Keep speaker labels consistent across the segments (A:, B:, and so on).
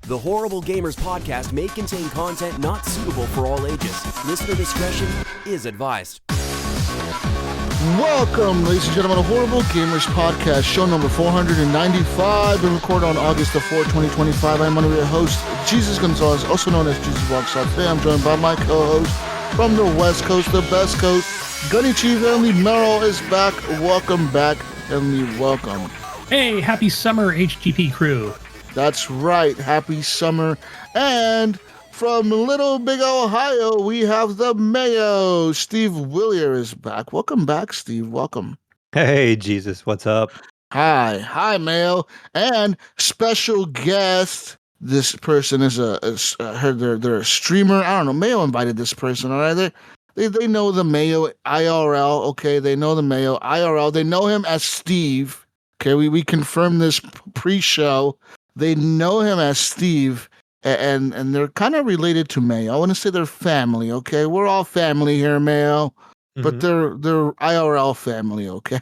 A: The Horrible Gamers podcast may contain content not suitable for all ages. Listener discretion is advised.
B: Welcome, ladies and gentlemen, to Horrible Gamers podcast, show number 495, been recorded on August the 4th, 2025. I'm one of your hosts, Jesus Gonzalez, also known as Jesus Walks Out. Today I'm joined by my co-host from the West Coast, the best coast, Gunny Chief Emily Merrill is back. Welcome back, Emily, welcome.
C: Hey, happy summer, HGP crew.
B: That's right, happy summer. And from Little Big Ohio, we have the Mayo. Steve Willier is back. Welcome back, Steve. Welcome.
D: Hey, Jesus, what's up?
B: Hi, Mayo. And special guest. This person is they're a streamer. I don't know. Mayo invited this person. All right, they know the Mayo IRL. Okay, they know the Mayo IRL. They know him as Steve. Okay, we confirmed this pre-show. They know him as Steve, and they're kind of related to Mayo. I want to say they're family, okay? We're all family here, Mayo, but they're IRL family, okay?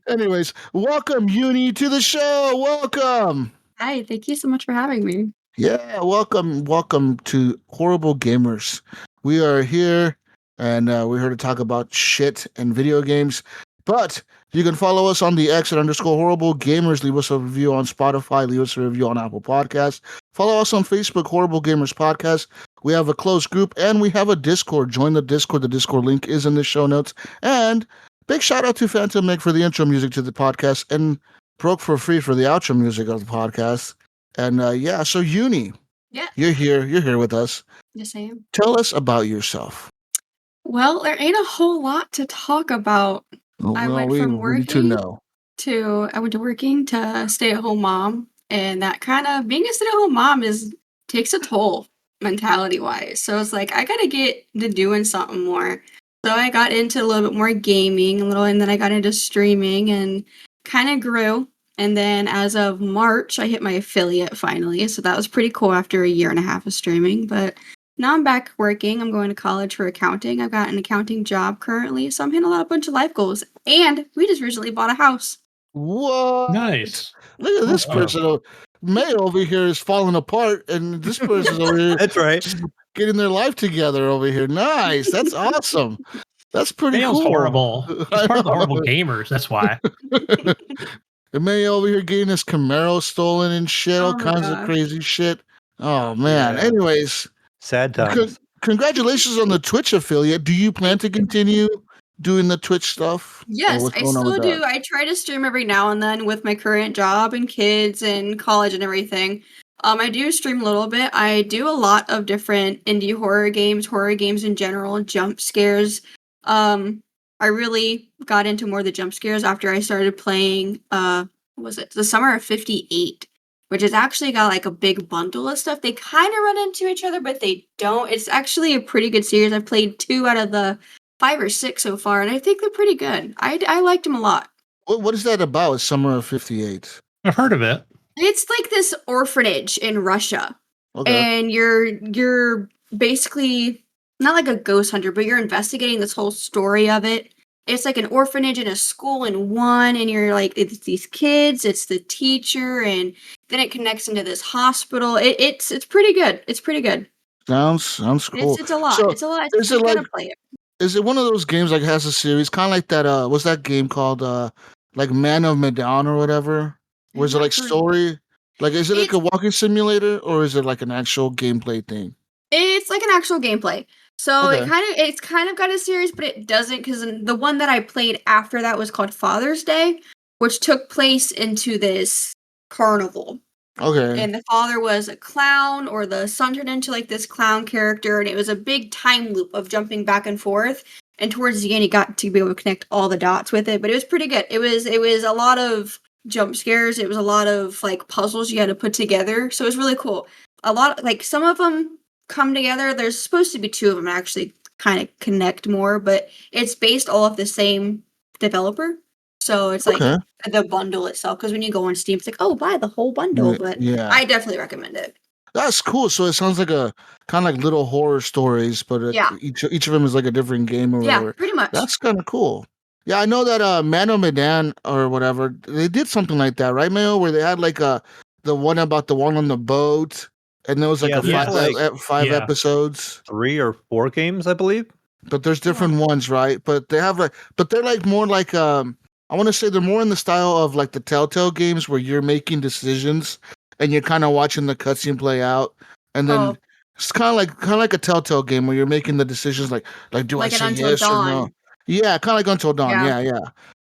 B: Anyways, welcome, Uni, to the show. Welcome.
E: Hi, thank you so much for having me.
B: Yeah, welcome to Horrible Gamers. We are here, and we're here to talk about shit and video games, but you can follow us on the X at _Horrible Gamers. Leave us a review on Spotify. Leave us a review on Apple Podcasts. Follow us on Facebook, Horrible Gamers Podcast. We have a closed group and we have a Discord. Join the Discord. The Discord link is in the show notes. And big shout out to Phantom Meg for the intro music to the podcast and Broke for free for the outro music of the podcast. And so Uni,
E: Yeah.
B: you're here with us.
E: Yes, I am.
B: Tell us about yourself.
E: Well, there ain't a whole lot to talk about. I went from
B: we need to
E: working
B: know.
E: I went to working to stay-at-home mom, and that kind of being a stay-at-home mom takes a toll mentality-wise. So it's like I gotta get to doing something more. So I got into a little bit more gaming, and then I got into streaming and kind of grew. And then as of March, I hit my affiliate finally. So that was pretty cool after a year and a half of streaming. But now I'm back working. I'm going to college for accounting. I've got an accounting job currently, so I'm hitting a bunch of life goals. And we just recently bought a house.
B: What?
C: Nice.
B: Look at this person. May over here is falling apart, and this person's over here
D: That's right.
B: just getting their life together over here. Nice. That's awesome. That's pretty
C: Mayo's
B: cool.
C: horrible. He's part of the Horrible Gamers, that's why.
B: And May over here getting his Camaro stolen and shit, all
E: Oh my
B: kinds of
E: gosh.
B: crazy shit. Oh, man.
D: Yeah.
B: Anyways,
D: Sad times.
B: congratulations on the Twitch affiliate. Do you plan to continue doing the Twitch stuff?
E: Yes,
B: Or what's
E: I
B: going on
E: still
B: with
E: do.
B: that?
E: I try to stream every now and then with my current job and kids and college and everything. I do stream a little bit. I do a lot of different indie horror games in general, jump scares. I really got into more of the jump scares after I started playing, what was it? The Summer of 58, which has actually got like a big bundle of stuff. They kind of run into each other, but they don't. It's actually a pretty good series. I've played 2 out of the 5 or 6 so far, and I think they're pretty good. I liked them a lot.
B: What is that about, Summer of 58?
C: I've heard of it.
E: It's like this orphanage in Russia,
B: Okay.
E: and you're basically not like a ghost hunter, but you're investigating this whole story of it. It's like an orphanage and a school in one, and you're like, it's these kids, it's the teacher, and then it connects into this hospital. It's pretty good. It's pretty good.
B: Sounds cool.
E: It's a lot.
B: So,
E: It's a lot.
B: is
E: You
B: it
E: gotta
B: like-
E: play it.
B: Is it one of those games like has a series, kind of like that? What's that game called? Like Man of Medan or whatever. Or is it like story? Like, is it like a walking simulator, or is it like an actual gameplay thing?
E: It's like an actual gameplay. So
B: Okay.
E: it's kind of got a series, but it doesn't, because the one that I played after that was called Father's Day, which took place into this carnival.
B: Okay.
E: And the father was a clown, or the son turned into like this clown character, and it was a big time loop of jumping back and forth. And towards the end, you got to be able to connect all the dots with it. But it was pretty good. It was a lot of jump scares. It was a lot of like puzzles you had to put together. So it was really cool. A lot, like some of them come together. There's supposed to be 2 of them actually kind of connect more, but it's based all of the same developer. So it's like
B: Okay.
E: the bundle itself. Because when you go on Steam, it's like, oh, buy the whole bundle. But
B: Yeah.
E: I definitely recommend it.
B: That's cool. So it sounds like a kind of like little horror stories, but
E: Yeah.
B: each of them is like a different game or
E: Yeah,
B: whatever.
E: pretty much.
B: That's kind of cool. Yeah, I know that Man of Medan or whatever, they did something like that, right, Mayo? Where they had like the one about the one on the boat, and there was like
D: Yeah,
B: a
C: there's
B: five
C: yeah.
B: episodes.
D: 3 or 4 games, I believe.
B: But there's different ones, right? But they have but they're like more like I want to say they're more in the style of like the Telltale games where you're making decisions and you're kind of watching the cutscene play out, and then
E: Oh,
B: it's kind of like a Telltale game where you're making the decisions like do I
E: like an
B: say
E: Until
B: yes or no?
E: Dawn.
B: Yeah, kind of like Until Dawn.
E: Yeah.
B: Yeah.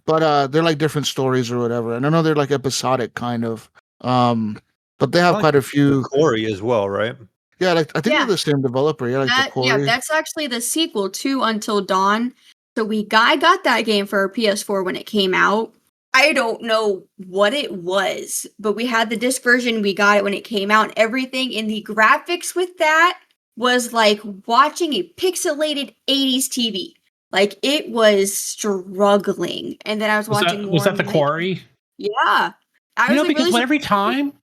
B: But they're like different stories or whatever, and I know they're like episodic kind of. Um, but they have
D: Like
B: quite a
D: the
B: few.
D: Quarry as well, right?
B: Yeah, like I think they're
E: Yeah.
B: the same developer. Yeah, like the
E: Yeah,
B: Quarry.
E: that's actually the sequel to Until Dawn. So I got that game for our PS4 when it came out. I don't know what it was, but we had the disc version. We got it when it came out, and everything in the graphics with that was like watching a pixelated 80s TV. Like it was struggling. And then I was watching
C: Was
E: more
C: that the
E: like,
C: Quarry?
E: yeah. I was like
C: Because
E: really
C: every time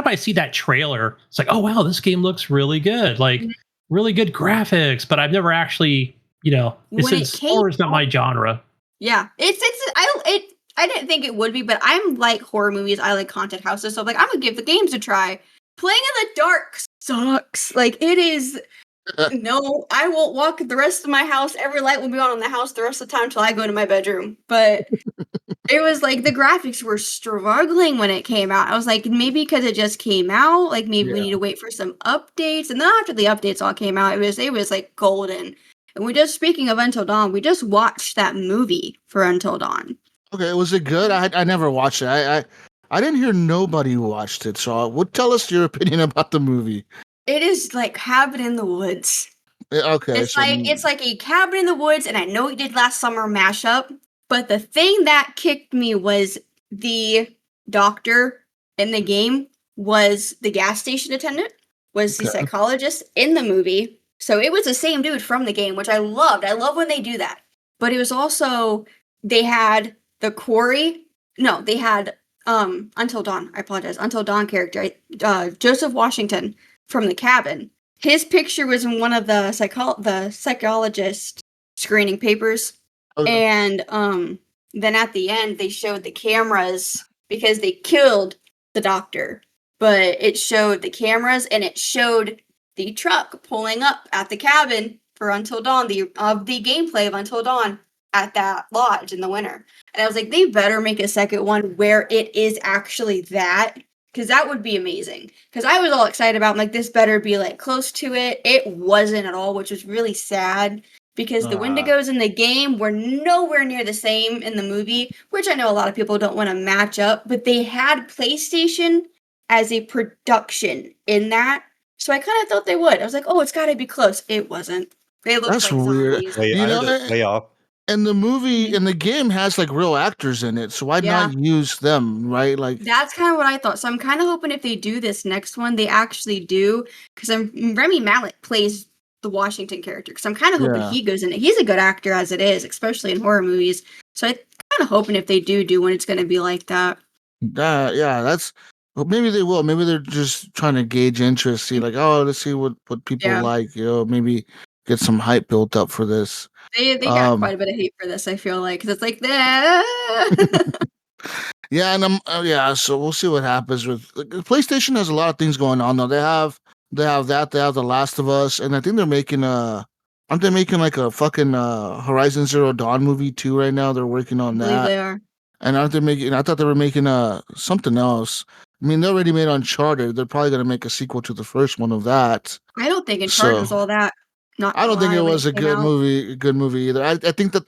C: I see that trailer, it's like, oh wow, this game looks really good, like really good graphics. But I've never actually,
E: when it came
C: horror is not
E: out.
C: my genre.
E: Yeah, I didn't think it would be, but I'm like horror movies. I like haunted houses, so I'm like I'm gonna give the games a try. Playing in the dark sucks. Like it is. No, I won't walk the rest of my house. Every light will be on in the house the rest of the time until I go to my bedroom. But it was like the graphics were struggling when it came out. I was like, maybe because it just came out, like maybe we
B: Yeah.
E: need to wait for some updates. And then after the updates all came out, it was like golden. And speaking of Until Dawn, we just watched that movie for Until Dawn.
B: Okay, was it good? I never watched it. I didn't hear nobody watched it. So, tell us your opinion about the movie.
E: It is like Cabin in the Woods.
B: Okay,
E: It's like a Cabin in the Woods, and I know we did last summer mashup, but the thing that kicked me was the doctor in the game was the gas station attendant, was the
B: Okay.
E: psychologist in the movie. So it was the same dude from the game, which I loved. I love when they do that. But it was also they had the Quarry. No, they had Until Dawn. I apologize. Until Dawn character, Joseph Washington from the cabin. His picture was in one of the psychologist screening papers.
B: Okay.
E: And then at the end they showed the cameras because they killed the doctor. But it showed the cameras and it showed the truck pulling up at the cabin for Until Dawn, the gameplay of Until Dawn at that lodge in the winter. And I was like, they better make a second one where it is actually that. Because that would be amazing. Because I was all excited about, like, this better be, like, close to it. It wasn't at all, which was really sad. Because the Wendigos in the game were nowhere near the same in the movie. Which I know a lot of people don't want to match up. But they had PlayStation as a production in that. So I kind of thought they would. I was like, oh, it's got to be close. It wasn't. They looked
B: That's
E: like
B: weird.
E: zombies.
D: Way,
B: You
D: I
B: know,
D: heard it's way off.
B: and the movie and the game has like real actors in it, so why not use them, right? Like
E: That's kind of what I thought. So I'm kind of hoping if they do this next one, they actually do. Because Remy Malek plays the Washington character. Because I'm kind of hoping he goes in it. He's a good actor as it is, especially in horror movies. So I'm kind of hoping if they do one, it's going to be like that.
B: yeah, that's well, maybe they will. Maybe they're just trying to gauge interest, see like, oh, let's see what people like, maybe get some hype built up for this.
E: They got quite a bit of hate for this, I feel like, because it's like that.
B: Yeah, and so we'll see what happens with PlayStation. Has a lot of things going on though. They have that. They have The Last of Us, and I think they're making aren't they making like a fucking Horizon Zero Dawn movie too right now? They're working on
E: I believe
B: that.
E: they are.
B: And aren't they making? I thought they were making something else. I mean, they already made Uncharted. They're probably gonna make a sequel to the first one of that.
E: I don't think Uncharted was all that.
B: I don't think it was a good movie either. I think that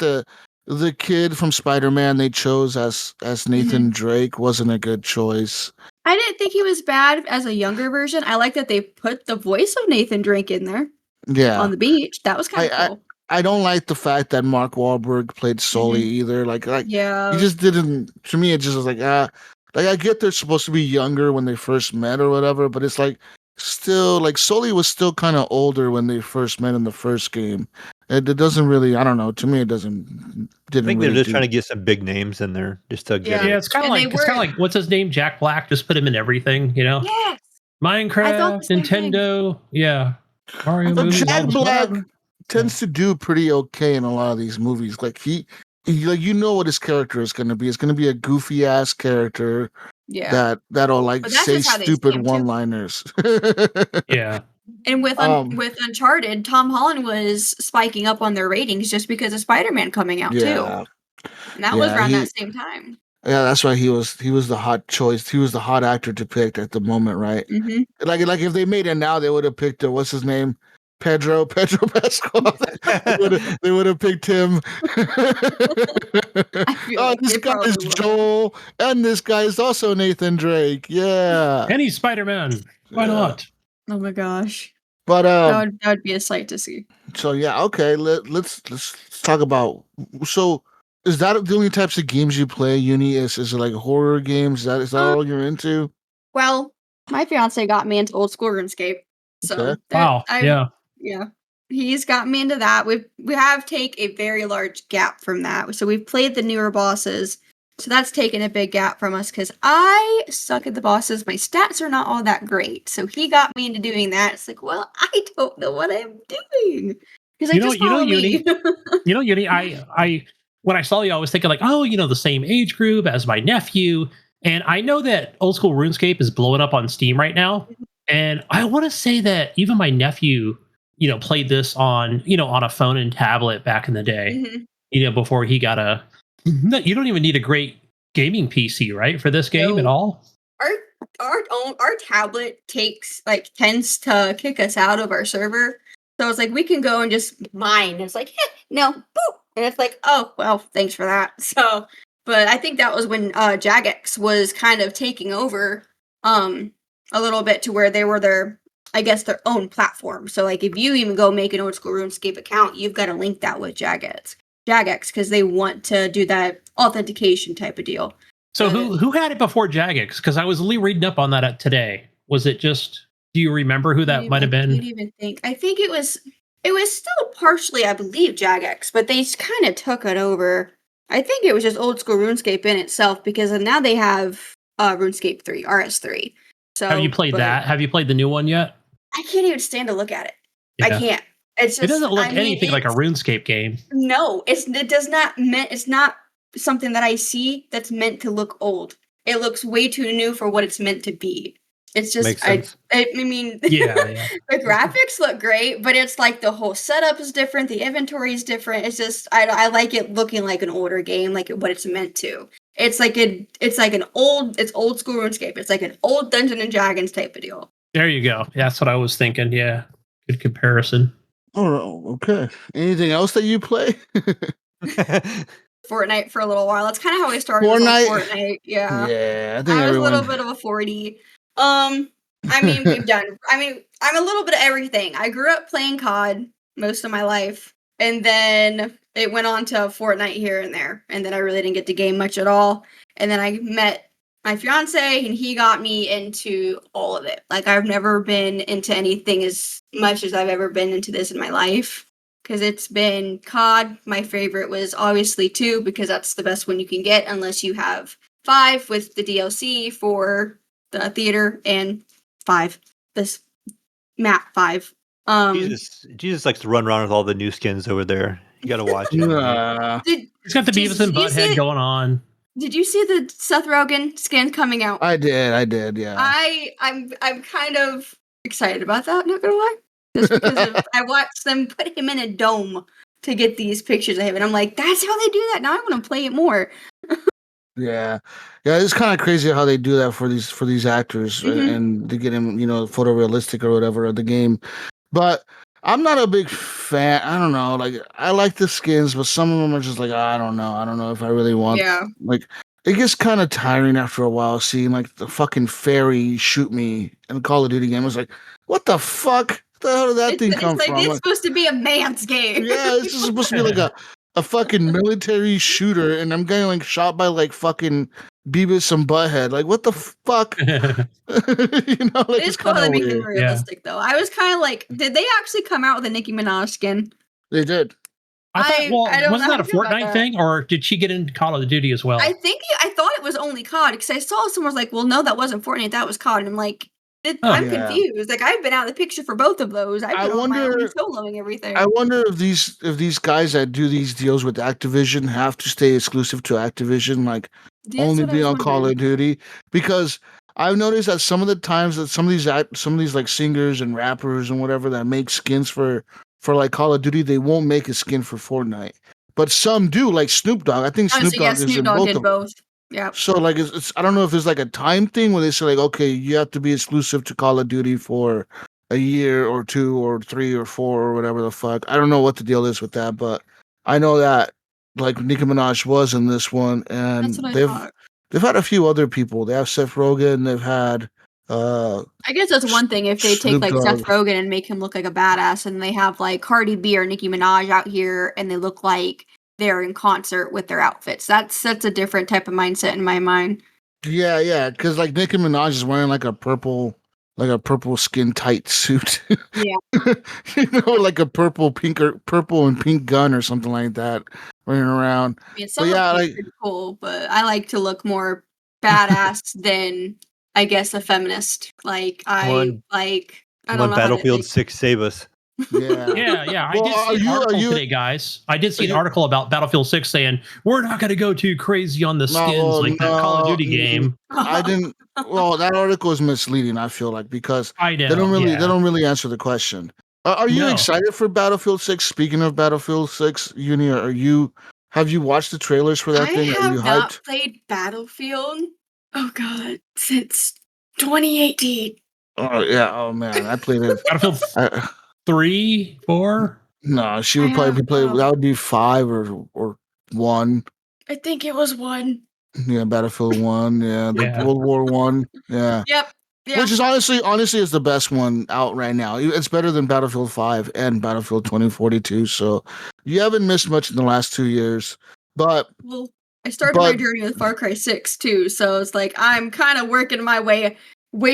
B: the kid from Spider-Man they chose as Nathan Drake wasn't a good choice.
E: I didn't think he was bad as a younger version. I like that they put the voice of Nathan Drake in there.
B: Yeah.
E: On the beach. That was kind of cool.
B: I don't like the fact that Mark Wahlberg played Sully either. Like
E: yeah.
B: He just didn't. To me, it just was like like I get they're supposed to be younger when they first met or whatever, but it's like still like Sully was still kind of older when they first met in the first game. It doesn't really. I don't know. To me, it didn't.
D: I think they're just trying to get some big names in there just to get.
C: Yeah, it's kind of like what's his name, Jack Black. Just put him in everything,
E: Yes.
C: Minecraft, Nintendo, Mario movies.
B: Jack Black tends to do pretty okay in a lot of these movies. Like he like what his character is going to be. It's going to be a goofy ass character.
E: Yeah.
B: that'll like
E: But that's
B: say
E: just how they
B: stupid
E: seem, too.
B: one-liners.
C: Yeah.
E: And with
B: Um,
E: with Uncharted, Tom Holland was spiking up on their ratings just because of Spider-Man coming out too,
B: yeah,
E: and that was
B: yeah,
E: around that same time.
B: yeah. That's why he was the hot choice. He was the hot actor to pick at the moment, right?
E: Hmm.
B: Like if they made it now, they would have picked what's his name, Pedro Pascal. They would have picked him.
E: I feel
B: Oh,
E: like
B: this
E: they
B: guy is
E: probably would.
B: Joel, and this guy is also Nathan Drake. Yeah,
C: And he's Spider-Man. Why
B: Yeah.
C: not?
E: Oh my gosh,
B: but
E: that would be a sight to see.
B: so yeah, okay. Let's talk about. So, is that the only types of games you play? Uni is it like horror games? Is that all you're into?
E: Well, my fiance got me into old school RuneScape, so
B: Okay.
C: Wow. Yeah.
E: yeah, he's got me into that. We have take a very large gap from that, so we've played the newer bosses. So that's taken a big gap from us because I suck at the bosses. My stats are not all that great. So he got me into doing that. It's like, well, I don't know what I'm doing. He's like, just follow me.
C: Uni, I when I saw you, I was thinking like, oh, the same age group as my nephew. And I know that old school RuneScape is blowing up on Steam right now. And I want to say that even my nephew, played this on a phone and tablet back in the day,
E: Mhm.
C: Before he got a. No, you don't even need a great gaming PC, right, for this game at
E: No.
C: all.
E: Our tablet tends to kick us out of our server. So it's like we can go and just mine. It's like, no, boop. And it's like, oh well, thanks for that. So but I think that was when Jagex was kind of taking over a little bit to where they were their own platform. So like if you even go make an old school RuneScape account, you've got to link that with Jagex because they want to do that authentication type of deal.
C: So who had it before Jagex? Because I was reading up on that today. Was it just? Do you remember who that might have been?
E: I can't even think. I think it was still partially, I believe, Jagex, but they kind of took it over. I think it was just old school RuneScape in itself because now they have RuneScape 3, RS3. So
C: Have you played that? Have you played the new one yet?
E: I can't even stand to look at it. I
C: Yeah.
E: can't. It's just,
C: It doesn't look anything like a RuneScape game.
E: No, it's not something that I see that's meant to look old. It looks way too new for what it's meant to be. It's just
D: Makes sense.
E: I mean
C: Yeah.
E: the graphics look great, but it's like the whole setup is different, the inventory is different. It's just I like it looking like an older game, like what it's meant to. It's old school RuneScape. It's like an old Dungeons and Dragons type of deal.
C: There you go. That's what I was thinking. Yeah. Good comparison.
B: Oh, okay. Anything else that you play?
E: Fortnite for a little while. That's kind of how I started with Fortnite. Yeah.
B: Yeah, I think
E: I was a
B: everyone.
E: little bit of a 40. I mean, I'm a little bit of everything. I grew up playing COD most of my life, and then it went on to Fortnite here and there, and then I really didn't get to game much at all. And then I met my fiance, and he got me into all of it. Like, I've never been into anything as much as I've ever been into this in my life. Because it's been COD. My favorite was obviously 2, because that's the best one you can get, unless you have 5 with the DLC for the theater, and 5. This map 5.
D: Jesus likes to run around with all the new skins over there. You gotta watch it.
C: He's got the Beavis and Butthead going on.
E: Did you see the Seth Rogen skin coming out?
B: I did, yeah.
E: I'm kind of excited about that, not gonna lie. Just because I watched them put him in a dome to get these pictures of him, and I'm like, that's how they do that. Now I want to play it more.
B: Yeah, it's kind of crazy how they do that for these actors and to get him, photorealistic or whatever of the game. But I'm not a big fan. I don't know. Like, I like the skins, but some of them are just like, I don't know if I really want.
E: Yeah.
B: Like, it gets kind of tiring after a while seeing like the fucking fairy shoot me in a Call of Duty game. It's like, what the fuck? What the hell did that thing come from?
E: It's supposed to be a man's game.
B: Yeah, this is supposed to be like a fucking military shooter, and I'm getting like shot by like fucking Beavis and Butthead. Like, what the fuck?
E: It's totally making it realistic, though. I was kind of like, did they actually come out with a Nicki Minaj skin?
B: They did.
C: I thought, wasn't that a Fortnite thing, or did she get into Call of Duty as well?
E: I thought it was only COD, because I saw someone was like, well, no, that wasn't Fortnite, that was COD. And I'm like, I'm confused. Like, I've been out of the picture for both of those. I've been on my own soloing everything.
B: I wonder if these guys that do these deals with Activision have to stay exclusive to Activision. Like,
E: That's
B: only
E: what I
B: be
E: was
B: on Call
E: wondering.
B: of Duty, because I've noticed that some of the times that some of these like singers and rappers and whatever that make skins for like Call of Duty, they won't make a skin for Fortnite. But some do, like Snoop Dogg. I think
E: Oh,
B: Snoop
E: so yeah,
B: Dogg is
E: Snoop
B: in
E: Dogg
B: both
E: did
B: of them.
E: both. Yep.
B: So like it's I don't know if there's like a time thing where they say like, okay, you have to be exclusive to Call of Duty for a year or 2 or 3 or 4 or whatever the fuck. I don't know what the deal is with that, but I know that like Nicki Minaj was in this one,
E: That's
B: and
E: what I
B: they've
E: thought.
B: they've had a few other people. They have Seth Rogen. They've had uh
E: I guess that's one thing if they take
B: Snoop
E: like Seth
B: Dogg.
E: Rogen and make him look like a badass, and they have like Cardi B or Nicki Minaj out here, and they look like they're in concert with their outfits. That's a different type of mindset in my mind.
B: Yeah, because like Nicki Minaj is wearing like a purple skin tight suit.
E: Yeah.
B: Like a purple and pink gun or something like that running around.
E: I mean,
B: But
E: some of
B: yeah,
E: them
B: like
E: are pretty cool, but I like to look more badass than I guess a feminist. Like
D: Come
E: I
D: come
E: don't
D: on,
E: know how to
D: Battlefield
E: like.
D: 6, save us.
B: yeah.
C: Yeah. I
B: Well,
C: did see an
B: are
C: article
B: you
C: today, guys. I did
B: are
C: see an
B: you
C: article about Battlefield 6 saying we're not going to go too crazy on the
B: no,
C: skins
B: well,
C: like that Call of
B: no,
C: Duty game.
B: I didn't. Well, that article is misleading. I feel like because
C: I know.
B: they
C: Yeah.
B: don't really answer the question. Are you
C: No.
B: excited for Battlefield 6? Speaking of Battlefield 6, Uni, have you watched the trailers for that
E: I
B: thing? Are you
E: have not
B: hyped?
E: played Battlefield. Oh God, since 2018.
B: Oh yeah. Oh man, I played it.
C: Battlefield
B: I,
C: 3, 4.
B: no, she
E: I
B: would probably
E: have.
B: play. That would be 5 or 1.
E: I think it was one.
B: Yeah, Battlefield 1. Yeah, the
C: Yeah.
B: World War 1. Yeah.
E: Yep. Yeah.
B: Which is honestly is the best one out right now. It's better than Battlefield 5 and Battlefield 2042. So you haven't missed much in the last 2 years. But
E: Well, I started my
B: but
E: journey with Far Cry 6 too, so it's like I'm kind of working my way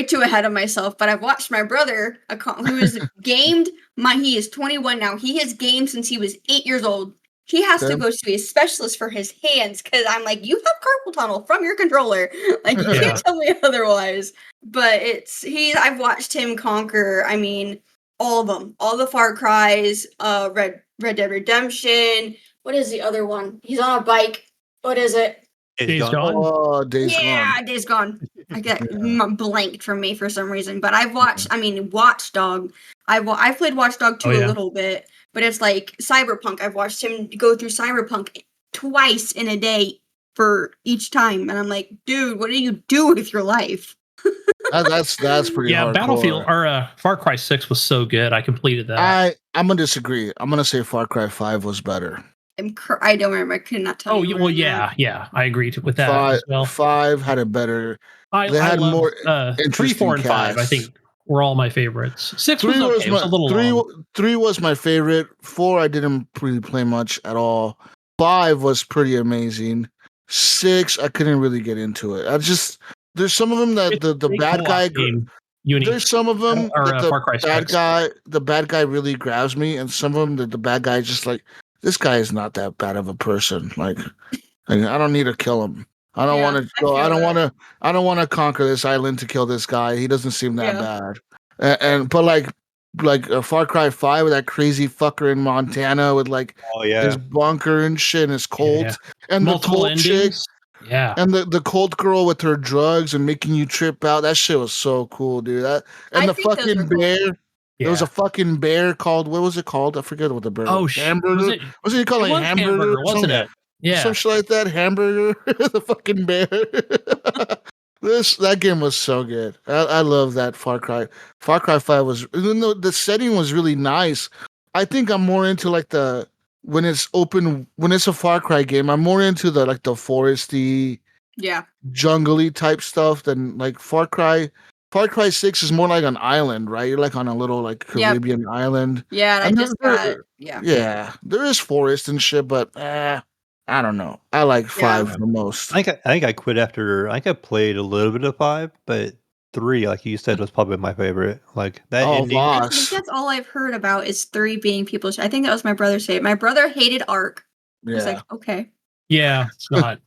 E: too ahead of myself. But I've watched my brother, who is gamed. He is 21 now. He has gamed since he was 8 years old. He has to
B: okay.
E: go to a specialist for his hands because I'm like, you have carpal tunnel from your controller. Like you
C: Yeah.
E: can't tell me otherwise. But I've watched him conquer. I mean, all of them, all the Far Cries, Red Dead Redemption. What is the other one? He's on a bike. What is it?
C: Days Gone.
B: Oh, Days
E: Yeah,
B: Gone.
E: Days Gone. I get
B: Yeah.
E: blanked from me for some reason, but I've watched. I mean, Watchdog. I've played Watchdog 2
C: Oh, yeah.
E: a little bit, but it's like Cyberpunk. I've watched him go through Cyberpunk twice in a day for each time, and I'm like, dude, what do you do with your life?
B: That's pretty
C: Yeah,
B: hardcore.
C: Battlefield or Far Cry 6 was so good. I completed that.
B: I'm gonna disagree. I'm gonna say Far Cry 5 was better.
E: I don't remember. I could not tell
C: Oh,
E: you.
C: well, yeah, I agree with that
B: Five
C: as well.
B: 5 had a better.
C: I
B: They had
C: love
B: more
C: 3,
B: interesting
C: 4, and 5. I
B: casts.
C: think were all my favorites. 6 was
B: 3
C: okay.
B: was
C: It was a
B: my
C: little long.
B: 3 was my favorite. 4 I didn't really play much at all. 5 was pretty amazing. 6 I couldn't really get into it. There's some of them that
C: It's a
B: the
C: great
B: bad
C: co-op
B: guy
C: game, Uni,
B: there's some of them
C: or
B: that
C: Far Cry 6.
B: the bad guy really grabs me, and some of them that the bad guy is just like, this guy is not that bad of a person. Like I don't need to kill him. I don't
E: Yeah,
B: want to
E: I
B: go.
E: feel that.
B: I don't want to conquer this island to kill this guy. He doesn't seem that
E: Yeah.
B: bad. But like Far Cry 5 with that crazy fucker in Montana with like
D: Oh
B: his
D: yeah.
B: bunker and shit and his cult
C: Yeah.
B: and
C: Multiple
B: the cult chick
C: endings. Yeah.
B: and the cult girl with her drugs and making you trip out. That shit was so cool, dude. And
E: I
B: the
E: think those are
B: fucking
E: cool.
B: bear. There was
C: Yeah.
B: a fucking bear called, what was it called? I forget what the bear
C: Oh,
B: was. Hamburger?
C: was
B: it called
C: it
B: like
C: was
B: hamburger?
C: Hamburger, wasn't it? Yeah.
B: Some shit like that. Hamburger, the fucking bear. That game was so good. I love that Far Cry. Far Cry 5 was, even though the setting was really nice. I think I'm more into like when it's a Far Cry game. I'm more into the like the foresty,
E: Yeah.
B: jungly type stuff than like Far Cry. Far Cry 6 is more like an island, right? You're like on a little like
E: Yep.
B: Caribbean island.
E: Yeah, and I
B: And
E: just got yeah.
B: yeah, there is forest and shit, but I don't know. I like 5
C: Yeah.
B: the most.
D: I think I quit after I think I played a little bit of 5, but 3, like you said, was probably my favorite. Like that
B: Oh,
D: ending.
E: I think
B: Voss.
E: that's all I've heard about is 3 being people's. I think that was my brother say it. My brother hated Ark. I was
B: Yeah.
E: like, okay.
C: Yeah. It's not.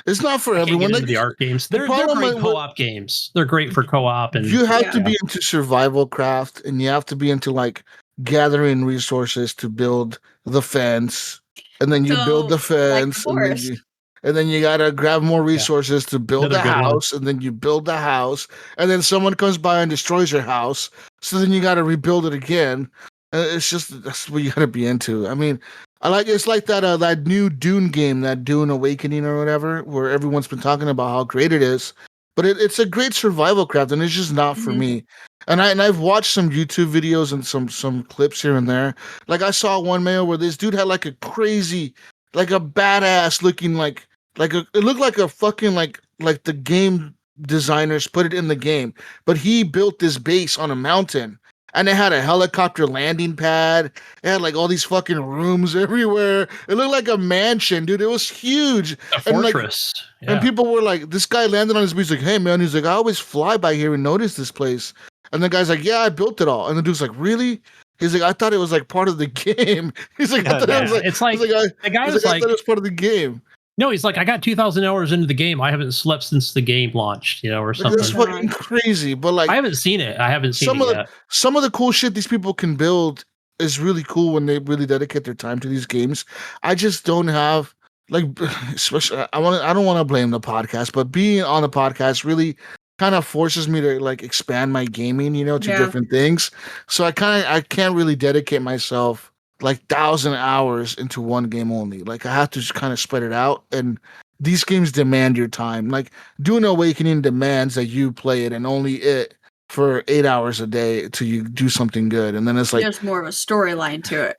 B: It's not for
C: I can't
B: everyone.
C: get
B: Like,
C: into the art games.
B: the
C: They're
B: problem
C: great
B: with-
C: co-op games. They're great for co-op and
B: you have
E: Yeah.
B: to be into survival craft, and you have to be into like gathering resources to build the fence, and then you build the
E: So, like the
B: fence, and then
E: forest.
B: and then you gotta grab more resources to build
C: Another
B: the
C: good one.
B: house, and then you build the house, and then someone comes by and destroys your house, so then you gotta rebuild it again. It's just that's what you gotta be into. I mean, it's like that new Dune game, that Dune Awakening or whatever, where everyone's been talking about how great it is, but it's a great survival craft, and it's just not for
E: Mhm.
B: me. And I've watched some YouTube videos and some clips here and there. Like I saw one mail where this dude had like a crazy, like a badass looking it looked like a fucking like the game designers put it in the game, but he built this base on a mountain. And it had a helicopter landing pad. It had like all these fucking rooms everywhere. It looked like a mansion, dude. It was huge.
C: A
B: And like
C: fortress.
B: and people were like, this guy landed on his beach, like, hey man, he's like, I always fly by here and notice this place. And the guy's like, yeah, I built it all. And the dude's like, really? He's like, I thought it was like part of the game. He's like, I thought it was like,
C: It's like
B: he's like,
C: the guy
B: he's
C: was
B: like, I
C: like,
B: thought it was part of the game.
C: no, he's like, I got 2,000 hours into the game. I haven't slept since the game launched, or
B: Like,
C: something.
B: that's fucking crazy. But like,
C: I haven't seen it. I haven't seen
B: some
C: it
B: of the
C: yet.
B: some of the cool shit these people can build is really cool when they really dedicate their time to these games. I just don't have like especially I don't want to blame the podcast, but being on the podcast really kind of forces me to like expand my gaming, to
E: Yeah.
B: different things. So I can't really dedicate myself like 1,000 hours into one game only. Like I have to just kind of spread it out, and these games demand your time. Like Dune Awakening demands that you play it and only it for 8 hours a day till you do something good. And then it's like,
E: There's more of a storyline to it.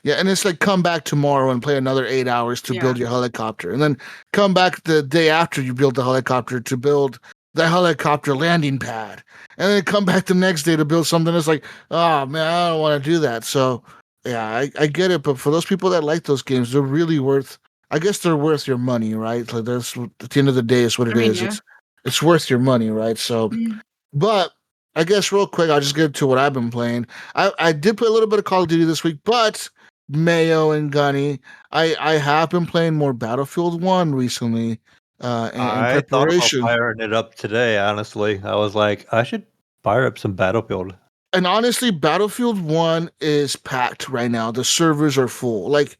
B: yeah, and it's like come back tomorrow and play another 8 hours to build your helicopter. And then come back the day after you build the helicopter to build the helicopter landing pad. And then come back the next day to build something that's like, oh man, I don't want to do that. So yeah, I get it. But for those people that like those games, they're really worth, I guess they're worth your money, right? Like that's at the end of the day is what it is.
E: Yeah.
B: It's worth your money, right? So
E: Mhm.
B: but I guess real quick, I'll just get to what I've been playing. I did play a little bit of Call of Duty this week, but Mayo and Gunny, I have been playing more Battlefield 1 recently in
D: I thought about
B: preparation.
D: firing it up today, honestly. I was like, I should fire up some Battlefield.
B: And honestly, Battlefield 1 is packed right now. The servers are full. Like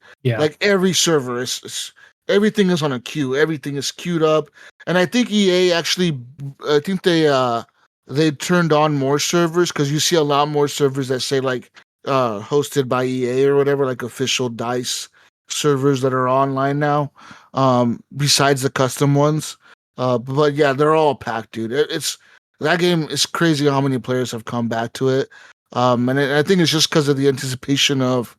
B: every server is everything is on a queue. Everything is queued up. And I think EA actually, I think they turned on more servers because you see a lot more servers that say like hosted by EA or whatever, like official DICE servers that are online now, besides the custom ones. But yeah, they're all packed, dude. That game is crazy how many players have come back to it. I think it's just because of the anticipation of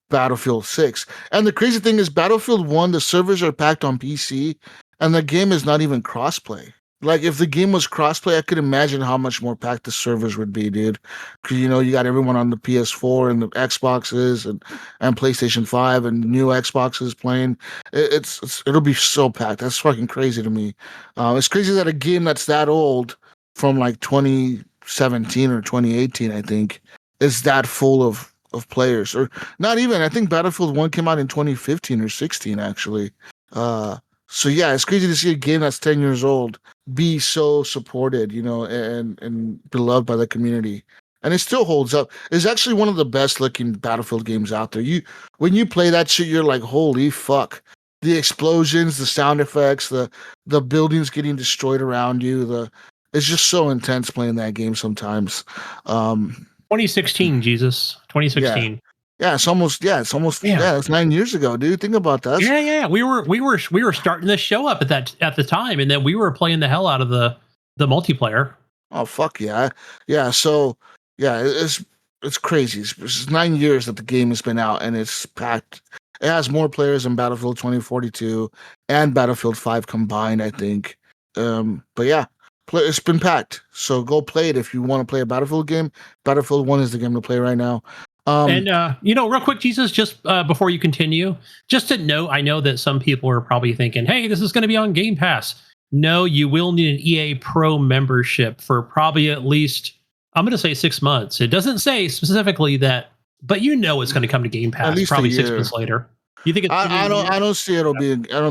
B: Battlefield 6. And the crazy thing is Battlefield 1, the servers are packed on PC, and the game is not even crossplay. Like if the game was crossplay, I could imagine how much more packed the servers would be, dude. Because you got everyone on the PS4 and the Xboxes and PlayStation 5 and new Xboxes playing. It'll be so packed. That's fucking crazy to me. It's crazy that a game that's that old, from like 2017 or 2018, I think, is that full of players. Or not even. I think Battlefield 1 came out in 2015 or 16, actually. So yeah, it's crazy to see a game that's 10 years old be so supported, and beloved by the community. And it still holds up. It's actually one of the best looking Battlefield games out there. When you play that shit, you're like, holy fuck. The explosions, the sound effects, the buildings getting destroyed around you, it's just so intense playing that game sometimes.
C: 2016, Jesus. 2016.
B: Yeah, it's almost it's 9 years ago, dude. Think about that.
C: Yeah. We were starting this show up at the time, and then we were playing the hell out of the multiplayer.
B: Oh fuck yeah. Yeah, so yeah, it's crazy. It's 9 years that the game has been out, and it's packed. It has more players than Battlefield 2042 and Battlefield 5 combined, I think. But yeah, it's been packed. So go play it if you want to play a Battlefield game. Battlefield 1 is the game to play right now.
C: And real quick, Jesus, just before you continue, just to note, I know that some people are probably thinking, hey, this is going to be on Game Pass. No, you will need an EA Pro membership for probably at least, I'm going to say 6 months. It doesn't say specifically that, but it's going to come to Game Pass probably 6 months later. You think it's
B: I don't see I don't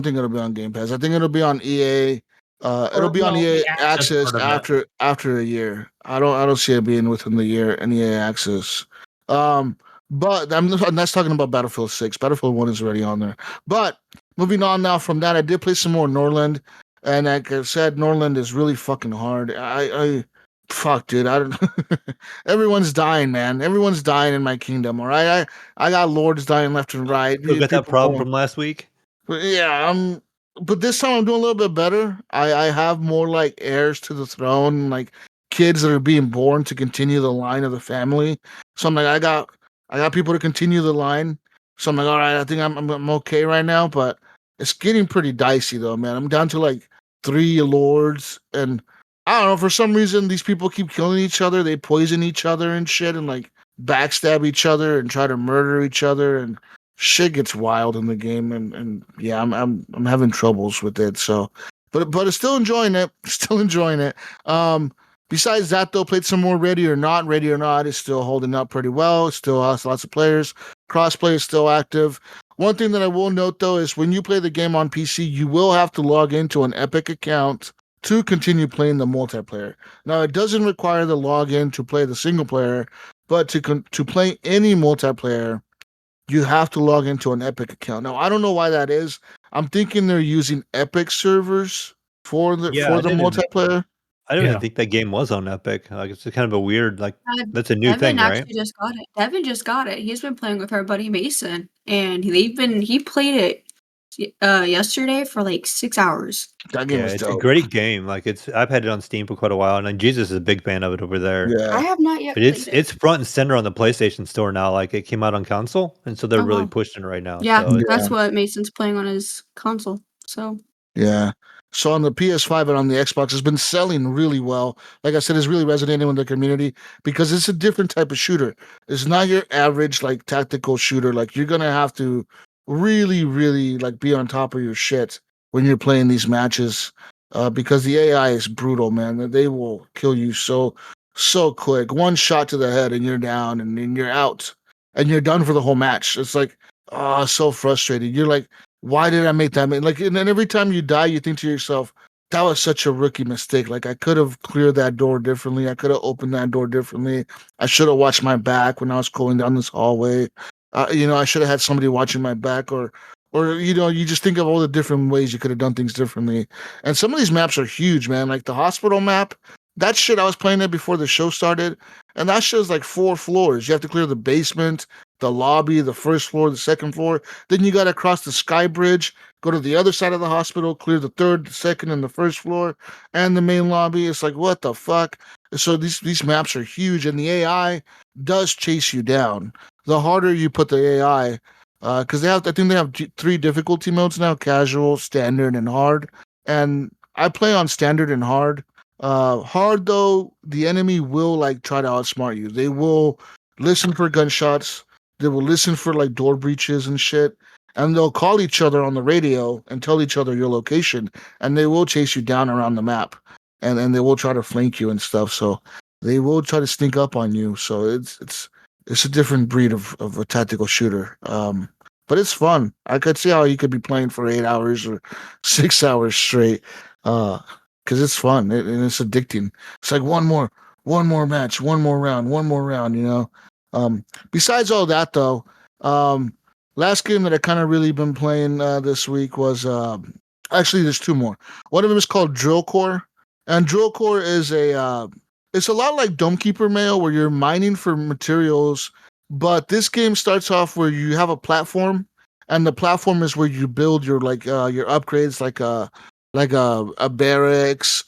B: think it'll be on Game Pass. I think it'll be on EA. It'll be on EA Access after a year. I don't see it being within the year in EA Access. But I'm not talking about Battlefield 6. Battlefield 1 is already on there. But moving on now from that, I did play some more Norland, and like I said, Norland is really fucking hard. Fuck, dude, I don't. Everyone's dying, man. Everyone's dying in my kingdom. All right, I got lords dying left and right.
D: Still got that
B: People
D: problem
B: going.
D: from last week.
B: But yeah, but this time I'm doing a little bit better. I have more like heirs to the throne, like kids that are being born to continue the line of the family. So I'm like, I got people to continue the line. So I'm like, all right, I think I'm okay right now. But it's getting pretty dicey though, man. I'm down to like 3 lords, and I don't know, for some reason these people keep killing each other. They poison each other and shit, and like backstab each other and try to murder each other, and shit gets wild in the game, and yeah, I'm having troubles with it. So, but I'm still enjoying it. Still enjoying it. Besides that, though, played some more Ready or Not. Ready or Not is still holding up pretty well. It still has lots of players. Crossplay is still active. One thing that I will note though is when you play the game on PC, you will have to log into an Epic account to continue playing the multiplayer. Now, it doesn't require the login to play the single player, but to play any multiplayer, you have to log into an Epic account. Now, I don't know why that is. I'm thinking they're using Epic servers for the
D: Yeah,
B: multiplayer.
D: I didn't
C: Yeah.
D: even think that game was on Epic. Like, it's kind of a weird, like,
E: Uh,
D: that's a new
E: Devin
D: thing, right?
E: actually just got it. Devin just got it. He's been playing with our buddy Mason, and he played it yesterday for like 6 hours.
B: That game
D: Yeah,
B: is
D: it's a
B: dope.
D: great game. Like, I've had it on Steam for quite a while, and then Jesus is a big fan of it over there.
E: I
B: Yeah,
E: have not yet
D: But
E: played it.
D: it's front and center on the PlayStation Store now. Like, it came out on console, and so they're
E: Oh
D: really
E: wow.
D: pushing it right now.
E: Yeah,
D: So
B: yeah,
E: that's what Mason's playing on his console. So
B: yeah. So on the PS5 and on the Xbox, it's been selling really well. Like I said, it's really resonating with the community because it's a different type of shooter. It's not your average like tactical shooter. Like you're gonna have to really, really like be on top of your shit when you're playing these matches, because the AI is brutal, man. They will kill you so quick. One shot to the head and you're down, and then you're out, and you're done for the whole match. It's like, oh, so frustrating. You're like, why did I make that? Like, and then every time you die, you think to yourself, that was such a rookie mistake. Like, I could have cleared that door differently. I could have opened that door differently. I should have watched my back when I was going down this hallway. I should have had somebody watching my back, or you just think of all the different ways you could have done things differently. And some of these maps are huge, man. Like the hospital map, that shit. I was playing it before the show started, and that show's like 4 floors. You have to clear the basement, the lobby, the first floor, the second floor. Then you got to cross the sky bridge, go to the other side of the hospital, clear the third, the second, and the first floor, and the main lobby. It's like, what the fuck? So these maps are huge, and the AI does chase you down. The harder you put the AI, because I think they have 3 difficulty modes now: casual, standard, and hard. And I play on standard and hard. Hard though, the enemy will like try to outsmart you. They will listen for gunshots. They will listen for like door breaches and shit, and they'll call each other on the radio and tell each other your location, and they will chase you down around the map, and they will try to flank you and stuff. So they will try to sneak up on you. So it's a different breed of a tactical shooter. But it's fun. I could see how you could be playing for 8 hours or 6 hours straight. Because it's fun and it's addicting. It's like one more match, one more round, you know. Besides all that, though, last game that I kind of really been playing this week was actually there's 2 more. One of them is called Drill Core, and Drill Core is it's a lot like Dome Keeper Mail where you're mining for materials, but this game starts off where you have a platform, and the platform is where you build your your upgrades, like a barracks.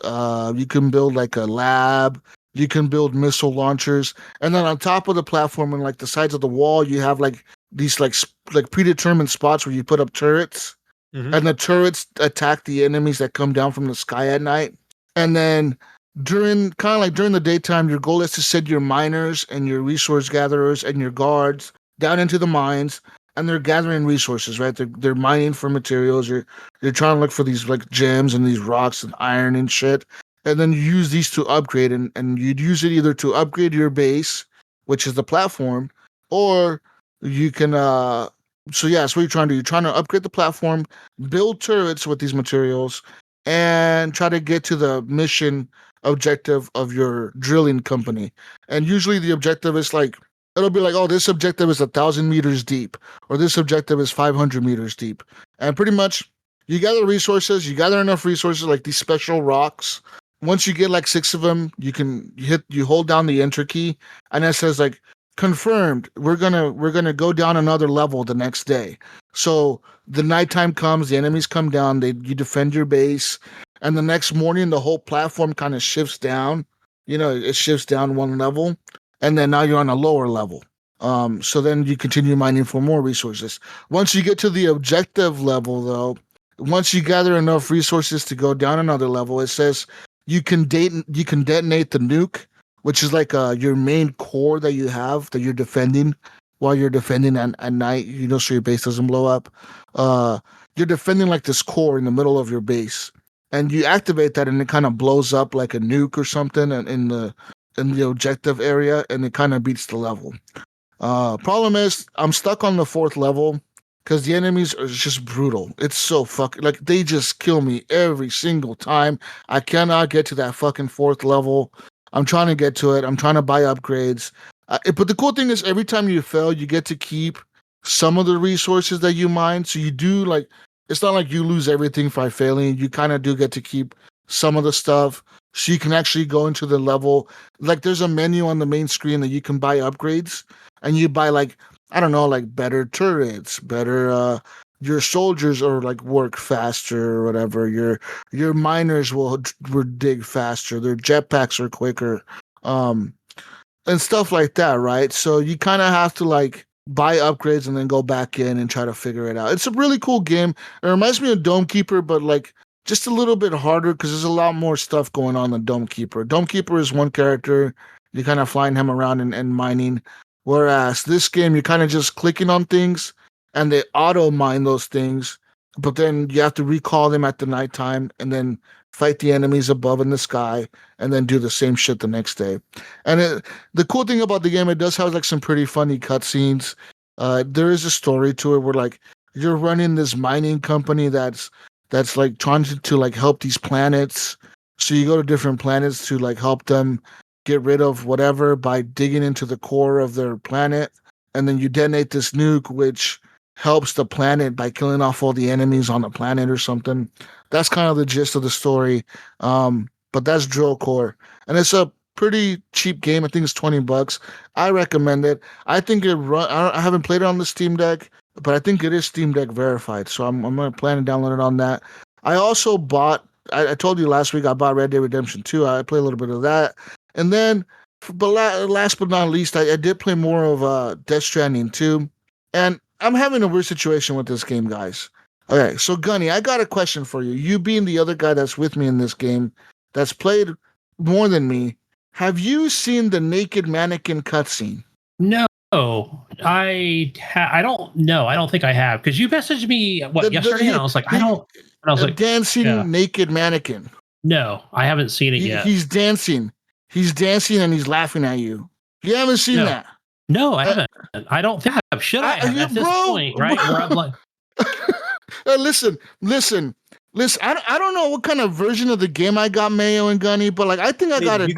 B: You can build like a lab. You can build missile launchers, and then on top of the platform and like the sides of the wall, you have like these like predetermined spots where you put up turrets,
D: Mhm.
B: and the turrets attack the enemies that come down from the sky at night. And then during during the daytime, your goal is to send your miners and your resource gatherers and your guards down into the mines, and they're gathering resources, right? They're mining for materials. You're trying to look for these like gems and these rocks and iron and shit. And then you use these to upgrade, and you'd use it either to upgrade your base, which is the platform, or you can so yeah, that's what you're trying to do. You're trying to upgrade the platform, build turrets with these materials, and try to get to the mission objective of your drilling company. And usually the objective is like It'll be like, oh, this objective is 1,000 meters deep, or this objective is 500 meters deep, and pretty much you gather resources. You gather enough resources, like these special rocks. Once you get like 6 of them, you hold down the enter key, and it says like confirmed. We're gonna go down another level the next day. So the nighttime comes, the enemies come down. You defend your base, and the next morning the whole platform kind of shifts down. It shifts down one level, and then now you're on a lower level. So then you continue mining for more resources. Once you get to the objective level, though, once you gather enough resources to go down another level, it says you can detonate the nuke, which is like your main core that you have that you're defending while you're defending at night. So your base doesn't blow up. You're defending like this core in the middle of your base, and you activate that, and it kind of blows up like a nuke or something in the objective area, and it kind of beats the level. Problem is, I'm stuck on the 4th level because the enemies are just brutal. It's so fucking like they just kill me every single time. I cannot get to that fucking 4th level. I'm trying to get to it. I'm trying to buy upgrades. But the cool thing is, every time you fail, you get to keep some of the resources that you mine. So you do like, it's not like you lose everything by failing. You kind of do get to keep some of the stuff. So you can actually go into the level. Like there's a menu on the main screen that you can buy upgrades, and you buy like, I don't know, like better turrets, better your soldiers are like work faster or whatever. Your miners will dig faster. Their jetpacks are quicker, and stuff like that, right? So you kind of have to like buy upgrades and then go back in and try to figure it out. It's a really cool game. It reminds me of Dome Keeper, but like just a little bit harder because there's a lot more stuff going on than Dome Keeper. Dome Keeper is one character. You're kind of flying him around and mining. Whereas this game, you're kind of just clicking on things and they auto mine those things, but then you have to recall them at the nighttime and then fight the enemies above in the sky and then do the same shit the next day. And the cool thing about the game, it does have like some pretty funny cutscenes. There is a story to it where like you're running this mining company that's like trying to like help these planets. So you go to different planets to like help them get rid of whatever by digging into the core of their planet, and then you detonate this nuke which helps the planet by killing off all the enemies on the planet or something. That's kind of the gist of the story. But that's Drill Core, and it's a pretty cheap game. I think it's $20. I recommend it. I think I haven't played it on the Steam Deck, but I think it is Steam Deck verified, so I'm gonna plan to download it on that. I also bought. I told you last week I bought Red Dead Redemption 2. I played a little bit of that. And then, last but not least, I did play more of Death Stranding 2. And I'm having a weird situation with this game, guys. Okay, so Gunny, I got a question for you. You being the other guy that's with me in this game, that's played more than me, have you seen the naked mannequin cutscene?
C: No, I don't know. I don't think I have, because you messaged me yesterday, and I was like, I don't. And I was like,
B: dancing naked mannequin.
C: No, I haven't seen it yet.
B: He's dancing. He's dancing and he's laughing at you. You haven't seen that?
C: No, I haven't. I don't think I have. Should I have at this point, right? Where I'm like,
B: listen. I don't know what kind of version of the game I got, Mayo and Gunny, but like I think I got
D: you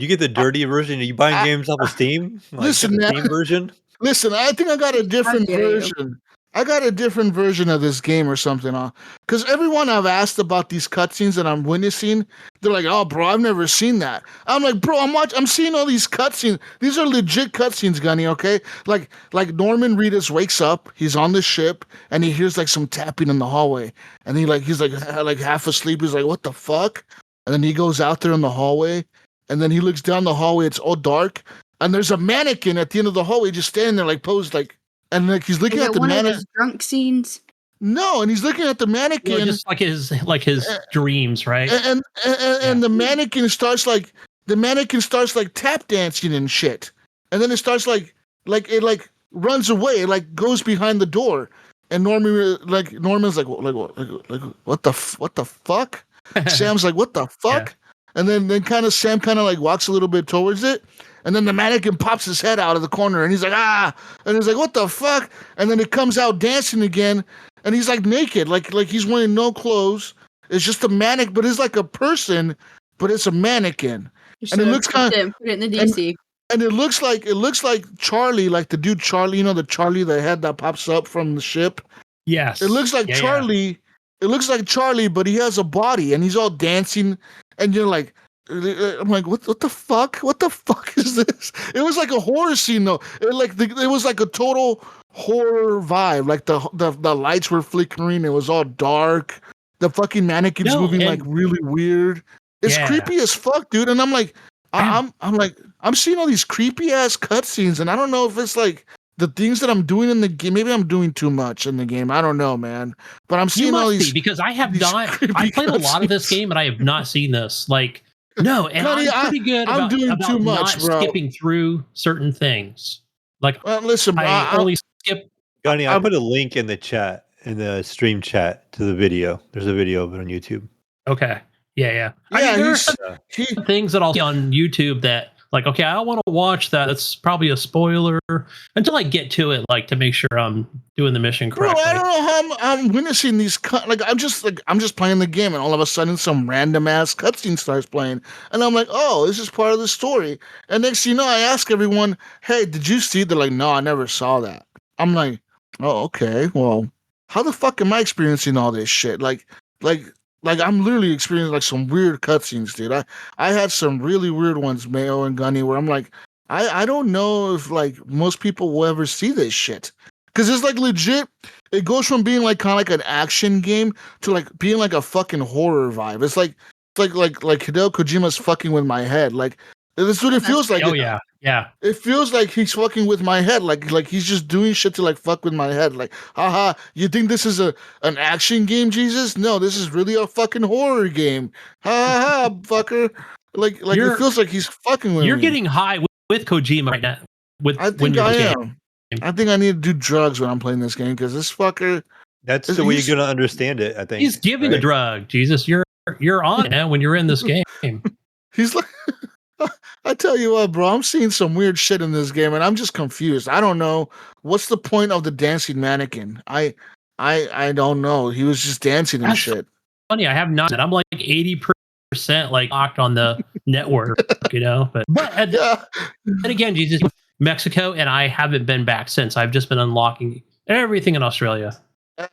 D: get the dirty version? Are you buying games off of Steam? Like,
B: listen,
D: the Steam version?
B: Listen, I think I got a different version. I got a different version of this game or something. Because everyone I've asked about these cutscenes that I'm witnessing, they're like, "Oh, bro, I've never seen that." I'm like, "Bro, I'm seeing all these cutscenes. These are legit cutscenes, Gunny. Okay, like Norman Reedus wakes up, he's on the ship, and he hears like some tapping in the hallway, and he's like half asleep. He's like, "What the fuck?" And then he goes out there in the hallway, and then he looks down the hallway. It's all dark, and there's a mannequin at the end of the hallway just standing there, like posed, like. And like he's looking at the mannequin.
E: Drunk scenes.
B: No, and he's looking at the mannequin.
C: just like his dreams, right?
B: And the mannequin starts like tap dancing and shit. And then it starts like it runs away, like goes behind the door. And Norman's like what the fuck? Sam's like, what the fuck? Yeah. And then kind of Sam kind of like walks a little bit towards it. And then the mannequin pops his head out of the corner, and he's like, ah! And he's like, what the fuck? And then it comes out dancing again, and he's like naked, like he's wearing no clothes. It's just a mannequin, but it's like a person, but it's a mannequin. And it looks kind of...
E: Put it in the DC.
B: And it looks like Charlie, like the dude Charlie, the Charlie, the head that pops up from the ship.
C: Yes.
B: It looks like
C: Yeah,
B: Charlie. It looks like Charlie, but he has a body and he's all dancing. And you're like, I'm like, what the fuck? What the fuck is this? It was like a horror scene though. It was like a total horror vibe. Like the lights were flickering. It was all dark. The fucking mannequin's moving like really weird. It's creepy as fuck, dude. And I'm like, I'm like, I'm seeing all these creepy ass cutscenes, and I don't know if it's like the things that I'm doing in the game. Maybe I'm doing too much in the game. I don't know, man. But I'm seeing all these.
C: Because I have not. I played a lot of this game, and I have not seen this. Like, no, and
B: Honey,
C: I'm pretty good.
B: I'm doing
C: about
B: too much,
C: not
B: bro.
C: skipping through certain things. Like,
B: listen, bro,
C: I only skip.
D: Gunny, I put a link in the chat, in the stream chat, to the video. There's a video of it on YouTube.
C: Okay. Yeah. I
B: Yeah,
C: mean, there are some things that I'll see on YouTube that, like, okay, I don't want to watch that. It's probably a spoiler until I get to it, like, to make sure I'm doing the mission correctly.
B: Bro, I don't know how I'm witnessing these I'm just playing the game, and all of a sudden some random ass cutscene starts playing, and I'm like, oh, this is part of the story. And next thing you know, I ask everyone, hey, did you see? They're like, no, I never saw that. I'm like, oh, okay, well, how the fuck am I experiencing all this shit? Like I'm literally experiencing like some weird cutscenes, dude. I had some really weird ones, Mayo and Gunny, where I'm like, I don't know if like most people will ever see this shit. Cause it's like legit, it goes from being like kind of like an action game to like being like a fucking horror vibe. It's like Hideo Kojima's fucking with my head. Like that's what it feels like.
C: Oh yeah.
B: It feels like he's fucking with my head. Like he's just doing shit to like fuck with my head. Like, haha, you think this is an action game, Jesus? No, this is really a fucking horror game. Ha ha, fucker. Like it feels like he's fucking with me.
C: You're getting high with Kojima right now.
B: I think I am. I think I need to do drugs when I'm playing this game because this fucker.
D: That's the way you're gonna understand it. I think
C: he's giving a drug. Jesus, you're on it now when you're in this game.
B: He's like. I tell you what, bro, I'm seeing some weird shit in this game, and I'm just confused. I don't know what's the point of the dancing mannequin. I don't know. He was just dancing and shit.
C: Funny, I have not. I'm like 80% like locked on the network, But and again, Jesus, Mexico, and I haven't been back since. I've just been unlocking everything in Australia.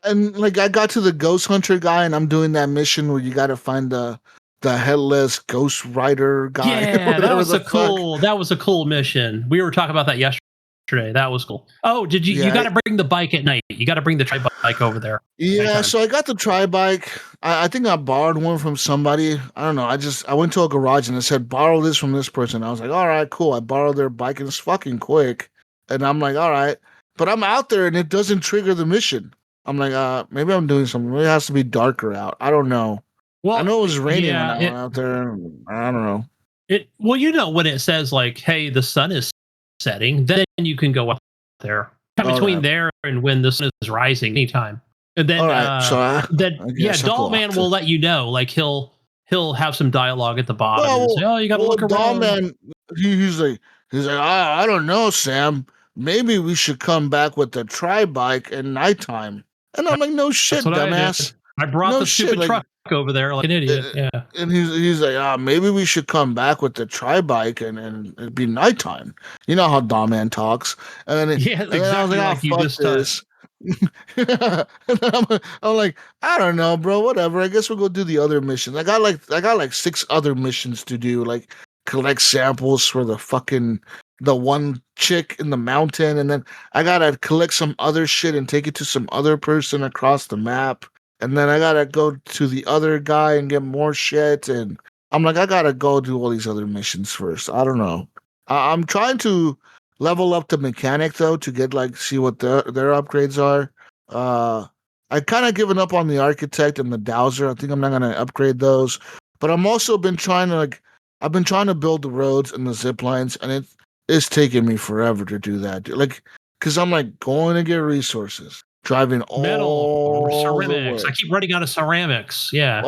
B: And like I got to the ghost hunter guy, and I'm doing that mission where you got to find the headless ghost rider guy.
C: Yeah, that was a cool mission. We were talking about that yesterday. That was cool. Oh, did you? You got to bring the bike at night. You got to bring the tri bike over there.
B: Yeah, so I got the tri bike. I think I borrowed one from somebody. I don't know. I went to a garage and it said borrow this from this person. I was like, all right, cool. I borrowed their bike and it's fucking quick. And I'm like, all right, but I'm out there and it doesn't trigger the mission. I'm like, maybe I'm doing something. Maybe it has to be darker out. I don't know. Well, I know it was raining when I went out there. I don't know.
C: When it says like, "Hey, the sun is setting," then you can go out there. Between there and when the sun is rising, anytime. And then, Dollman will let you know. Like he'll have some dialogue at the bottom. And say, oh, you got to look around.
B: Dollman, he's like, I don't know, Sam. Maybe we should come back with the tri bike at nighttime. And I'm like, no shit, dumbass.
C: I brought the stupid truck over there like an idiot.
B: And he's like, maybe we should come back with the tri bike and it'd be nighttime. You know how Dawman talks. And then,
C: exactly
B: I was like,
C: you just
B: this. And then I'm like, I don't know, bro. Whatever. I guess we'll go do the other missions. I got like 6 other missions to do, like collect samples for the one chick in the mountain, and then I gotta collect some other shit and take it to some other person across the map. And then I gotta go to the other guy and get more shit. And I'm like, I gotta go do all these other missions first. I don't know. I'm trying to level up the mechanic though to get see what their upgrades are. I kind of given up on the architect and the dowser. I think I'm not gonna upgrade those. But I'm also been trying to build the roads and the zip lines, and it's taking me forever to do that. Because I'm going to get resources. Driving
C: all ceramics. I keep running out of ceramics. Yeah.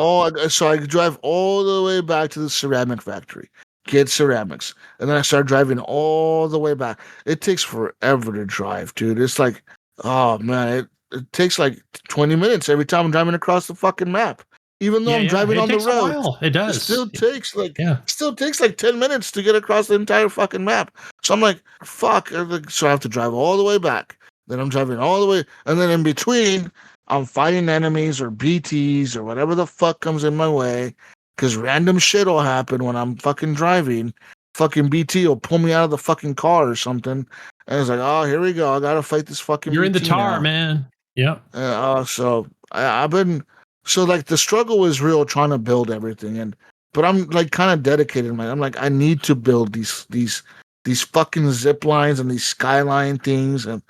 B: So I drive all the way back to the ceramic factory, get ceramics, and then I start driving all the way back. It takes forever to drive, dude. It's like, oh man, it takes like 20 minutes every time I'm driving across the fucking map. even though I'm driving
C: It
B: on the
C: takes a
B: road.
C: while. It
B: It
C: does.
B: still takes like 10 minutes to get across the entire fucking map. So I'm like, fuck. So I have to drive all the way back. Then I'm driving all the way, and then in between, I'm fighting enemies or BTs or whatever the fuck comes in my way. Because random shit will happen when I'm fucking driving. Fucking BT will pull me out of the fucking car or something. And it's like, oh, here we go. I gotta fight this fucking
C: You're in the
B: BT
C: tar,
B: now.
C: man. Yep.
B: So I've been like the struggle is real trying to build everything, but I'm like kind of dedicated. I'm like I need to build these fucking zip lines and these skyline things and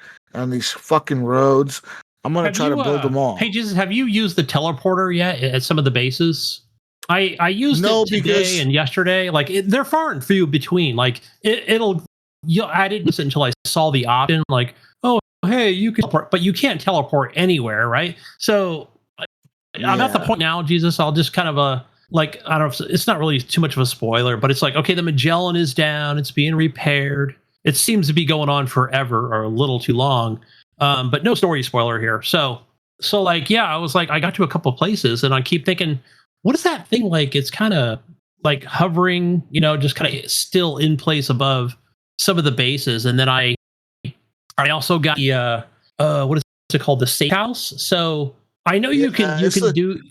B: these fucking roads. I'm gonna try to build them all.
C: Hey, Jesus, have you used the teleporter yet at some of the bases? I used it today and yesterday. Like they're far and few between. Like I didn't use it until I saw the option. Like, oh, hey, you can teleport, but you can't teleport anywhere, right? So I'm at the point now, Jesus. I'll just kind of like I don't know. It's not really too much of a spoiler, but it's like okay, the Magellan is down. It's being repaired. It seems to be going on forever or a little too long. But no story spoiler here. So like yeah, I was like I got to a couple places and I keep thinking, what is that thing like? It's kind of like hovering, just kind of still in place above some of the bases, and then I also got the what is it called, the safe house. So I know you can do.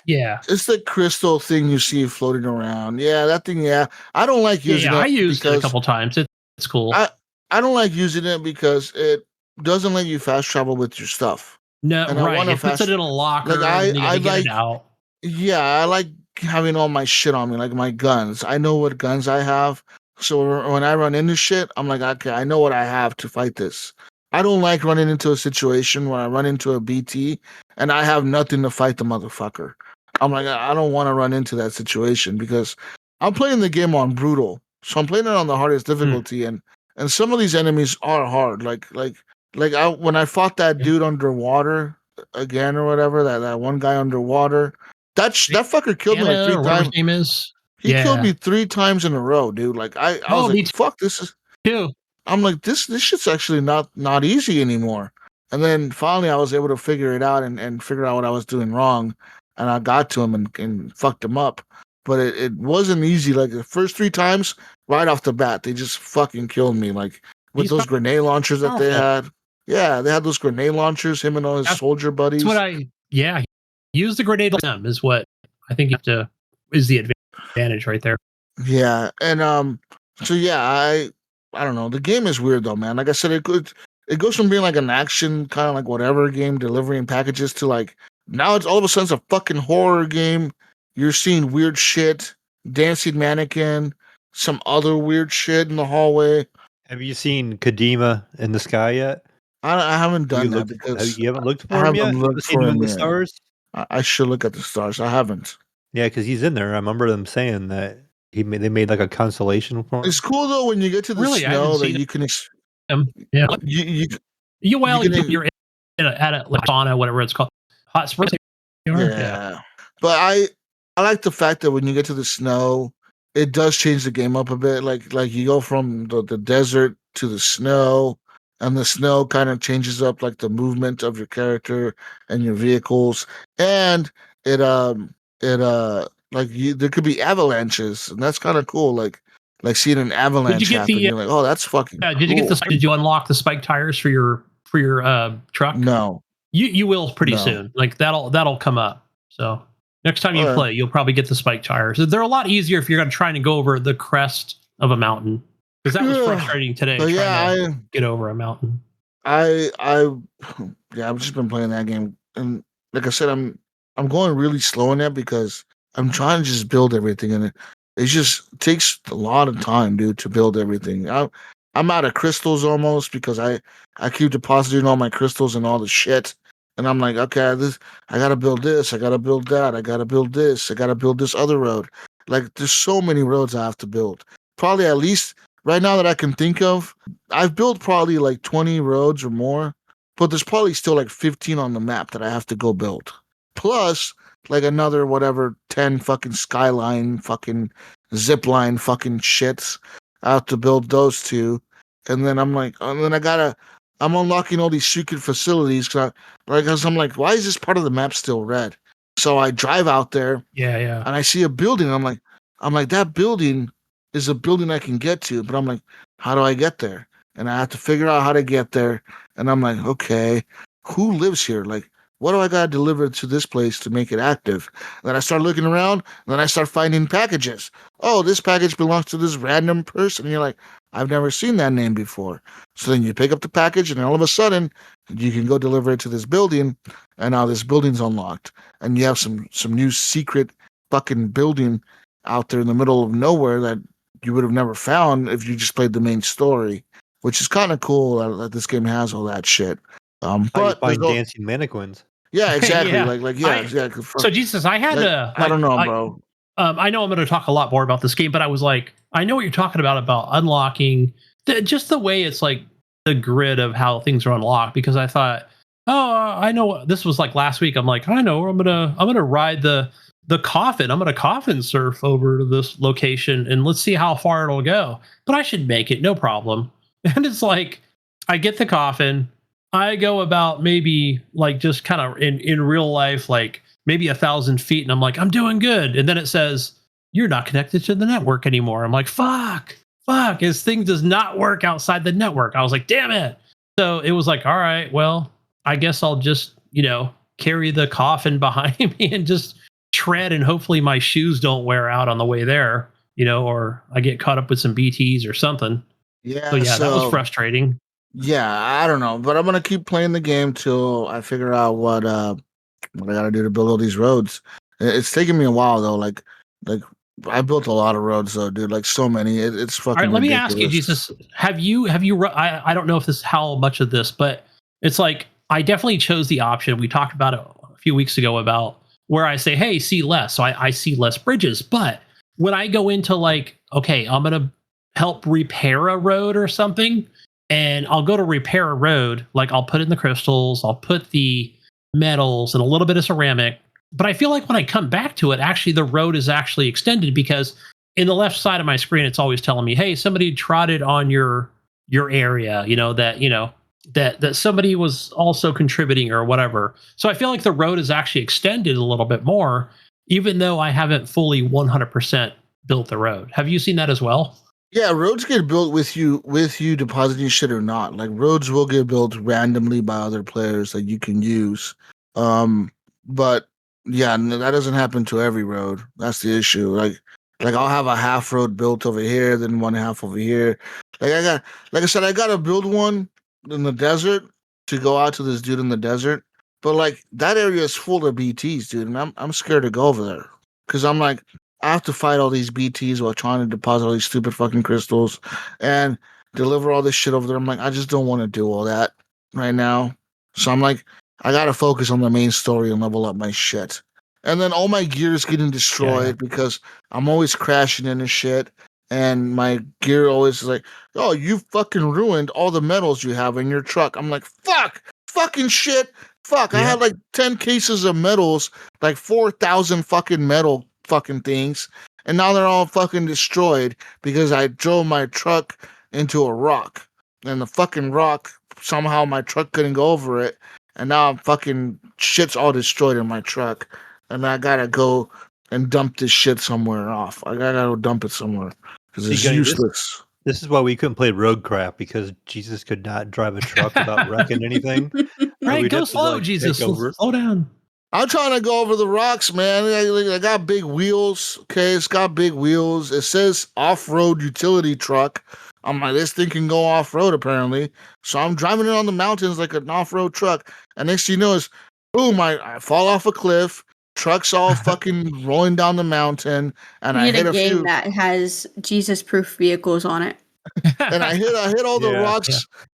C: Yeah,
B: it's the crystal thing you see floating around. Yeah, that thing. Yeah, I don't like using it.
C: I used it a couple times. It's cool.
B: I don't like using it because it doesn't let you fast travel with your stuff.
C: No, and right. It puts it in a locker. Like I like it out.
B: Yeah, I like having all my shit on me, like my guns. I know what guns I have. So when I run into shit, I'm like, okay, I know what I have to fight this. I don't like running into a situation where I run into a BT and I have nothing to fight the motherfucker. I'm like, I don't want to run into that situation because I'm playing the game on brutal. So I'm playing it on the hardest difficulty and some of these enemies are hard. When I fought that dude underwater again or whatever, that one guy underwater, that fucker killed me like 3 times.
C: His name is.
B: He killed me 3 times in a row, dude. Like I was like, fuck, this is.
C: Too.
B: I'm like, this shit's actually not easy anymore. And then finally, I was able to figure it out and figure out what I was doing wrong, and I got to him and fucked him up. But it wasn't easy. Like the first 3 times, right off the bat, they just fucking killed me. Like with those grenade launchers that they had. Yeah, they had those grenade launchers. Him and all his soldier buddies.
C: That's what use the grenade on them is what I think you have to is the advantage right there.
B: Yeah, and so yeah, I don't know. The game is weird though, man. Like I said, it goes from being like an action kind of like whatever game delivering packages to like now it's all of a sudden it's a fucking horror game. You're seeing weird shit, dancing mannequin, some other weird shit in the hallway.
D: Have you seen Kadima in the sky yet?
B: I haven't done that because
D: you haven't looked for him yet.
B: Looked for him
D: in the
B: yet.
D: stars.
B: I should look at the stars. I haven't.
D: Yeah, because he's in there. I remember them saying that they made like a constellation for him.
B: It's cool though when you get to the snow that you can.
C: Yeah,
B: you're
C: at a sauna, whatever it's called, hot spring.
B: Yeah, but I like the fact that when you get to the snow, it does change the game up a bit. Like you go from the desert to the snow, and the snow kind of changes up like the movement of your character and your vehicles, and there could be avalanches, and that's kind of cool. Like seeing an avalanche happen, you're like, oh, that's fucking.
C: Did you get Did you unlock the spike tires for your truck?
B: No,
C: you will pretty soon. Like that'll come up. So next time you play, you'll probably get the spike tires. They're a lot easier if you're going to try and go over the crest of a mountain, because that was frustrating today. To get over a mountain.
B: I've just been playing that game, and like I said, I'm going really slow in that because I'm trying to just build everything, and it just takes a lot of time, dude, to build everything. I'm out of crystals almost because I keep depositing all my crystals and all the shit. And I'm like, okay, I gotta build this, I gotta build that, I gotta build this, I gotta build this other road. Like there's so many roads I have to build. Probably at least right now that I can think of, I've built probably like 20 roads or more, but there's probably still like 15 on the map that I have to go build. Plus like another whatever 10 fucking skyline fucking zipline fucking shits. I have to build those 2. And then I'm like, I'm unlocking all these secret facilities because I'm like, why is this part of the map still red? So I drive out there
C: Yeah.
B: and I see a building. I'm like, that building is a building I can get to, but I'm like, how do I get there? And I have to figure out how to get there. And I'm like, okay, who lives here? Like, what do I got to deliver to this place to make it active? And then I start looking around, and then I start finding packages. Oh, this package belongs to this random person. And you're like, I've never seen that name before. So then you pick up the package, and all of a sudden, you can go deliver it to this building, and now this building's unlocked. And you have some new secret fucking building out there in the middle of nowhere that you would have never found if you just played the main story, which is kind of cool that this game has all that shit.
D: How you
B: But
D: find dancing mannequins?
B: yeah, exactly.
C: Yeah.
B: Yeah.
C: So Jesus, I had to.
B: I don't know, bro.
C: I know I'm going to talk a lot more about this game, but I was like, I know what you're talking about unlocking just the way it's like the grid of how things are unlocked. Because I thought, oh, I know this was like last week. I'm like, I know I'm gonna ride the coffin. I'm gonna coffin surf over to this location and let's see how far it'll go. But I should make it, no problem. And it's like, I get the coffin. I go about maybe like just kind of in real life, like maybe 1,000 feet, and I'm like, I'm doing good. And then it says, you're not connected to the network anymore. I'm like, fuck. This thing does not work outside the network. I was like, damn it. So it was like, all right, well, I guess I'll just, carry the coffin behind me and just tread, and hopefully my shoes don't wear out on the way there, or I get caught up with some BTs or something.
B: Yeah.
C: So yeah, that was frustrating.
B: Yeah, I don't know, but I'm gonna keep playing the game till I figure out what I gotta do to build all these roads. It's taking me a while though. Like I built a lot of roads though, dude. Like so many. It's fucking.
C: All right, let
B: ridiculous.
C: me ask you, Jesus. Have you? I don't know if this how much of this, but it's like I definitely chose the option. We talked about it a few weeks ago about where I say, hey, see less. So I see less bridges. But when I go into like, okay, I'm gonna help repair a road or something. And I'll go to repair a road, like I'll put in the crystals, I'll put the metals and a little bit of ceramic. But I feel like when I come back to it, actually the road is actually extended because in the left side of my screen, it's always telling me, hey, somebody trotted on your area, that somebody was also contributing or whatever. So I feel like the road is actually extended a little bit more, even though I haven't fully 100% built the road. Have you seen that as well?
B: Yeah, roads get built with you depositing shit or not. Like roads will get built randomly by other players that you can use. But yeah, that doesn't happen to every road. That's the issue. Like I'll have a half road built over here, then one half over here. Like I said, I gotta build one in the desert to go out to this dude in the desert. But like that area is full of BTs, dude, and I'm scared to go over there because I'm like, I have to fight all these BTs while trying to deposit all these stupid fucking crystals and deliver all this shit over there. I'm like, I just don't want to do all that right now. So I'm like, I gotta focus on the main story and level up my shit. And then all my gear is getting destroyed because I'm always crashing into shit. And my gear always is like, oh, you fucking ruined all the metals you have in your truck. I'm like, fucking shit. Fuck. I had like 10 cases of metals, like 4,000 fucking metal fucking things, and now they're all fucking destroyed because I drove my truck into a rock, and the fucking rock, somehow my truck couldn't go over it, and now I'm fucking shit's all destroyed in my truck, and I gotta go and dump this shit somewhere off. I gotta go dump it somewhere because it's useless.
D: This is why we couldn't play Roadcraft, because Jesus could not drive a truck without wrecking anything.
C: Right, go slow, Jesus. Slow down.
B: I'm trying to go over the rocks, man. I got big wheels. Okay, it's got big wheels. It says off-road utility truck. I'm like, this thing can go off-road apparently. So I'm driving it on the mountains like an off-road truck. And next thing you know is, boom, I fall off a cliff. Truck's all fucking rolling down the mountain, and I hit a
E: game
B: few
E: that has Jesus-proof vehicles on it.
B: And I hit all the rocks. Yeah.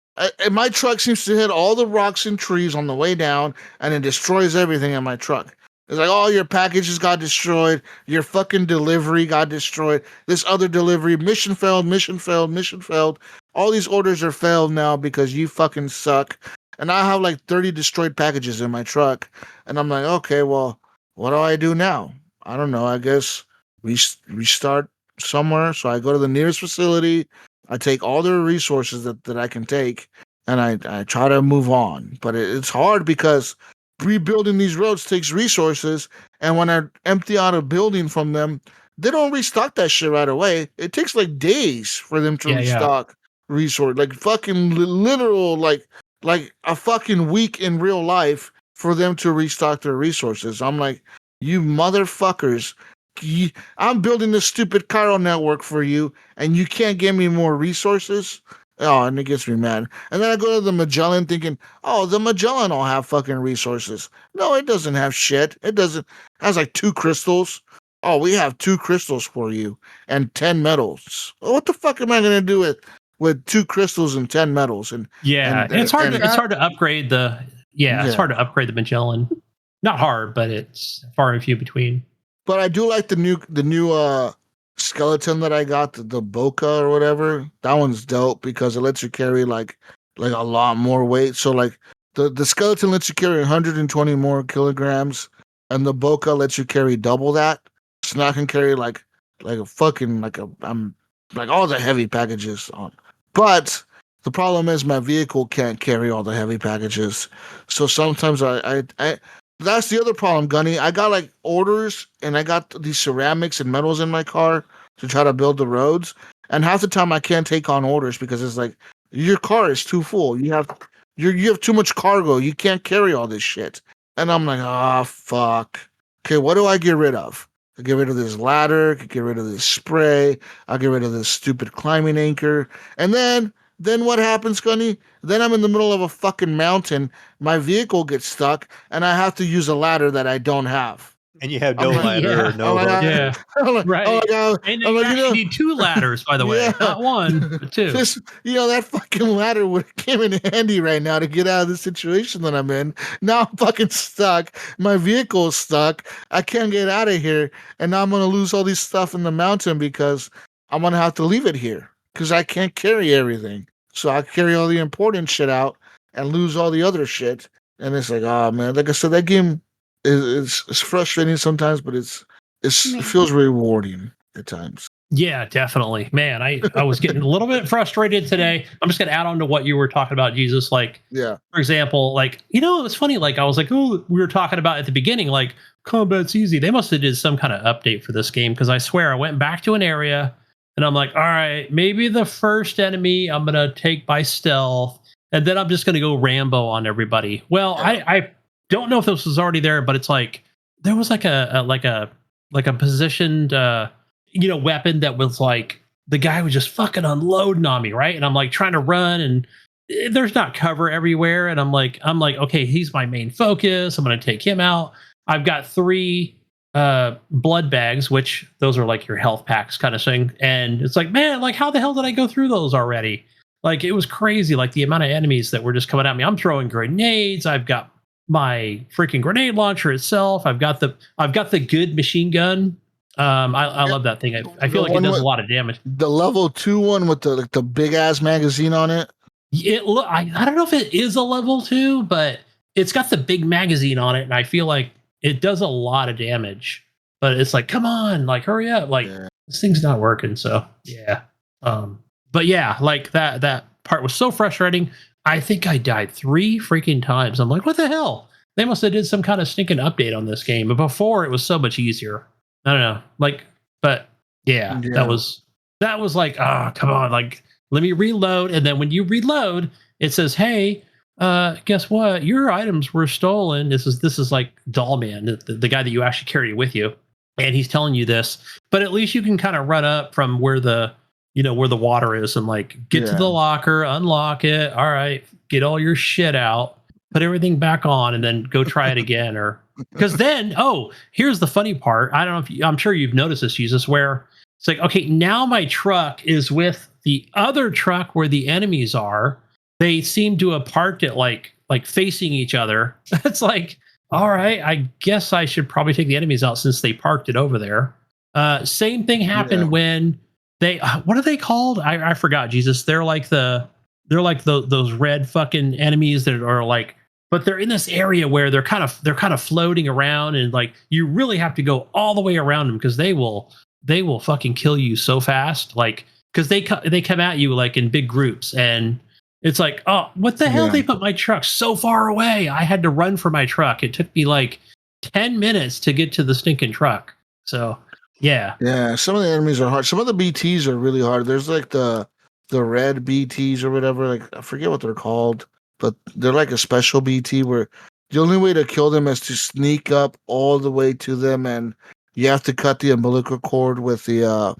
B: And my truck seems to hit all the rocks and trees on the way down, and it destroys everything in my truck. It's like, oh, your packages got destroyed. Your fucking delivery got destroyed. This other delivery, mission failed. All these orders are failed now because you fucking suck. And I have like 30 destroyed packages in my truck. And I'm like, okay, well, what do I do now? I don't know. I guess we start somewhere. So I go to the nearest facility. I take all the resources that I can take, and I try to move on. But it's hard because rebuilding these roads takes resources, and when I empty out a building from them, they don't restock that shit right away. It takes like days for them to restock resource, like fucking literal, like a fucking week in real life for them to restock their resources. I'm like, you motherfuckers. I'm building this stupid chiral network for you, and you can't give me more resources? Oh, and it gets me mad. And then I go to the Magellan thinking, oh, the Magellan will have fucking resources. No, it doesn't have shit. It doesn't. It has like 2 crystals. Oh, we have 2 crystals for you and 10 metals. What the fuck am I going to do with 2 crystals and 10 metals? And
C: it's hard to upgrade the it's hard to upgrade the Magellan. Not hard, but it's far and few between.
B: But I do like the new skeleton that I got, the Boca or whatever. That one's dope because it lets you carry like a lot more weight. So like the skeleton lets you carry 120 more kilograms, and the Boca lets you carry double that. So now I can carry like a fucking I'm like all the heavy packages on. But the problem is my vehicle can't carry all the heavy packages. So sometimes I that's the other problem, Gunny. I got like orders and I got these ceramics and metals in my car to try to build the roads. And half the time I can't take on orders because it's like your car is too full. You have too much cargo. You can't carry all this shit. And I'm like, fuck. Okay, what do I get rid of? I get rid of this ladder, I get rid of this spray, I'll get rid of this stupid climbing anchor. And then what happens, Gunny? Then I'm in the middle of a fucking mountain, my vehicle gets stuck, and I have to use a ladder that I don't have.
D: And you have no ladder or no hook.
C: Yeah. Right. And you actually need 2 ladders, by the way. Not 1, but 2.
B: That fucking ladder would have came in handy right now to get out of the situation that I'm in. Now I'm fucking stuck. My vehicle is stuck. I can't get out of here. And now I'm going to lose all this stuff in the mountain because I'm going to have to leave it here because I can't carry everything. So I carry all the important shit out and lose all the other shit. And it's like, oh, man. Like I said, that game... It's frustrating sometimes, but it feels rewarding at times.
C: Yeah, definitely. Man, I was getting a little bit frustrated today. I'm just going to add on to what you were talking about, Jesus. Like, for example, like, it's funny. Like, I was like, we were talking about at the beginning, like, combat's easy. They must have did some kind of update for this game because I swear I went back to an area and I'm like, all right, maybe the first enemy I'm going to take by stealth and then I'm just going to go Rambo on everybody. Well, I don't know if this was already there, but it's like there was like a positioned weapon that was like the guy was just fucking unloading on me, right? And I'm like trying to run and there's not cover everywhere, and I'm like, okay, he's my main focus. I'm gonna take him out. I've got 3 blood bags, which those are like your health packs kind of thing. And it's like, man, like how the hell did I go through those already? Like it was crazy, like the amount of enemies that were just coming at me. I'm throwing grenades. I've got my freaking grenade launcher itself. I've got the good machine gun. I love that thing. I feel like it does a lot of damage.
B: The level 2 one with the big ass magazine on it.
C: I don't know if it is a level 2, but it's got the big magazine on it, and I feel like it does a lot of damage. But it's like, come on, like hurry up, like this thing's not working. So yeah. But yeah, like that part was so frustrating. I think I died 3 freaking times. I'm like, what the hell? They must have did some kind of stinking update on this game. But before, it was so much easier. I don't know. Like, but yeah. that was like, come on. Like, let me reload. And then when you reload, it says, hey, guess what? Your items were stolen. This is like Dollman, the guy that you actually carry with you. And he's telling you this. But at least you can kind of run up from where the water is and like get to the locker, unlock it. All right, get all your shit out, put everything back on, and then go try it again. Or because then, here's the funny part. I don't know if I'm sure you've noticed this, Jesus, where it's like, okay, now my truck is with the other truck where the enemies are. They seem to have parked it like facing each other. It's like, all right, I guess I should probably take the enemies out since they parked it over there. Same thing happened when they what are they called? I forgot, Jesus. They're like those red fucking enemies that are like, but they're in this area where they're kind of floating around, and like you really have to go all the way around them because they will fucking kill you so fast. Like because they come at you like in big groups, and It's like, oh, what the hell?
B: Yeah.
C: They put my truck so far away. I had to run for my truck. It took me like 10 minutes to get to the stinking truck. So, yeah.
B: Yeah, some of the enemies are hard. Some of the BTs are really hard. There's like the red BTs or whatever. Like I forget what they're called, but they're like a special BT where the only way to kill them is to sneak up all the way to them, and you have to cut the umbilical cord with the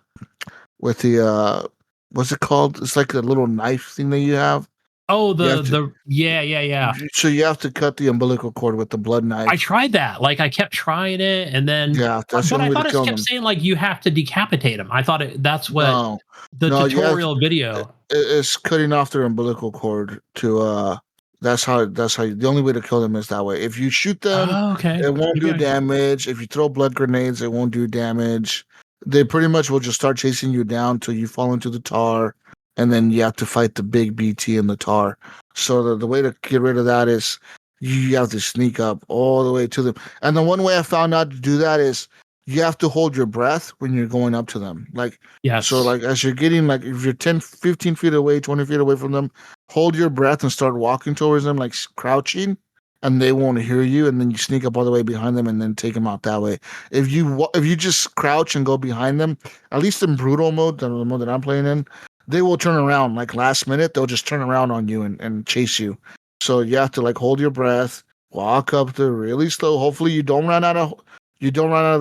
B: what's it called? It's like a little knife thing that you have.
C: Oh,
B: You have to,
C: yeah.
B: so you have to cut the umbilical cord with the blood knife.
C: I tried that. Like I kept trying it, and then
B: Yeah, that's the
C: but
B: only
C: I
B: way
C: thought
B: to
C: it
B: kill
C: kept
B: them.
C: saying like you have to decapitate them. I thought that's what
B: No,
C: the
B: no, you have
C: tutorial video.
B: it's cutting off their umbilical cord to that's how the only way to kill them is that way. If you shoot them,
C: Oh, okay.
B: it won't
C: Maybe
B: do damage. If you throw blood grenades, it won't do damage. They pretty much will just start chasing you down till you fall into the tar, and then you have to fight the big BT in the tar. So the way to get rid of that is you have to sneak up all the way to them. And the one way I found out to do that is you have to hold your breath when you're going up to them. Like
C: Yes.
B: so like as you're getting like if you're 10, 15 feet away, 20 feet away from them, hold your breath and start walking towards them like crouching, and they won't hear you, and then you sneak up all the way behind them and then take them out that way. If you just crouch and go behind them, at least in brutal mode, the mode that I'm playing in, they will turn around like last minute. They'll just turn around on you and chase you. So you have to like hold your breath, walk up there really slow. Hopefully you don't run out of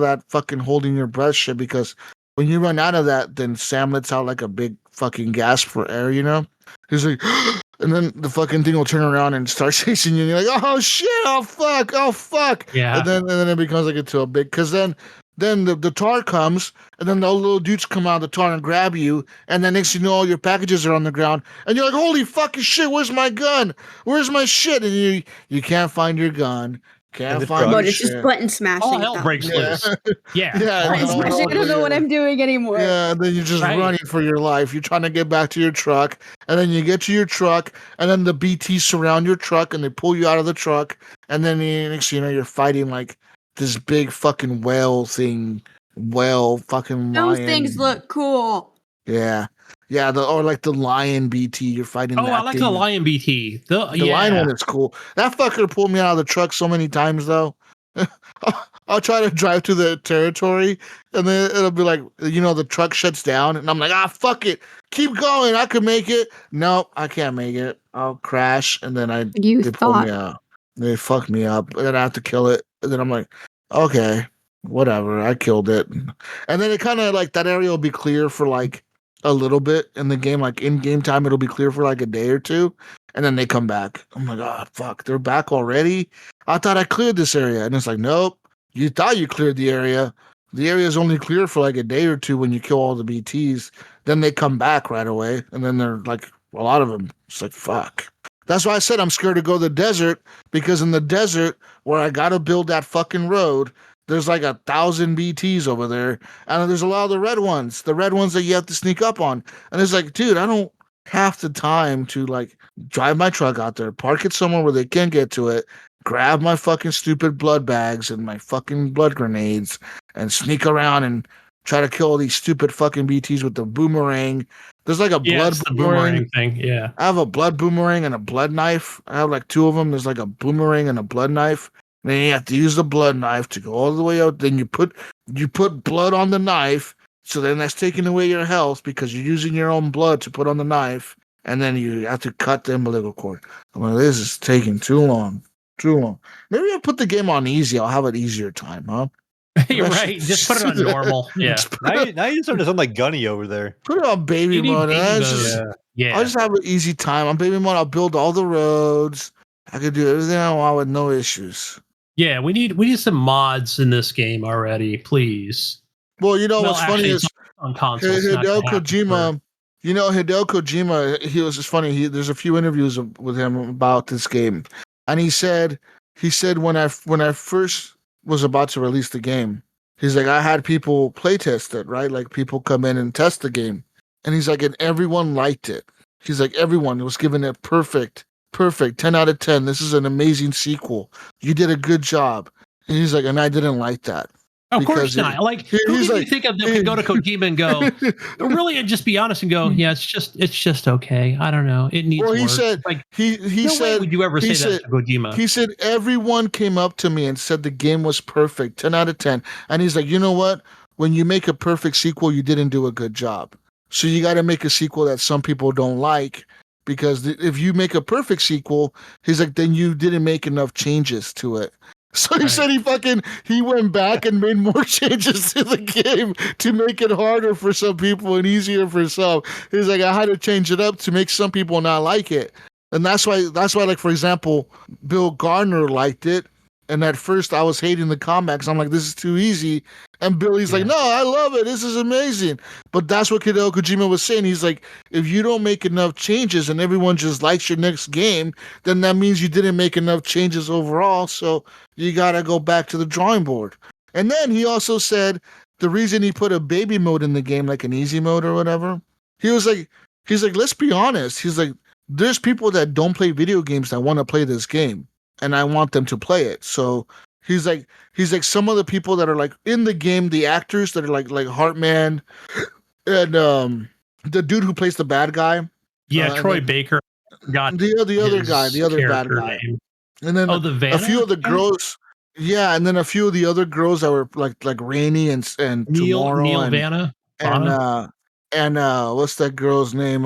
B: that fucking holding your breath shit, because when you run out of that, then Sam lets out like a big fucking gasp for air, you know? He's like, and then the fucking thing will turn around and start chasing you, and you're like, oh shit, oh fuck.
C: Yeah.
B: And then it becomes like into a big, because then the tar comes, and then the little dudes come out of the tar and grab you, and then next you know all your packages are on the ground, and you're like, holy fucking shit, where's my gun? Where's my shit? And you can't find your gun. Can't
D: the
B: find
D: truck.
B: your
E: But it's just
B: shit.
E: button smashing.
C: All
E: at
C: hell
E: that
C: breaks
E: point.
C: loose. Yeah.
B: Yeah,
C: All
E: Button
C: hell breaks
E: smashing. I don't know what I'm doing anymore.
B: Yeah, and then you're just
C: Right.
B: running for your life. You're trying to get back to your truck, and then you get to your truck, and then the BTs surround your truck, and they pull you out of the truck, and then next thing you know, you're fighting like this big fucking whale fucking
E: Those
B: lion.
E: things look cool.
B: Yeah, yeah, or like the lion BT. You're fighting.
C: Oh,
B: that
C: I like
B: thing.
C: the lion BT.
B: The lion
C: Yeah.
B: one is cool. That fucker pulled me out of the truck so many times though. I'll try to drive to the territory, and then it'll be like, the truck shuts down, and I'm like, fuck it, keep going, I could make it. Nope, I can't make it. I'll crash, and then they pull me out. They fuck me up, and then I have to kill it, and then I'm like, okay, whatever, I killed it, and then it kind of like that area will be clear for like a little bit in the game, like in game time, it'll be clear for like a day or two, and then they come back. I'm like, oh fuck, they're back already. I thought I cleared this area. And it's like, nope, you thought you cleared the area. The area is only clear for like a day or two when you kill all the BTs. Then they come back right away. And then they're like, a lot of them. It's like, fuck. That's why I said I'm scared to go to the desert, because in the desert where I got to build that fucking road, there's like 1,000 BTs over there. And there's a lot of the red ones that you have to sneak up on. And it's like, dude, I don't have the time to like drive my truck out there, park it somewhere where they can't get to it, grab my fucking stupid blood bags and my fucking blood grenades, and sneak around and try to kill all these stupid fucking BTs with the boomerang. There's like a blood
C: it's the
B: boomerang.
C: thing. Yeah.
B: I have a blood boomerang and a blood knife. I have like two of them. There's like a boomerang and a blood knife. And then you have to use the blood knife to go all the way out. Then you put blood on the knife. So then that's taking away your health because you're using your own blood to put on the knife. And then you have to cut the umbilical cord. I'm like, this is taking too long. Maybe I'll put the game on easy. I'll have an easier time, huh?
C: You're right. Just put it on normal. Yeah.
D: Now you starting to sound like Gunny over there.
B: Put it on baby
C: You need
B: mode.
C: baby
B: I'll
C: mode. Yeah.
B: just have an easy time. On baby mode, I'll build all the roads. I could do everything I want with no issues.
C: Yeah, we need some mods in this game already, please.
B: Well, what's funny
C: actually,
B: is
C: it's on consoles.
B: Hideo Kojima. Hideo Kojima. He was just funny. There's a few interviews with him about this game, and he said when I first was about to release the game, he's like, I had people play test it, right? Like people come in and test the game, and he's like, and everyone liked it. He's like, everyone was giving it perfect, 10 out of 10. This is an amazing sequel. You did a good job. And he's like, and I didn't like that.
C: Of
B: because
C: course not. Like,
B: he-
C: who
B: he's
C: can you
B: like-
C: think of that could go to Kojima and go, really, and just be honest and go, yeah, it's just okay. I don't know. It needs
B: Well, he
C: work.
B: said
C: Like,
B: he
C: no way
B: said
C: would you ever
B: he
C: say
B: said
C: that to Kojima.
B: he said everyone came up to me and said the game was perfect, 10 out of 10. And he's like, you know what? When you make a perfect sequel, you didn't do a good job. So you got to make a sequel that some people don't like, because if you make a perfect sequel, he's like, then you didn't make enough changes to it. So he
C: Right.
B: said he went back and made more changes to the game to make it harder for some people and easier for some. He's like, I had to change it up to make some people not like it. And that's why, like, for example, Bill Gardner liked it. And at first I was hating the combat because I'm like, this is too easy. And Billy's like,
C: Yeah.
B: no, I love it. This is amazing. But that's what Hideo Kojima was saying. He's like, if you don't make enough changes and everyone just likes your next game, then that means you didn't make enough changes overall. So you got to go back to the drawing board. And then he also said the reason he put a baby mode in the game, like an easy mode or whatever, he's like, let's be honest. He's like, there's people that don't play video games that want to play this game, and I want them to play it. So he's like some of the people that are like in the game, the actors that are like Heartman and the dude who plays the bad guy.
C: Yeah, Troy
B: and
C: Baker got
B: the other
C: his
B: guy, the other bad
C: character
B: guy.
C: name.
B: And then
C: Oh, the Vanna
B: a few of the
C: guy?
B: girls. Yeah, and then a few of the other girls that were like Rainy and Tomorrow
C: Neil
B: and
C: Vanna.
B: and what's that girl's name?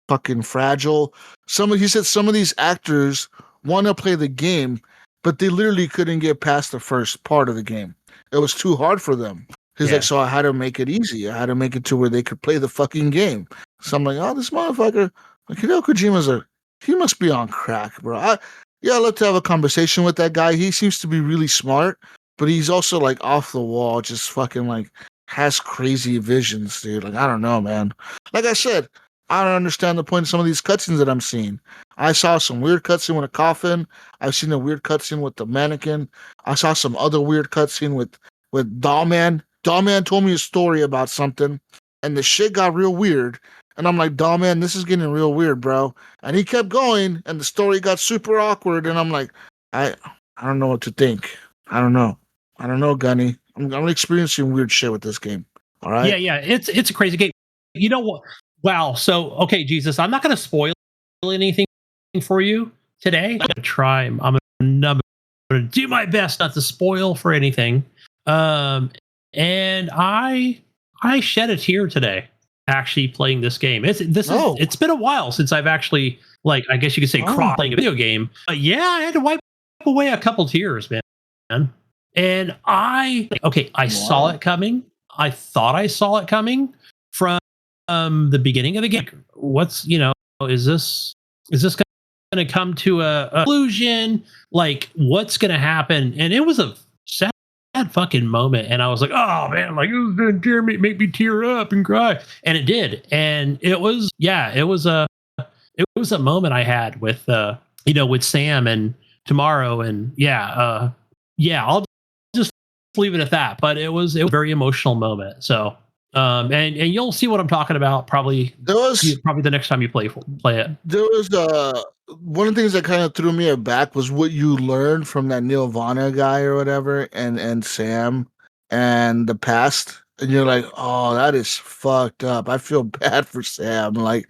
B: Fucking Fragile. He said some of these actors want to play the game, but they literally couldn't get past the first part of the game. It was too hard for them. He's
C: Yeah.
B: like, so I had to make it easy. I had to make it to where they could play the fucking game. So I'm like, oh, this motherfucker, like, Hideo Kojima's he must be on crack, bro. I'd love to have a conversation with that guy. He seems to be really smart, but he's also like off the wall, just fucking like has crazy visions, dude. Like, I don't know, man. Like I said, I don't understand the point of some of these cutscenes that I'm seeing. I saw some weird cutscene with a coffin. I've seen a weird cutscene with the mannequin. I saw some other weird cutscene with Dollman. Dollman told me a story about something, and the shit got real weird. And I'm like, Dollman, this is getting real weird, bro. And he kept going, and the story got super awkward. And I'm like, I don't know what to think. I don't know, Gunny. I'm experiencing weird shit with this game. All right.
C: Yeah. It's a crazy game. You know what? Wow. So, okay, Jesus, I'm not going to spoil anything for you today. I'm going to try. I'm going to do my best not to spoil for anything. And I shed a tear today actually playing this game. It's been a while since I've actually, like, I guess you could say, playing a video game. But yeah, I had to wipe away a couple tears, man. And I saw it coming. I thought I saw it coming from the beginning of the game. Is this going to come to a conclusion? Like, what's going to happen? And it was a sad fucking moment. And I was like, oh man, like, it was going to make me tear up and cry. And it did. And it was a moment I had with with Sam and Tomorrow. And I'll just leave it at that. But it was a very emotional moment. So and you'll see what I'm talking about probably the next time you play it.
B: There was one of the things that kind of threw me aback was what you learned from that Neil Vanna guy or whatever, and Sam and the past, and you're like, oh, that is fucked up. I feel bad for Sam. Like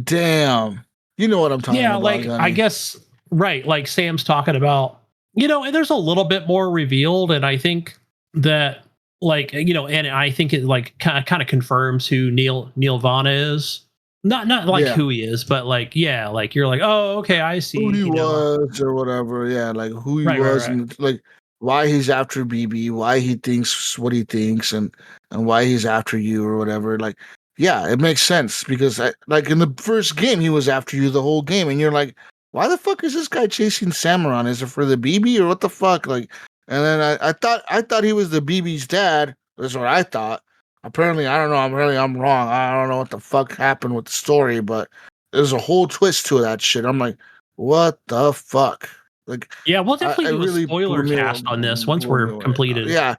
B: damn, you know what I'm talking about?
C: Like,
B: Gunny.
C: I guess right. Like Sam's talking about, and there's a little bit more revealed, and I think that, like, and I think it like kind of confirms who Neil Vanna is. Not like who he is, but like, like you're like, oh, okay, I see
B: who he was or whatever. Yeah, like who he was, right. And like why he's after BB, why he thinks what he thinks, and why he's after you or whatever. Like, yeah, it makes sense because like in the first game he was after you the whole game, and you're like, why the fuck is this guy chasing Sam around? Is it for the BB or what the fuck? Like, and then I thought he was the BB's dad. That's what I thought. Apparently, I don't know. I'm wrong. I don't know what the fuck happened with the story, but there's a whole twist to that shit. I'm like, what the fuck? Like,
C: yeah, we'll definitely do a spoiler cast on this once we're completed.
B: Yeah,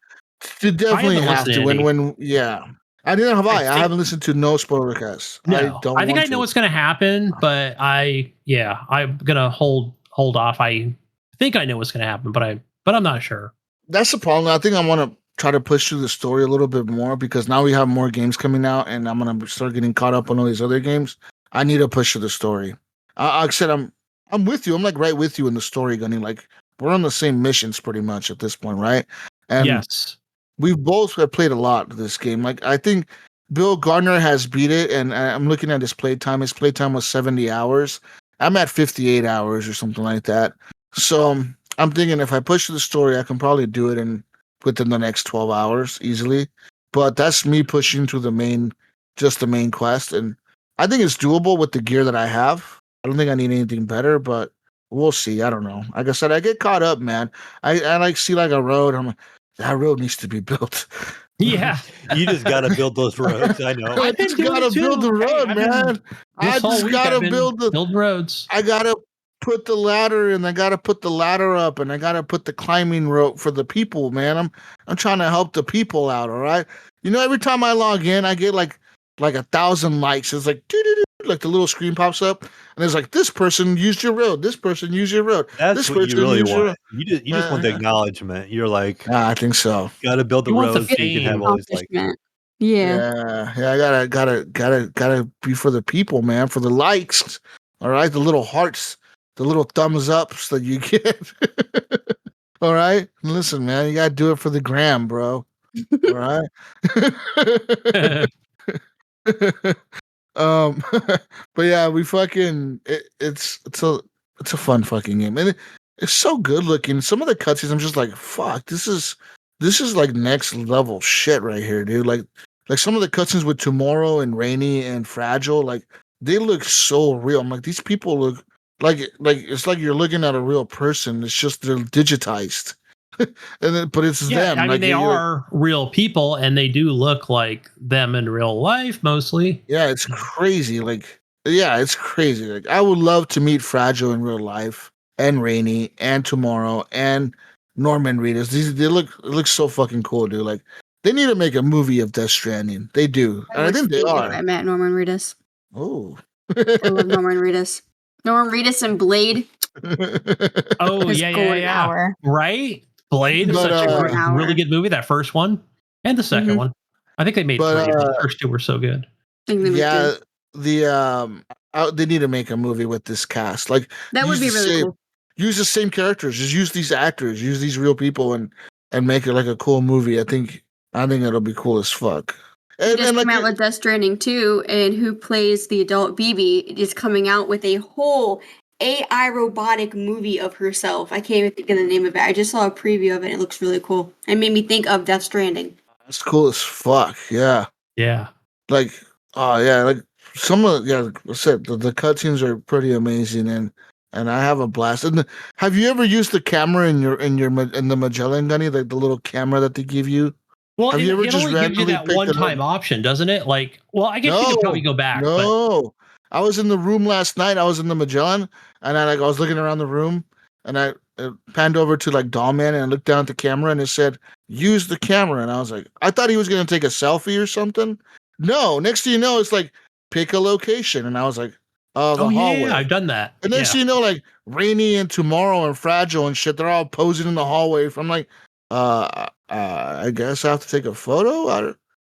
B: you definitely have to. When I didn't have I haven't listened to no spoiler cast.
C: No, I think I know what's gonna happen, but I'm gonna hold off. I think I know what's gonna happen, but I'm not sure.
B: That's the problem. I think I want to try to push through the story a little bit more because now we have more games coming out, and I'm gonna start getting caught up on all these other games. I need to push through the story. Like I said, I'm with you. I'm like right with you in the story, Gunny. Like we're on the same missions pretty much at this point, right? And
C: Yes.
B: we both have played a lot of this game. Like I think Bill Gardner has beat it, and I'm looking at his playtime. His playtime was 70 hours. I'm at 58 hours or something like that. So I'm thinking if I push the story, I can probably do it within the next 12 hours easily. But that's me pushing to just the main quest, and I think it's doable with the gear that I have. I don't think I need anything better, but we'll see. I don't know. Like I said, I get caught up, man. I like see like a road. I'm like, that road needs to be built.
C: Yeah.
D: You just got to build those roads. I know.
B: I
C: I've been
B: just
C: doing
B: gotta
C: it too.
B: build the road,
C: I've been-
B: man. I
C: This whole
B: just
C: week
B: gotta
C: I've been
B: build
C: roads.
B: I gotta put the ladder, and I gotta put the ladder up, and I gotta put the climbing rope for the people, man. I'm trying to help the people out. All right. Every time I log in, I get like 1,000 likes. It's like doo-doo-doo, like the little screen pops up, and it's like this person used your road. This person used your road.
D: That's
B: This
D: what you
B: person
D: really
B: used your
D: want. You just want the acknowledgement. You're like,
B: I think so.
D: got to build the
C: You want the
D: roads so you can have
C: fame.
D: all these like.
E: Accomplishment. Yeah.
B: Yeah, I gotta be for the people, man, for the likes. All right, the little hearts, the little thumbs ups that you get. All right, listen, man, you gotta do it for the gram, bro. All right. But yeah, we fucking it's a fun fucking game, and it's so good looking. Some of the cutscenes, I'm just like, fuck, this is like next level shit right here, dude. Like some of the cutscenes with Tomorrow and Rainy and Fragile, like they look so real. I'm like, these people look like it's like you're looking at a real person. It's just they're digitized, but it's
C: Yeah,
B: them.
C: I mean
B: like
C: they
B: you're like,
C: are real people and they do look like them in real life mostly.
B: yeah, it's crazy. It's crazy. Like I would love to meet Fragile in real life, and Rainy, and Tomorrow, and Norman Reedus. They look so fucking cool, dude. Like they need to make a movie of Death Stranding. They do, and I think they
E: If
B: are.
E: I met Norman Reedus.
B: Oh.
E: I love Norman Reedus. Norman Reedus and Blade.
C: Oh
E: His
C: yeah,
E: golden
C: yeah.
E: hour.
C: Right? Blade is
B: But,
C: such a great,
E: hour.
C: really good movie. That first one and the second
E: Mhm.
C: one. I think they made
B: But,
C: three. But the first two were so good.
E: I think they would
B: yeah,
E: do.
B: they need to make a movie with this cast. Like
E: That would
B: use
E: be
B: the
E: really
B: same-
E: cool.
B: Use the same characters. Just use these actors. Use these real people, and make it like a cool movie. I think it'll be cool as fuck.
E: He
B: And,
E: just
B: and like
E: came out with Death Stranding 2, and who plays the adult BB is coming out with a whole AI robotic movie of herself. I can't even think of the name of it. I just saw a preview of it. It looks really cool. It made me think of Death Stranding.
B: it's cool as fuck. Yeah.
C: Yeah.
B: Like like some of like I said, the cutscenes are pretty amazing, and I have a blast. And have you ever used the camera in the Magellan Gunny, like the little camera that they give you?
C: Well,
B: Have
C: it,
B: you ever
C: it
B: just
C: only gives you
B: randomly
C: that
B: picked it up?
C: one-time option, doesn't it? Like, well, I guess you could probably go back. But
B: No, I was in the room last night. I was in the Magellan, and I was looking around the room, and I panned over to like Dollman, and I looked down at the camera, and it said use the camera, and I was like, I thought he was gonna take a selfie or something. No, next thing you know, it's like pick a location, and I was like, the hallway.
C: yeah, I've done that.
B: And next thing you know, like Rainy and Tomorrow and Fragile and shit, they're all posing in the hallway. I'm like, I guess I have to take a photo.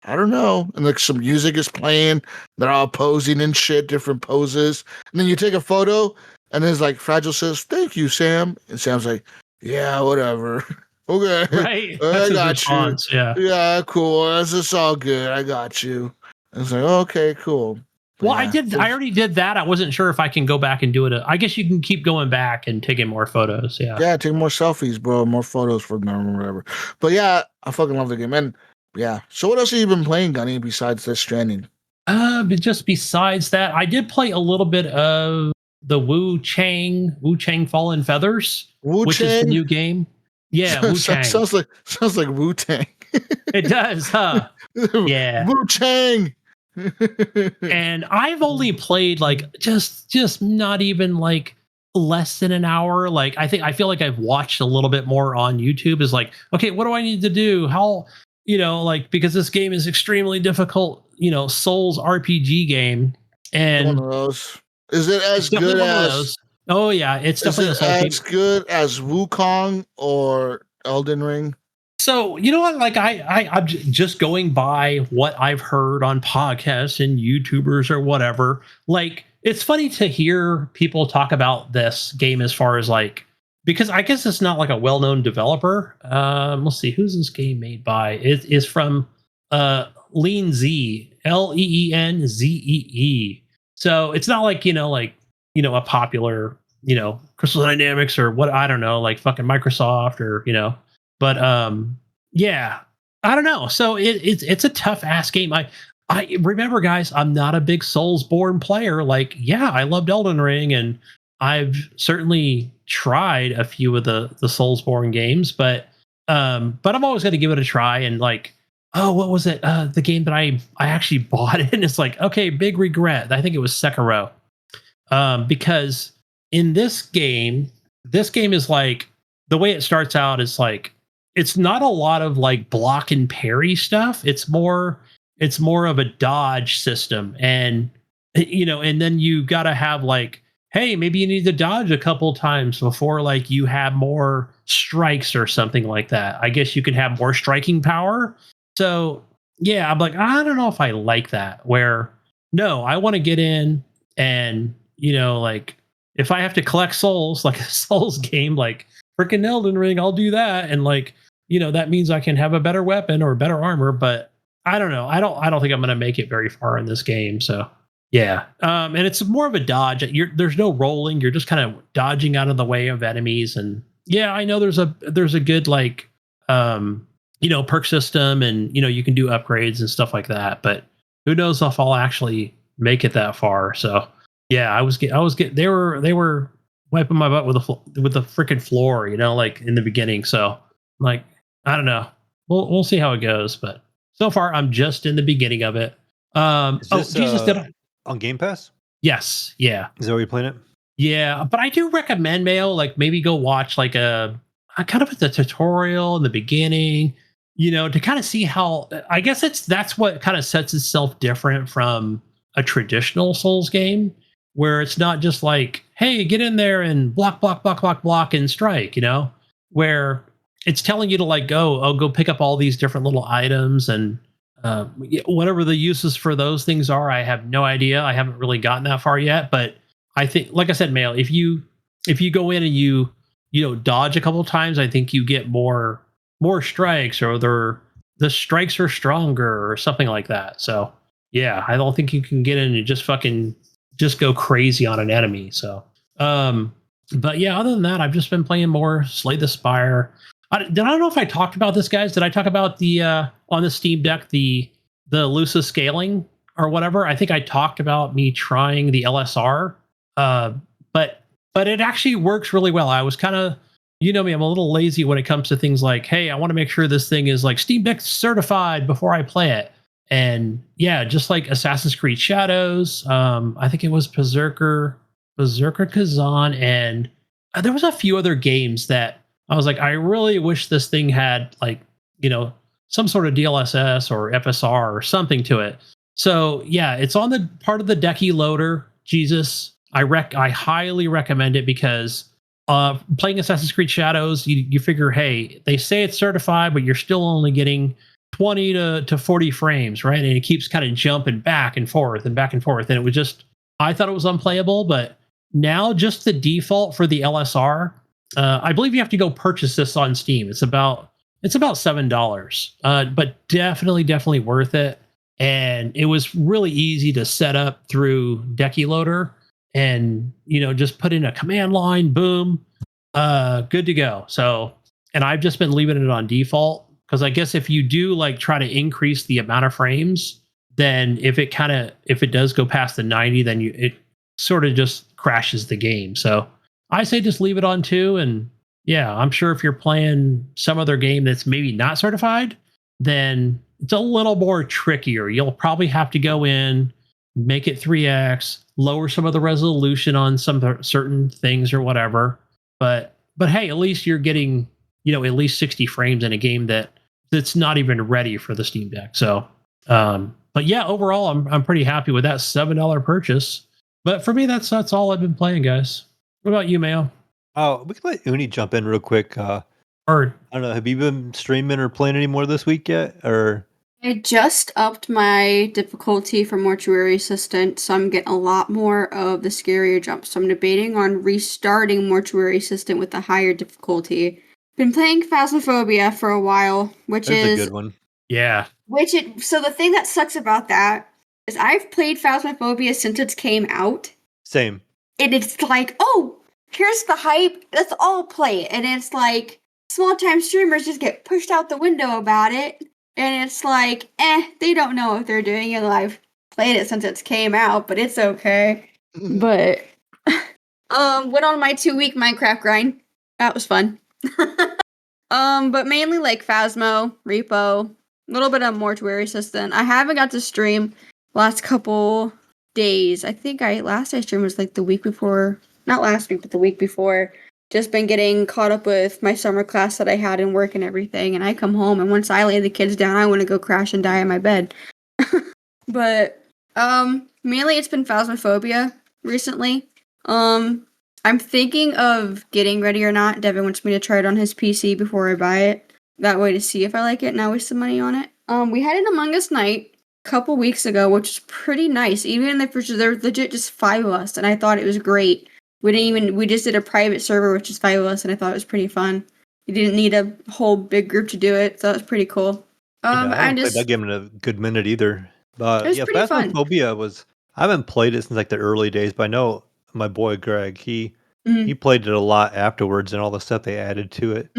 B: I don't know. And like some music is playing. They're all posing and shit, different poses. And then you take a photo, and there's like Fragile says, "Thank you, Sam." And Sam's like, "Yeah, whatever." Okay,
C: Right.
B: I
C: That's his
B: got
C: response.
B: you.
C: Yeah.
B: Yeah, cool. It's all good. I got you. I was like, okay, cool. But
C: Well,
B: yeah,
C: I already did that. I wasn't sure if I can go back and do it. I guess you can keep going back and taking more photos. Yeah.
B: Yeah, take more selfies, bro. More photos for them or whatever. But yeah, I fucking love the game. And yeah. So what else have you been playing, Gunny, besides Death Stranding?
C: But just besides that, I did play a little bit of the Wu Chang Fallen Feathers, which is the new game. Yeah, Wu Chang.
B: sounds like Wu Tang.
C: It does, huh? Yeah.
B: Wu Chang.
C: And I've only played like just not even like less than an hour. Like I feel like I've watched a little bit more on YouTube. Is like, okay, what do I need to do? How, like, because this game is extremely difficult, Souls RPG game. And
B: one of those. Is it as good as?
C: Oh yeah, it's definitely
B: as good as Wukong or Elden Ring?
C: So you know what? Like I'm just going by what I've heard on podcasts and YouTubers or whatever. Like it's funny to hear people talk about this game as far as like because I guess it's not like a well-known developer. Let's see, who's this game made by? It is from Lean Z, Leenzee. So it's not like a popular Crystal Dynamics or what I don't know, like fucking Microsoft or but yeah, I don't know. So it's a tough ass game. I remember, guys, I'm not a big Soulsborne player. Like, yeah, I loved Elden Ring, and I've certainly tried a few of the Soulsborne games, but I'm always going to give it a try. And like, oh, what was it? The game that I actually bought it, and it's like, okay, big regret. I think it was Sekiro, because in this game is like the way it starts out is like it's not a lot of like block and parry stuff. It's more of a dodge system, and and then you got to have like, hey, maybe you need to dodge a couple times before like you have more strikes or something like that. I guess you can have more striking power. So yeah, I'm like, I don't know if I like that. Where no, I want to get in and like if I have to collect souls like a Souls game, like freaking Elden Ring, I'll do that. And like, that means I can have a better weapon or better armor, but I don't know. I don't think I'm going to make it very far in this game. So yeah. And it's more of a dodge. There's no rolling. You're just kind of dodging out of the way of enemies. And yeah, I know there's a good like, perk system and, you can do upgrades and stuff like that, but who knows if I'll actually make it that far. So yeah, they were wiping my butt with the freaking floor, like in the beginning. So like, I don't know. We'll see how it goes, but so far I'm just in the beginning of it. Jesus, did I?
D: On Game Pass?
C: Yes, yeah.
D: Is that where you're playing it?
C: Yeah, but I do recommend, Mayo, like maybe go watch like a kind of the tutorial in the beginning, to kind of see how. I guess that's what kind of sets itself different from a traditional Souls game, where it's not just like, hey, get in there and block, and strike, where it's telling you to like go pick up all these different little items and whatever the uses for those things are. I have no idea. I haven't really gotten that far yet, but I think, like I said, Mail, if you go in and you dodge a couple of times, I think you get more strikes, or the strikes are stronger or something like that. So yeah, I don't think you can get in and just go crazy on an enemy. So but yeah, other than that, I've just been playing more Slay the Spire. I don't know if I talked about this, guys. Did I talk about the on the Steam Deck the Lusa scaling or whatever? I think I talked about me trying the LSR, but it actually works really well. I was kind of, me, I'm a little lazy when it comes to things like, hey, I want to make sure this thing is like Steam Deck certified before I play it. And yeah, just like Assassin's Creed Shadows, I think it was Berserker Kazan, and there was a few other games that I was like, I really wish this thing had like, some sort of DLSS or FSR or something to it. So yeah, it's on the part of the Decky loader. Jesus, I highly recommend it because playing Assassin's Creed Shadows, you figure, hey, they say it's certified, but you're still only getting 20 to 40 frames, right? And it keeps kind of jumping back and forth. And it was just, I thought it was unplayable, but now just the default for the LSR, I believe you have to go purchase this on Steam. It's about $7, but definitely worth it. And it was really easy to set up through Decky Loader, and just put in a command line, boom, good to go. So, and I've just been leaving it on default because I guess if you do like try to increase the amount of frames, then if it does go past the 90, then it sort of just crashes the game. So I say just leave it on 2. And yeah, I'm sure if you're playing some other game that's maybe not certified, then it's a little more trickier. You'll probably have to go in, make it 3x, lower some of the resolution on some certain things or whatever. But hey, at least you're getting, at least 60 frames in a game that's not even ready for the Steam Deck. So, but yeah, overall, I'm pretty happy with that $7 purchase. But for me, that's all I've been playing, guys. What about you, Mayo?
D: Oh, we can let Uni jump in real quick.
C: Or
D: I don't know. Have you been streaming or playing any more this week yet? Or
E: I just upped my difficulty for Mortuary Assistant, so I'm getting a lot more of the scarier jumps. So I'm debating on restarting Mortuary Assistant with a higher difficulty. Been playing Phasmophobia for a while, which
D: there's
E: is
D: a good one.
C: yeah.
E: so the thing that sucks about that is I've played Phasmophobia since it came out.
D: Same.
E: And it's like, oh, here's the hype, let's all play it. And it's like, small time streamers just get pushed out the window about it. And it's like, they don't know what they're doing. And I've played it since it came out, but it's okay. But, went on my 2-week Minecraft grind. That was fun. But mainly like Phasmo, Repo, a little bit of Mortuary Assistant. I haven't got to stream last couple days. I think last I streamed was like the week before, not last week, but the week before. Just been getting caught up with my summer class that I had in work and everything. And I come home and once I lay the kids down, I want to go crash and die in my bed. But mainly it's been Phasmophobia recently. I'm thinking of getting Ready or Not. Devin wants me to try it on his PC before I buy it. That way to see if I like it and not waste some money on it. We had an Among Us night a couple weeks ago, which was pretty nice. Even if there was legit just 5 of us, and I thought it was great. We just did a private server, which is 5 of us, and I thought it was pretty fun. You didn't need a whole big group to do it, so that was pretty cool.
D: I haven't played that game in a good minute either. But
E: It was pretty fun.
D: Phasmophobia I haven't played it since like the early days, but I know my boy Greg, he played it a lot afterwards and all the stuff they added to it.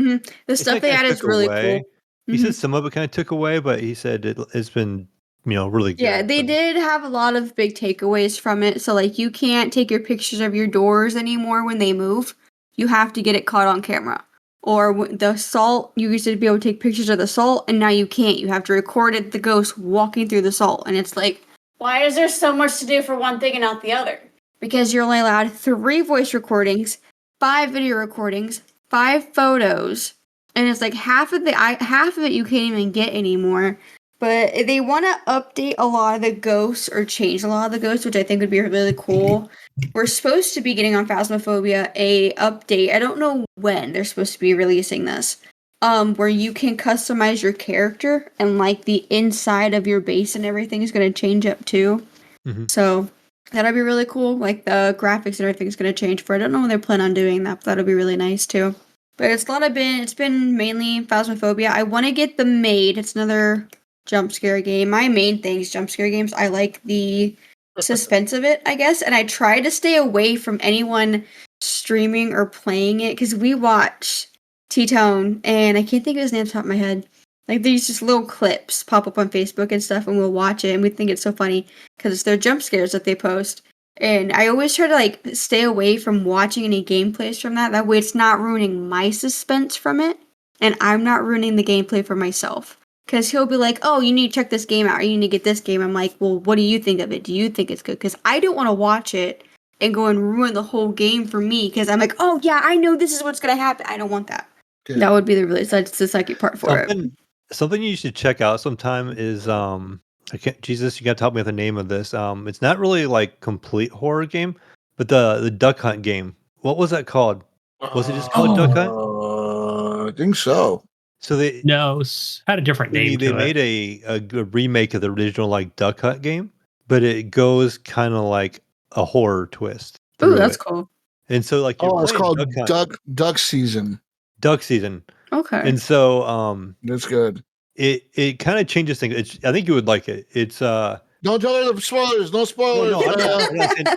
E: The stuff they added is really cool.
D: He said some of it kind of took away, but he said it's been, really good.
E: Yeah, they did have a lot of big takeaways from it. So, like, you can't take your pictures of your doors anymore when they move. You have to get it caught on camera. Or the salt, you used to be able to take pictures of the salt, and now you can't. You have to record it, the ghost walking through the salt. And it's like, why is there so much to do for one thing and not the other? Because you're only allowed 3 voice recordings, 5 video recordings, 5 photos, and it's like half of it you can't even get anymore. But they want to update a lot of the ghosts or change a lot of the ghosts, which I think would be really cool. We're supposed to be getting on Phasmophobia a update. I don't know when they're supposed to be releasing this. Where you can customize your character and like the inside of your base and everything is going to change up too. So that'll be really cool. Like the graphics and everything is going to change for it. I don't know when they're planning on doing that, but that'll be really nice too. But it's been mainly Phasmophobia. I want to get The Maid. It's another jump scare game. My main thing is jump scare games. I like the suspense of it, I guess, and I try to stay away from anyone streaming or playing it because we watch T-Tone, and I can't think of his name off the top of my head. Like, these just little clips pop up on Facebook and stuff, and we'll watch it, and we think it's so funny because they're jump scares that they post. And I always try to, like, stay away from watching any gameplays from that. That way it's not ruining my suspense from it, and I'm not ruining the gameplay for myself. Because he'll be like, oh, you need to check this game out, or you need to get this game. I'm like, well, what do you think of it? Do you think it's good? Because I don't want to watch it and go and ruin the whole game for me. Because I'm like, oh, yeah, I know this is what's going to happen. I don't want that. Yeah. That would be that's the second part for it.
D: Something you should check out sometime is, Jesus, you got to help me with the name of this. It's not really like complete horror game, but the Duck Hunt game. What was that called? Was it just called Duck Hunt?
B: I think so.
D: So they
C: had a different name.
D: They made a remake of the original like Duck Hunt game, but it goes kind of like a horror twist.
E: Oh, that's cool.
D: And so like
B: it's called Duck Season.
D: Duck Season.
E: Okay.
D: And so
B: that's good.
D: It kind of changes things. I think you would like it. It's
B: don't tell her the spoilers. No spoilers.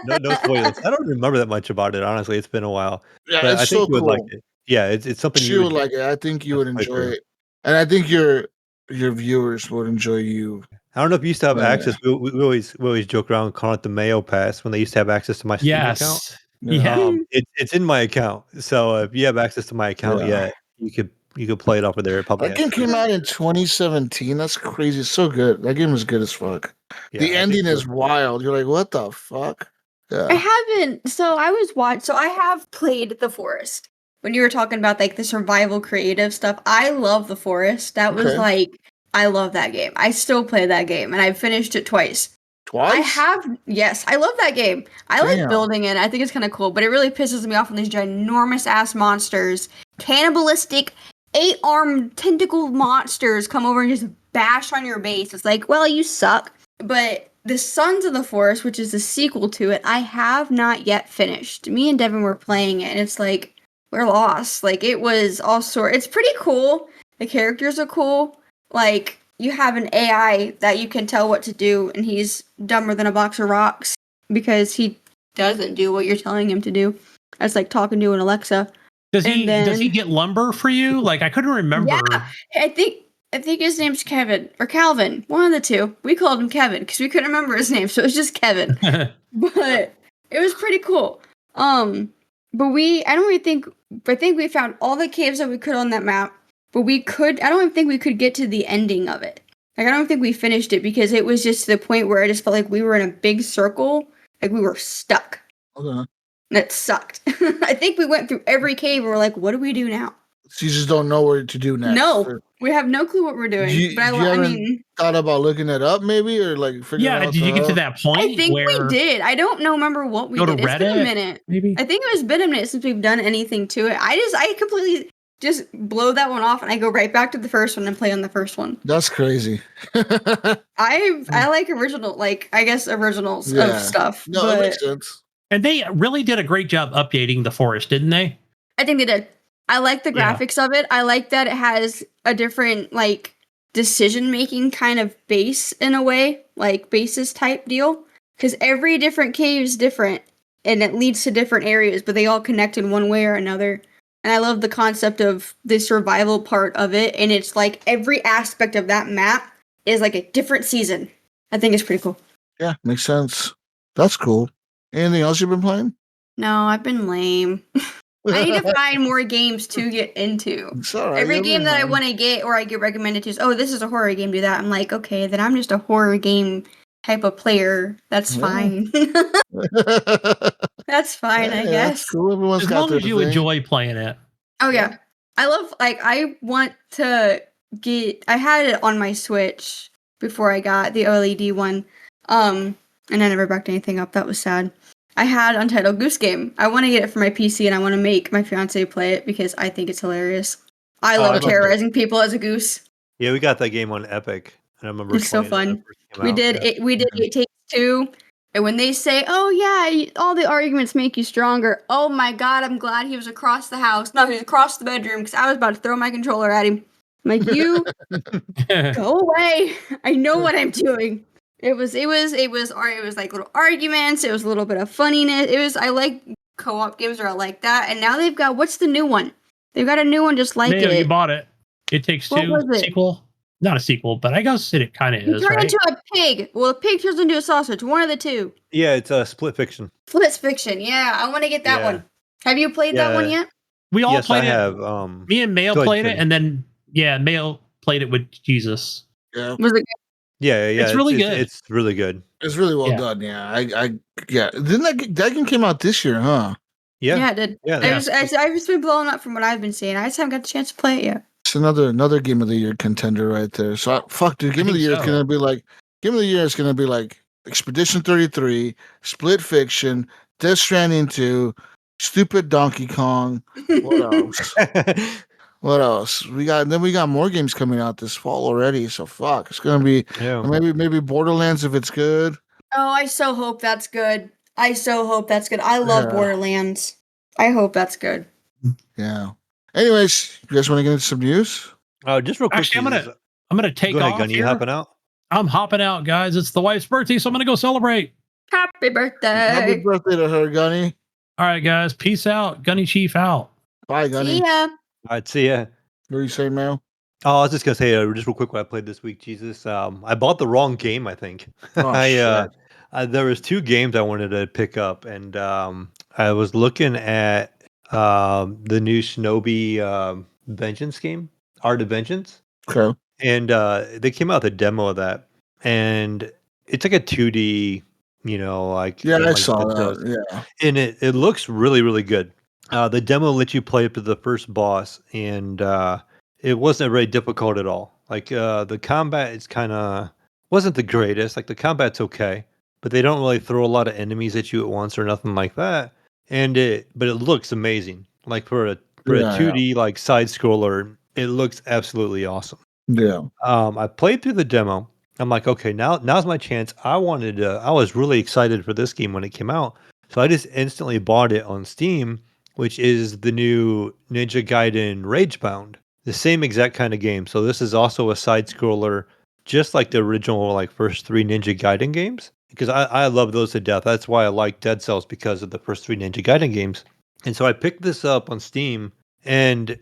D: No spoilers. I don't remember that much about it. Honestly, it's been a while.
B: Yeah,
D: but
B: it's
D: I think
B: so
D: you would
B: cool.
D: like it. Yeah, it's something
B: she would like it. I think you would enjoy it, and I think your viewers would enjoy you.
D: I don't know if you used to have access. We always joke around calling it the Mayo Pass when they used to have access to my Steam account.
C: Yeah,
D: it's in my account. So if you have access to my account yet, you could play it over there.
B: That game came out in 2017. That's crazy. It's so good. That game is good as fuck. Yeah, the ending is wild. You're like, what the fuck? Yeah.
E: I haven't. So I have played The Forest. When you were talking about like the survival creative stuff, I love The Forest. That was I love that game. I still play that game, and I've finished it twice.
B: Twice?
E: Yes, I love that game. I like building it. I think it's kind of cool, but it really pisses me off when these ginormous ass monsters, cannibalistic 8-armed tentacle monsters come over and just bash on your base. It's like, well, you suck. But the Sons of the Forest, which is the sequel to it, I have not yet finished. Me and Devin were playing it, and it's like, we're lost. Like, it was all sort. It's pretty cool. The characters are cool. Like, you have an AI that you can tell what to do, and he's dumber than a box of rocks because he doesn't do what you're telling him to do. That's like talking to an Alexa.
C: Does he get lumber for you? Like, I couldn't remember.
E: Yeah, I think his name's Kevin or Calvin, one of the two. We called him Kevin because we couldn't remember his name, so it was just Kevin. But it was pretty cool. But I think we found all the caves that we could on that map. But I don't even think we could get to the ending of it. Like, I don't think we finished it because it was just to the point where I just felt like we were in a big circle. Like, we were stuck.
B: Okay.
E: That sucked. I think we went through every cave and we're like, what do we do now?
B: So you just don't know what to do next.
E: No, we have no clue what we're doing. I mean,
B: thought about looking it up maybe or like figuring out.
C: Yeah, did you get to that point?
E: I think we did. I don't remember what we did. It's been a minute.
C: Maybe.
E: I think it was been a minute since we've done anything to it. I completely just blow that one off and I go right back to the first one and play on the first one.
B: That's crazy.
E: I like originals of stuff.
B: No, that makes sense.
C: And they really did a great job updating the forest, didn't they?
E: I think they did. I like the graphics of it. I like that it has a different like decision-making kind of base in a way, like basis type deal. Because every different cave is different and it leads to different areas, but they all connect in one way or another. And I love the concept of the survival part of it. And it's like every aspect of that map is like a different season. I think it's pretty cool.
B: Yeah, makes sense. That's cool. Anything else you've been playing?
E: No, I've been lame. I need to find more games to get into.
B: Right,
E: every game that I want to get or I get recommended to is, this is a horror game, do that. I'm like, okay, then I'm just a horror game type of player. That's fine. That's fine, I guess.
B: Cool. Everyone's
C: as
B: got
C: long as you enjoy playing it.
E: Oh, yeah. I love, I want to I had it on my Switch before I got the OLED one. And I never backed anything up. That was sad. I had Untitled Goose Game. I want to get it for my PC and I want to make my fiance play it because I think it's hilarious. I love terrorizing people as a goose.
D: Yeah, we got that game on Epic. And I remember
E: it's so fun. We did It Takes Two. And when they say, oh yeah, all the arguments make you stronger. Oh my God, I'm glad he was across the house. No, he was across the bedroom because I was about to throw my controller at him. I'm like, you go away. I know what I'm doing. It was like little arguments. It was a little bit of funniness. I like co-op games or I like that. And now they've got, what's the new one? They've got a new one just like it.
C: You bought it. It Takes Two sequel. Not a sequel, but I guess it kind of is,
E: turn
C: right?
E: into a pig. Well, a pig turns into a sausage. One of the two.
D: Yeah, it's a Split Fiction.
E: Split Fiction. Yeah, I want to get that one. Have you played that one yet?
C: We all played
D: it.
C: Have, me and Mayo played it, and then Mayo played it with Jesus.
B: Yeah.
E: Was it good?
D: Yeah.
C: It's really good.
D: It's really good.
B: It's really well done. Yeah, I Didn't that game came out this year, huh?
E: Yeah, it did. Yeah, I've just been blowing up from what I've been seeing. I just haven't got the chance to play it yet.
B: It's another Game of the Year contender right there. So dude, Game of the Year is gonna be like Expedition 33, Split Fiction, Death Stranding 2, Stupid Donkey Kong. What else? What else? We got more games coming out this fall already. So it's gonna be maybe Borderlands if it's good.
E: Oh, I so hope that's good. I love Borderlands. I hope that's good.
B: Yeah. Anyways, you guys want to get into some news?
D: Just real quick.
C: Actually, I'm gonna take off.
D: Gunny, you hopping out?
C: I'm hopping out, guys. It's the wife's birthday, so I'm gonna go celebrate.
E: Happy birthday!
B: Happy birthday to her, Gunny.
C: All right, guys. Peace out. Gunny Chief out.
B: Bye, Gunny.
E: See ya.
D: All right, see ya.
B: What are you saying, Mel?
D: Oh, I was just gonna say just real quick what I played this week. Jesus, I bought the wrong game. I think.
B: Oh,
D: there was 2 games I wanted to pick up, and I was looking at the new Shinobi Vengeance game, Art of Vengeance.
B: Okay.
D: And they came out with a demo of that, and it's like a 2D,
B: I saw that. Yeah,
D: and it looks really, really good. The demo lets you play up to the first boss, and it wasn't very difficult at all. Like the combat is wasn't the greatest. Like the combat's okay, but they don't really throw a lot of enemies at you at once or nothing like that. But it looks amazing. Like for a 2D like side scroller, it looks absolutely awesome.
B: Yeah.
D: I played through the demo. I'm like, okay, now's my chance. I was really excited for this game when it came out. So I just instantly bought it on Steam, which is the new Ninja Gaiden Ragebound. The same exact kind of game. So this is also a side scroller, just like the original like first 3 Ninja Gaiden games. Because I love those to death. That's why I like Dead Cells, because of the first 3 Ninja Gaiden games. And so I picked this up on Steam, and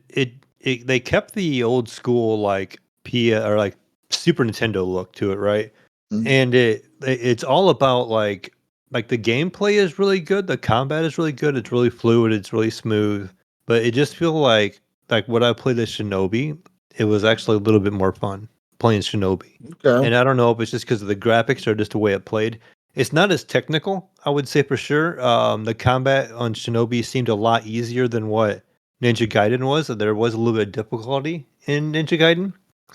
D: they kept the old school like or like Super Nintendo look to it, right?
B: Mhm.
D: And it's all about like the gameplay is really good, the combat is really good, it's really fluid, it's really smooth, but it just feel like when I played as Shinobi, it was actually a little bit more fun playing Shinobi.
B: Okay.
D: And I don't know if it's just because of the graphics or just the way it played. It's not as technical, I would say for sure. The combat on Shinobi seemed a lot easier than what Ninja Gaiden was. So there was a little bit of difficulty in Ninja Gaiden.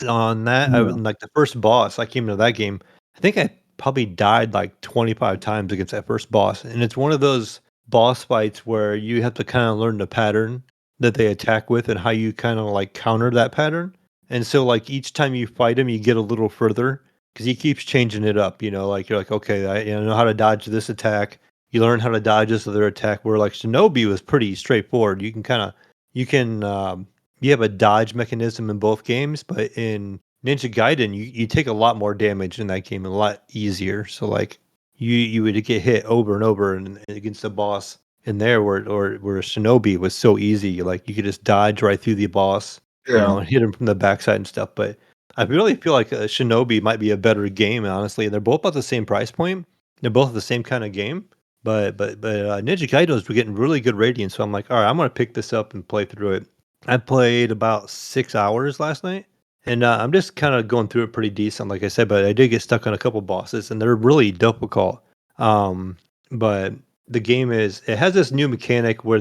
D: On that,
B: Yeah.
D: like the first boss, I came into that game. I think I probably died like 25 times against that first boss, and it's one of those boss fights where you have to kind of learn the pattern that they attack with and how you kind of like counter that pattern. And so like each time you fight him, you get a little further because he keeps changing it up. You know, like you're like, okay, I know how to dodge this attack. You learn how to dodge this other attack. Where like Shinobi was pretty straightforward. You can you have a dodge mechanism in both games, but in Ninja Gaiden, you take a lot more damage in that game, a lot easier. So like you would get hit over and over and against the boss in there, where Shinobi was so easy, like you could just dodge right through the boss, you
B: Yeah.
D: know, and hit him from the backside and stuff. But I really feel like Shinobi might be a better game, honestly. They're both about the same price point. They're both the same kind of game. But Ninja Gaiden's were getting really good ratings, so I'm like, all right, I'm gonna pick this up and play through it. I played about 6 hours last night, and I'm just kind of going through it pretty decent, like I said. But I did get stuck on a couple bosses, and they're really difficult. Um, but the game it has this new mechanic where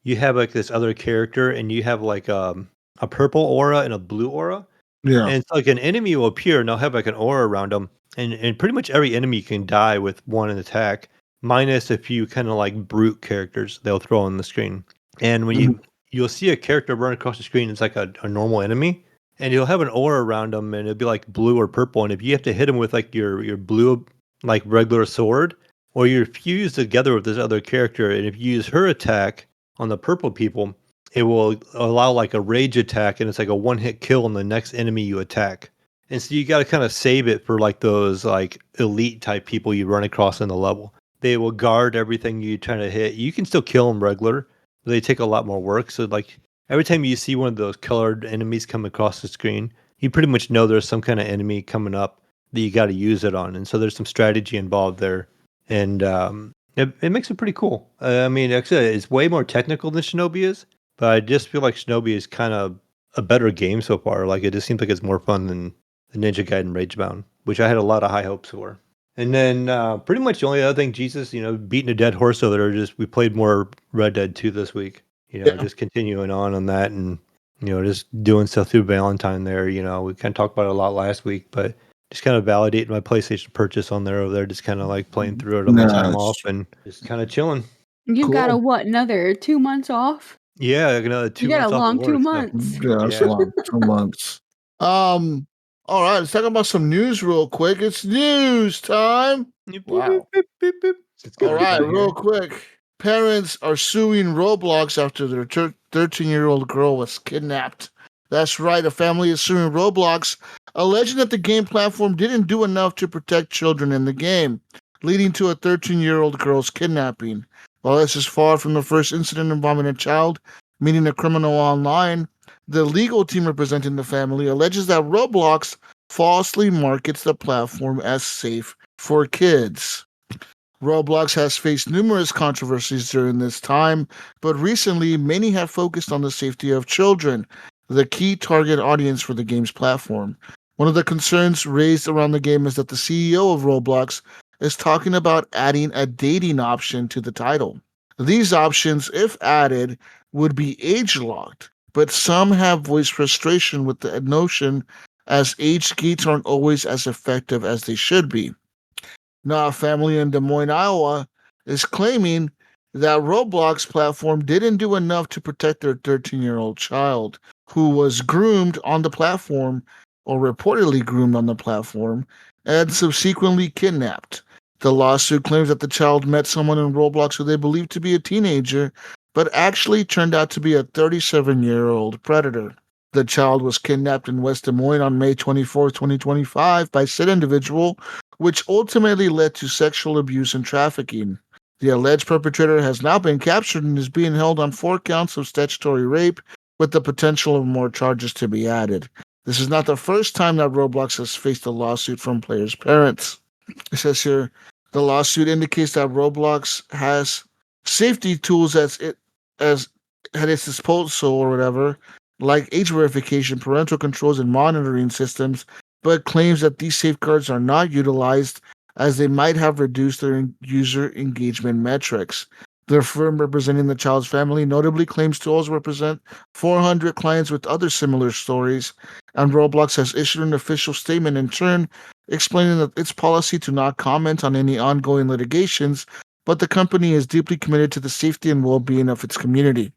D: you have like this other character, and you have like a purple aura and a blue aura,
B: Yeah.
D: and it's like an enemy will appear, and they'll have like an aura around them, and pretty much every enemy can die with one attack, minus a few kind of like brute characters they'll throw on the screen. And when
B: Mhm.
D: you'll see a character run across the screen, it's like a normal enemy, and you'll have an aura around them, and it'll be like blue or purple. And if you have to hit him with like your blue like regular sword, or you're fused together with this other character, and if you use her attack on the purple people, it will allow like a rage attack, and it's like a one hit kill on the next enemy you attack. And so you got to kind of save it for like those like elite type people you run across in the level. They will guard everything you trying to hit. You can still kill them regular, but they take a lot more work. So like every time you see one of those colored enemies come across the screen, you pretty much know there's some kind of enemy coming up that you got to use it on. And so there's some strategy involved there, and it makes it pretty cool. I mean, actually, it's way more technical than Shinobi is, but I just feel like Shinobi is kind of a better game so far. Like it just seems like it's more fun than the Ninja Gaiden Ragebound, which I had a lot of high hopes for. And then pretty much the only other thing, Jesus, you know, beating a dead horse over there. Just we played more Red Dead 2 this week. You know,
B: Yeah.
D: just continuing on that, and you know, just doing stuff through Valentine there. You know, we kind of talked about it a lot last week, but just kind of validating my PlayStation purchase on there over there. Just kind of like playing through it on my time off
B: Nice.
D: and just kind of chilling.
E: You got
B: Cool.
E: another 2 months off?
D: Yeah, like another
E: You
D: 2
E: got a
D: months off of
E: long 2
D: work. So
E: months.
B: Yeah, that's a
D: yeah.
B: long 2 months. All right, let's talk about some news real quick. It's news time. Wow.
D: It's good
B: All
D: to be
B: right,
D: back
B: real
D: here.
B: quick. Parents are suing Roblox after their 13-year-old girl was kidnapped. That's right, a family is suing Roblox, alleging that the game platform didn't do enough to protect children in the game, leading to a 13-year-old girl's kidnapping. While this is far from the first incident involving a child meeting a criminal online, the legal team representing the family alleges that Roblox falsely markets the platform as safe for kids. Roblox has faced numerous controversies during this time, but recently many have focused on the safety of children, the key target audience for the game's platform. One of the concerns raised around the game is that the CEO of Roblox is talking about adding a dating option to the title. These options, if added, would be age locked, but some have voiced frustration with the notion as age gates aren't always as effective as they should be. Now, a family in Des Moines, Iowa, is claiming that Roblox platform didn't do enough to protect their 13-year-old child. who was groomed on the platform, or reportedly groomed on the platform, and subsequently kidnapped. The lawsuit claims that the child met someone in Roblox who they believed to be a teenager, but actually turned out to be a 37-year-old predator. The child was kidnapped in West Des Moines on May 24, 2025 by said individual, which ultimately led to sexual abuse and trafficking. The alleged perpetrator has now been captured and is being held on 4 counts of statutory rape, with the potential of more charges to be added. This is not the first time that Roblox has faced a lawsuit from players' parents. It says here, the lawsuit indicates that Roblox has safety tools as at its disposal or whatever, like age verification, parental controls, and monitoring systems, but claims that these safeguards are not utilized as they might have reduced their user engagement metrics. The firm representing the child's family notably claims to also represent 400 clients with other similar stories, and Roblox has issued an official statement in turn explaining that its policy to not comment on any ongoing litigations, but the company is deeply committed to the safety and well-being of its community.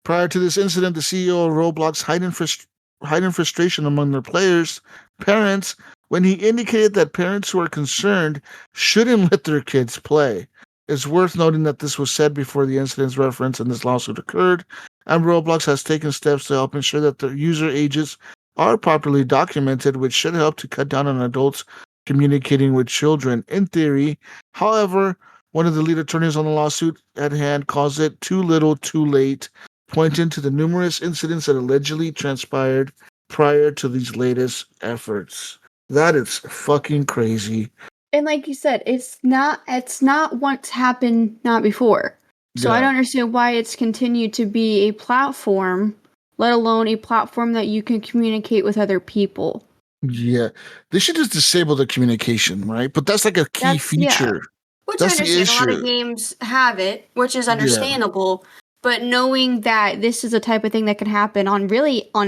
B: Prior to this incident, the CEO of Roblox hiding frustration among their players' parents when he indicated that parents who are concerned shouldn't let their kids play. It's worth noting that this was said before the incident's reference in this lawsuit occurred, and Roblox has taken steps to help ensure that the user ages are properly documented, which should help to cut down on adults communicating with children. In theory, however, one of the lead attorneys on the lawsuit at hand calls it too little, too late, pointing to the numerous incidents that allegedly transpired prior to these latest efforts. That is fucking crazy.
E: And like you said, it's not what's happened not before. So I
B: Yeah.
E: don't understand why it's continued to be a platform, let alone a platform that you can communicate with other people.
B: Yeah, they should just disable the communication, right? But that's like a key feature.
E: Which
B: That's
E: I
B: the
E: understand. A lot of
B: issue.
E: games have it, which is
B: Yeah.
E: understandable. But knowing that this is a type of thing that can happen on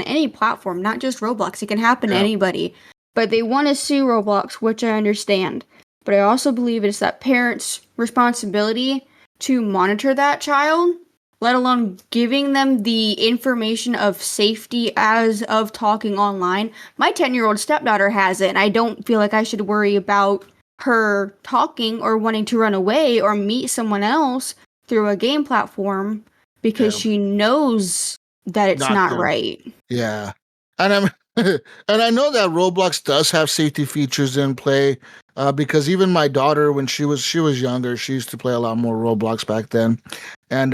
E: any platform, not just Roblox, it can happen to
B: Yeah.
E: anybody. But they want to sue Roblox, which I understand. But I also believe it's that parents' responsibility to monitor that child, let alone giving them the information of safety as of talking online. My 10-year-old stepdaughter has it, and I don't feel like I should worry about her talking or wanting to run away or meet someone else through a game platform because
B: Yeah.
E: she knows that it's not
B: to.
E: right.
B: Yeah, and I'm and I know that Roblox does have safety features in play, because even my daughter, when she was younger, she used to play a lot more Roblox back then, and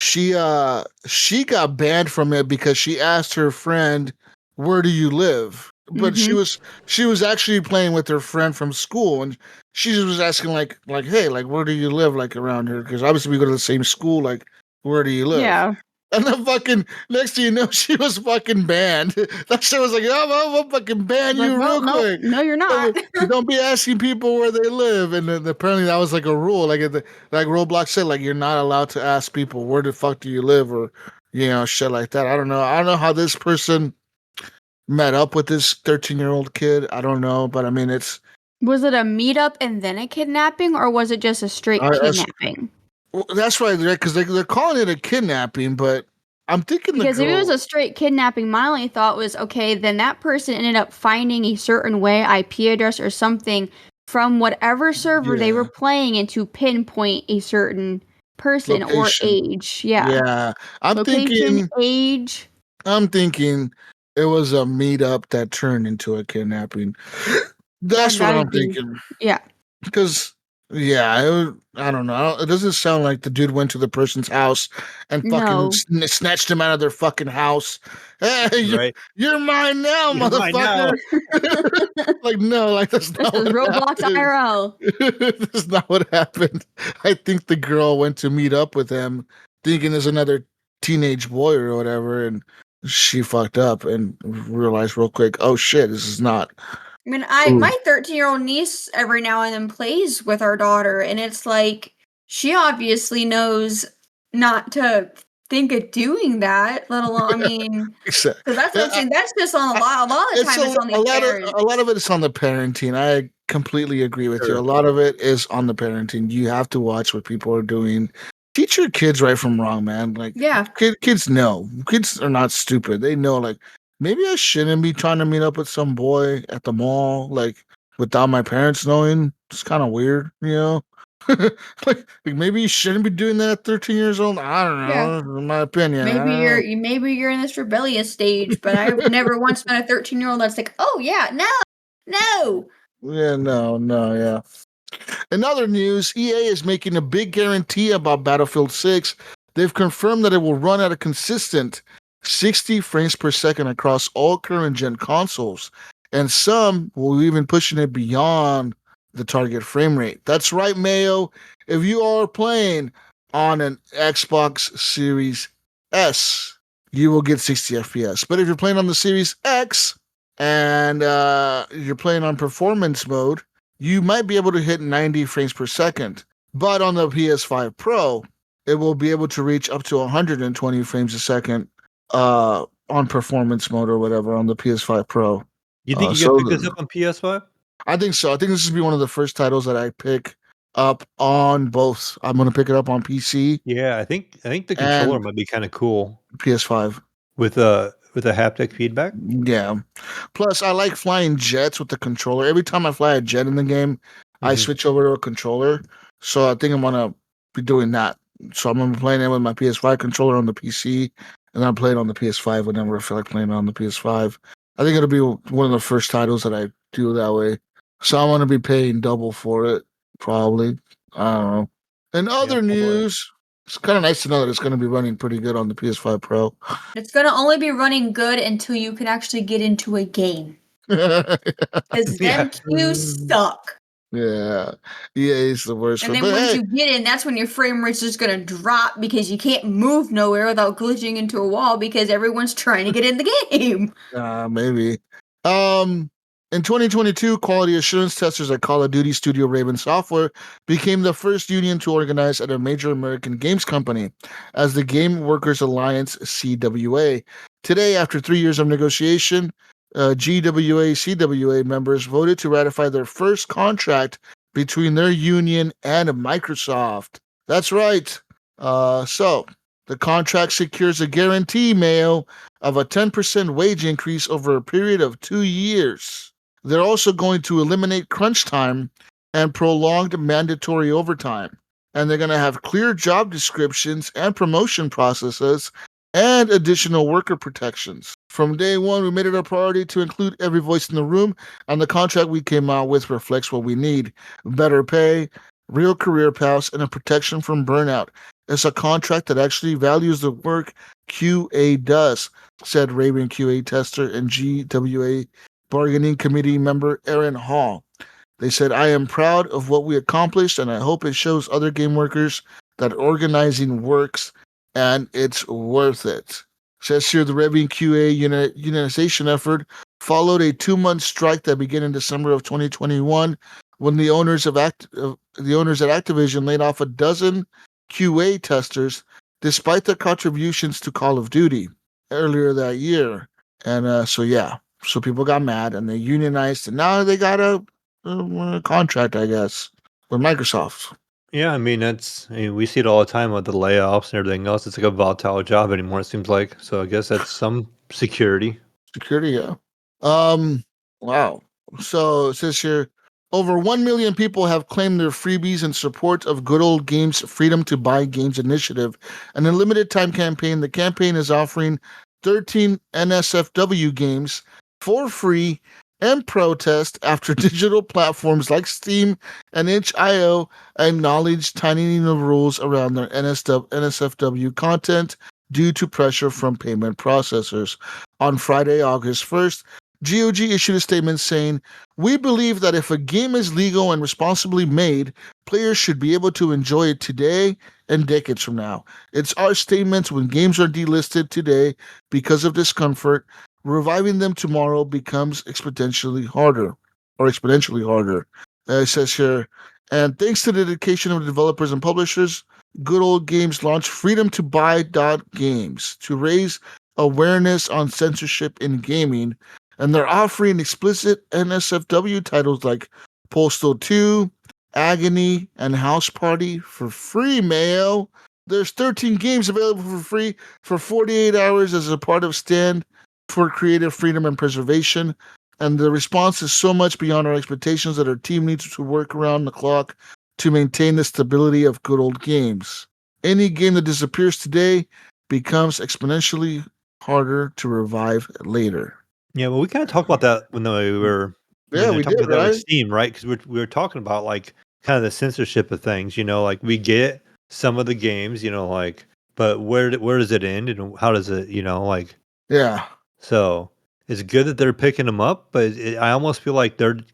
B: she got banned from it because she asked her friend, "Where do you live?" But she was actually playing with her friend from school, and she was asking like, "Hey, like where do you live like around here?" Because obviously we go to the same school. Like, where do you live?
E: Yeah.
B: And then fucking next thing you know, she was fucking banned. That shit was like, oh, I'm fucking ban
E: Like,
B: you
E: well,
B: real quick.
E: no, you're not.
B: You don't be asking people where they live. And then apparently that was like a rule. Like like Roblox said, like you're not allowed to ask people where the fuck do you live, or shit like that. I don't know. I don't know how this person met up with this 13-year-old kid. I don't know, but I mean
E: Was it a meetup and then a kidnapping, or was it just a straight kidnapping?
B: that's right, because they're calling it a kidnapping, but I'm thinking
E: Because if it was a straight kidnapping, my only thought was, okay, then that person ended up finding a certain way IP address or something from whatever server they were playing in to pinpoint a certain person or age. Yeah.
B: Yeah.
E: Location, age.
B: I'm thinking it was a meetup that turned into a kidnapping. That's what I'm thinking.
E: Yeah.
B: Because I don't know. It doesn't sound like the dude went to the person's house and fucking snatched him out of their fucking house. Hey,
D: Right.
B: you're mine now,
D: You're mine now.
B: motherfucker. Like, no, like that's not
E: This is
B: what
E: Roblox
B: happened.
E: IRL.
B: That's not what happened. I think the girl went to meet up with him thinking there's another teenage boy or whatever, and she fucked up and realized real quick, oh shit, this is not.
E: I mean, my 13-year-old niece every now and then plays with our daughter, and it's like she obviously knows not to think of doing that. Let alone, I mean,
B: Exactly.
E: because that's what I'm saying. That's just on a lot of the time. It's on the parents.
B: A lot of it is on the parenting. I completely agree with you.
D: Sure.
B: A lot of it is on the parenting. You have to watch what people are doing. teach your kids right from wrong, man. Like,
F: Yeah.
B: kids know. Kids are not stupid. They know, like, maybe I shouldn't be trying to meet up with some boy at the mall, like, without my parents knowing. It's kind of weird, you know? like maybe you shouldn't be doing that at 13 years old. I don't know. In my opinion. I don't know.
F: Maybe you're in this rebellious stage, but I've never once met a 13-year-old that's like, oh yeah, no.
B: Yeah, no, yeah. In other news, EA is making a big guarantee about Battlefield 6. They've confirmed that it will run at a consistent 60 frames per second across all current gen consoles, and some will even pushing it beyond the target frame rate. That's right, Mayo. If you are playing on an Xbox Series S, you will get 60 FPS. But if you're playing on the Series X and you're playing on performance mode, you might be able to hit 90 frames per second. But on the PS5 Pro, it will be able to reach up to 120 frames a second on performance mode or whatever on the PS5 Pro.
D: You think you can pick this up on PS5?
B: I think so. I think this will be one of the first titles that I pick up on both. I'm going to pick it up on PC.
D: Yeah, I think the controller might be kind of cool.
B: PS5
D: with a haptic feedback.
B: Yeah. Plus, I like flying jets with the controller. Every time I fly a jet in the game, I switch over to a controller. So I think I'm gonna be doing that. So I'm gonna be playing it with my PS5 controller on the PC, and I'm playing on the PS5 whenever I feel like playing on the PS5. I think it'll be one of the first titles that I do that way. So I'm gonna be paying double for it, probably. I don't know. In other news, it's kind of nice to know that it's going to be running pretty good on the PS5 Pro.
F: It's going to only be running good until you can actually get into a game. Because them queues suck.
B: Yeah. EA is the worst.
F: And then once you get in, that's when your frame rate's just going to drop because you can't move nowhere without glitching into a wall because everyone's trying to get in the game.
B: Maybe. In 2022, quality assurance testers at Call of Duty studio Raven Software became the first union to organize at a major American games company as the Game Workers Alliance, CWA. Today, after 3 years of negotiation, GWA-CWA members voted to ratify their first contract between their union and Microsoft. That's right. So, the contract secures a guarantee, Mayo, of a 10% wage increase over a period of 2 years. They're also going to eliminate crunch time and prolonged mandatory overtime. And they're going to have clear job descriptions and promotion processes and additional worker protections. From day one, we made it a priority to include every voice in the room, and the contract we came out with reflects what we need: better pay, real career paths, and a protection from burnout. It's a contract that actually values the work QA does, said Raven QA tester and GWA bargaining committee member Aaron Hall. They said, I am proud of what we accomplished, and I hope it shows other game workers that organizing works and it's worth it. Says here, the Raven QA unionization effort followed a 2-month strike that began in December of 2021 when the owners at Activision laid off a dozen QA testers despite their contributions to Call of Duty earlier that year. And so people got mad and they unionized, and now they got a contract, I guess, with Microsoft.
D: Yeah, I mean, we see it all the time with the layoffs and everything else. It's like a volatile job anymore, it seems like. So I guess that's some security.
B: Security, yeah. Wow. So it says here, over 1 million people have claimed their freebies in support of Good Old Games Freedom to Buy Games initiative, an unlimited time campaign. The campaign is offering 13 NSFW games for free and protest after digital platforms like Steam and itch.io acknowledged tightening the rules around their NSFW content due to pressure from payment processors. On Friday, August 1st, GOG issued a statement saying, we believe that if a game is legal and responsibly made, players should be able to enjoy it today and decades from now. It's our statements when games are delisted today because of discomfort. Reviving them tomorrow becomes exponentially harder. It says here, and thanks to the dedication of the developers and publishers, Good Old Games launched Freedom to Buy Games to raise awareness on censorship in gaming, and they're offering explicit NSFW titles like Postal 2, Agony, and House Party for free, Mayo. There's 13 games available for free for 48 hours as a part of Stand for Creative Freedom and Preservation. And the response is so much beyond our expectations that our team needs to work around the clock to maintain the stability of good old games. Any game that disappears today becomes exponentially harder to revive later.
D: Yeah, well, we kind of talked about that when we were
B: Yeah, we
D: talking
B: did,
D: about that with
B: right?
D: Steam, right? Because we were talking about like kind of the censorship of things. Like we get some of the games, like, but where does it end and how does it, like?
B: Yeah.
D: So it's good that they're picking them up, but I almost feel like they're just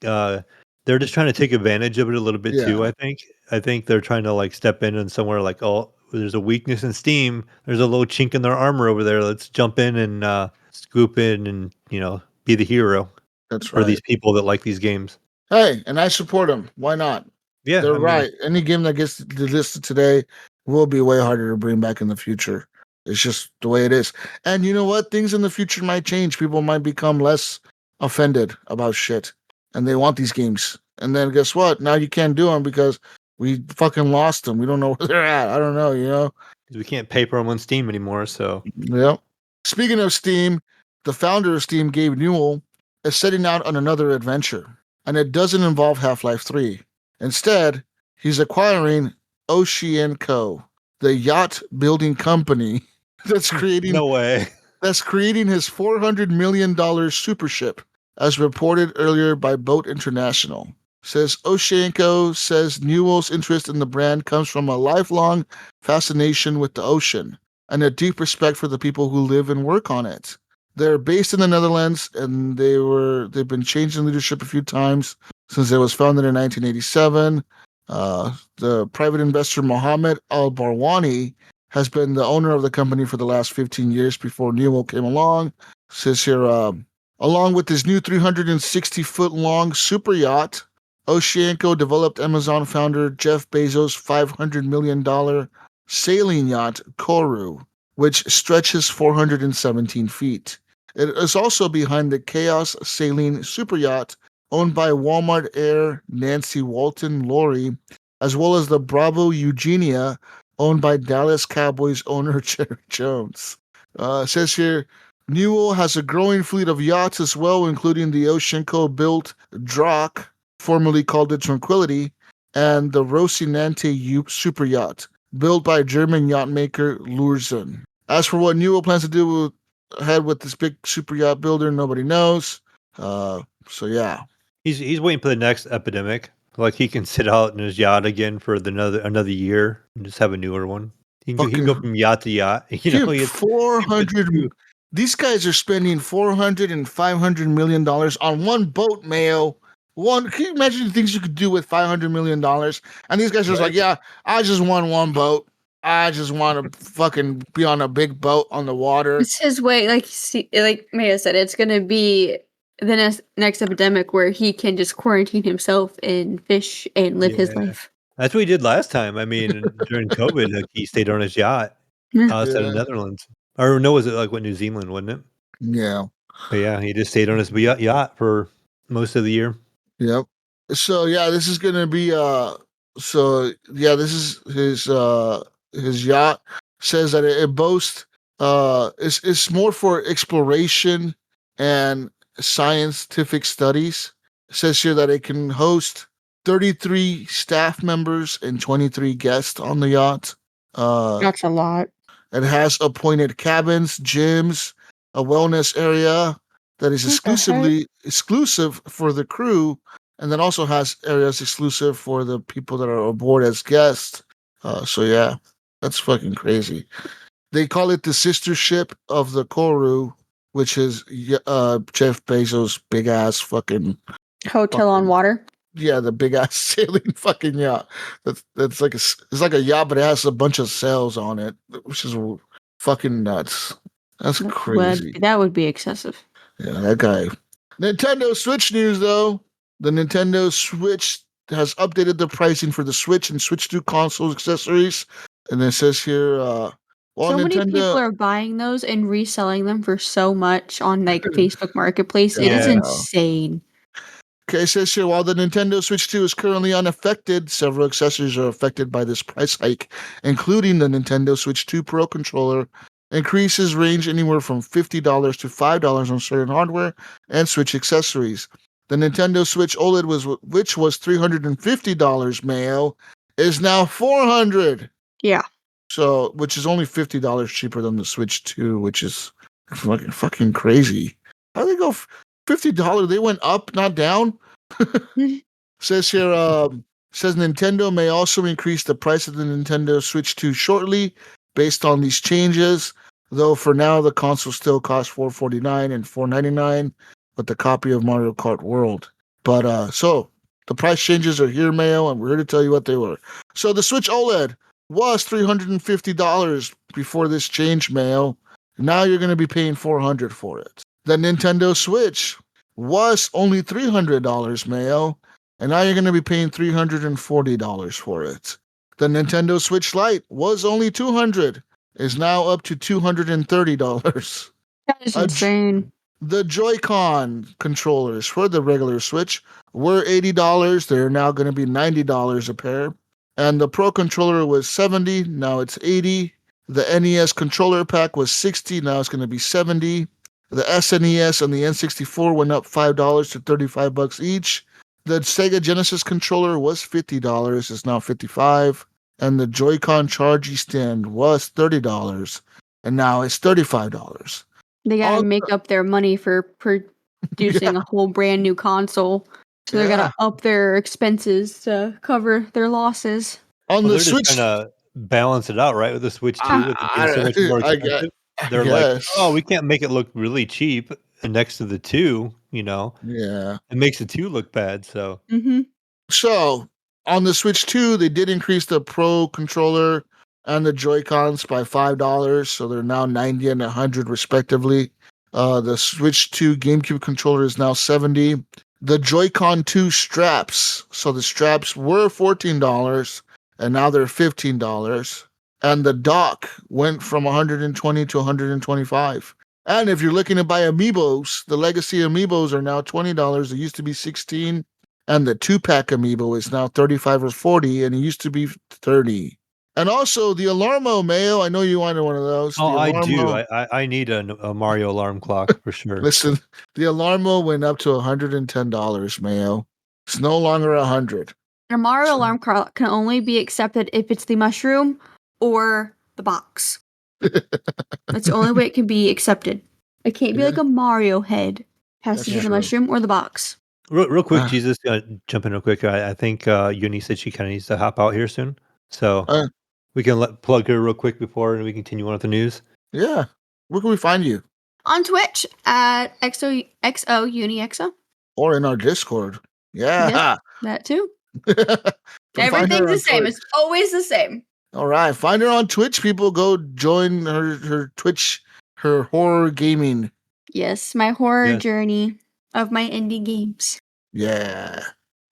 D: trying to take advantage of it a little bit too.
B: Yeah.
D: I think they're trying to like step in and somewhere like, oh, there's a weakness in Steam. There's a little chink in their armor over there. Let's jump in and scoop in and be the hero
B: That's
D: for
B: right.
D: these people that like these games.
B: Hey, and I support them. Why not?
D: Yeah,
B: They're
D: I mean,
B: right. Any game that gets listed today will be way harder to bring back in the future. It's just the way it is. And you know what? Things in the future might change. People might become less offended about shit. And they want these games. And then guess what? Now you can't do them because we fucking lost them. We don't know where they're at. I don't know.
D: we can't paper them on Steam anymore. So
B: Yep. Speaking of Steam, the founder of Steam, Gabe Newell, is setting out on another adventure. And it doesn't involve Half-Life 3. Instead, he's acquiring xoUNIxo, the yacht building company that's creating
D: no way.
B: his $400 million super ship, as reported earlier by Boat International. Says xoUNIxo says Newell's interest in the brand comes from a lifelong fascination with the ocean and a deep respect for the people who live and work on it. They're based in the Netherlands, and they've been changing leadership a few times since it was founded in 1987. The private investor Mohammed Al Barwani has been the owner of the company for the last 15 years before Newell came along. Says here, along with his new 360-foot long super yacht, xoUNIxo developed Amazon founder Jeff Bezos' $500 million sailing yacht, Koru, which stretches 417 feet. It is also behind the Chaos Sailing super yacht owned by Walmart heir Nancy Walton Lowry, as well as the Bravo Eugenia owned by Dallas Cowboys owner Jerry Jones. It says here, Newell has a growing fleet of yachts as well, including the xoUNIxo-built Drak, formerly called the Tranquility, and the Rocinante super yacht, built by German yacht maker Lurzen. As for what Newell plans to do ahead with this big super yacht builder, nobody knows. So yeah.
D: He's waiting for the next epidemic. Like he can sit out in his yacht again for another year and just have a newer one. He can go from yacht to yacht.
B: Dude, 400. These guys are spending $400 and $500 million on one boat, Mayo. Can you imagine the things you could do with $500 million? And these guys are just like, yeah, I just want one boat. I just want to fucking be on a big boat on the water.
E: It's his way, like Maya said, it's gonna be the next epidemic where he can just quarantine himself and fish and live his life.
D: That's what he did last time. I mean, during COVID, like, he stayed on his yacht outside of the Netherlands. Or no, was it like New Zealand, wasn't it?
B: Yeah.
D: But yeah, he just stayed on his yacht for most of the year.
B: Yep. So yeah, this is gonna be this is his yacht. Says that it boasts it's more for exploration and scientific studies. It says here that it can host 33 staff members and 23 guests on the yacht.
E: That's a lot.
B: It has appointed cabins, gyms, a wellness area that is exclusive for the crew, and then also has areas exclusive for the people that are aboard as guests. So yeah, that's fucking crazy. They call it the sister ship of the Koru, which is Jeff Bezos' big ass fucking
E: Hotel on water.
B: Yeah, the big ass sailing fucking yacht. That's like it's like a yacht, but it has a bunch of sails on it, which is fucking nuts. That's crazy.
E: That would be excessive.
B: Yeah, that guy. Nintendo Switch news though. The Nintendo Switch has updated the pricing for the Switch and Switch 2 console accessories. And it says here,
E: many people are buying those and reselling them for so much on like Facebook Marketplace. It is insane.
B: Okay, it says here, while the Nintendo Switch 2 is currently unaffected, several accessories are affected by this price hike, including the Nintendo Switch 2 Pro controller. Increases range anywhere from $50 to $5 on certain hardware and Switch accessories. The Nintendo Switch OLED, which was $350, Mayo, is now $400.
E: Yeah.
B: So, which is only $50 cheaper than the Switch 2, which is fucking crazy. How do they go $50? They went up, not down. Says here, says Nintendo may also increase the price of the Nintendo Switch 2 shortly based on these changes. Though for now, the console still costs $449 and $499 with the copy of Mario Kart World. But so the price changes are here, Mayo, and we're here to tell you what they were. So the Switch OLED was $350 before this change, Mayo. Now you're going to be paying $400 for it. The Nintendo Switch was only $300, Mayo, and now you're going to be paying $340 for it. The Nintendo Switch Lite was only $200, is now up to $230.
E: That is insane.
B: The Joy-Con controllers for the regular Switch were $80. They're now going to be $90 a pair. And the Pro controller was $70, now it's $80. The NES controller pack was $60, now it's going to be $70. The SNES and the N64 went up $5 to $35 each. The Sega Genesis controller was $50, it's now $55. And the Joy-Con charging stand was $30, and now it's $35.
E: They gotta make up their money for producing a whole brand new console. So they're gonna up their expenses to cover their losses.
B: On the
D: they're
B: Switch,
D: just trying to balance it out, right? With the Switch 2, with it being so much more expensive. They're like, oh, we can't make it look really cheap next to the 2,
B: Yeah.
D: It makes the 2 look bad, so.
E: Mm-hmm.
B: So, on the Switch 2, they did increase the Pro controller and the Joy-Cons by $5, so they're now $90 and $100 respectively. The Switch 2 GameCube controller is now $70. The Joy-Con 2 straps, so the straps were $14, and now they're $15. And the dock went from $120 to $125. And if you're looking to buy Amiibos, the Legacy Amiibos are now $20. It used to be $16. And the 2-pack Amiibo is now $35 or $40, and it used to be $30. And also the Alarmo, Mayo. I know you wanted one of those.
D: Oh, I
B: Alarmo,
D: do. I need a Mario alarm clock for sure.
B: Listen, the Alarmo went up to $110, Mayo. It's no longer $100.
E: A Mario alarm clock can only be accepted if it's the mushroom or the box. That's the only way it can be accepted. It can't be like a Mario head. It has to be the mushroom or the box.
D: Real quick, Jesus, jump in real quick. I think Uni said she kind of needs to hop out here soon. So we can plug her real quick before we continue on with the news.
B: Yeah. Where can we find you?
E: On Twitch at xoUNIxo.
B: Or in our Discord. Yeah.
E: Yes, that too. Everything's the same. It's always the same.
B: All right. Find her on Twitch, people. Go join her Twitch, her horror gaming.
E: Yes, my horror journey of my indie games.
B: Yeah.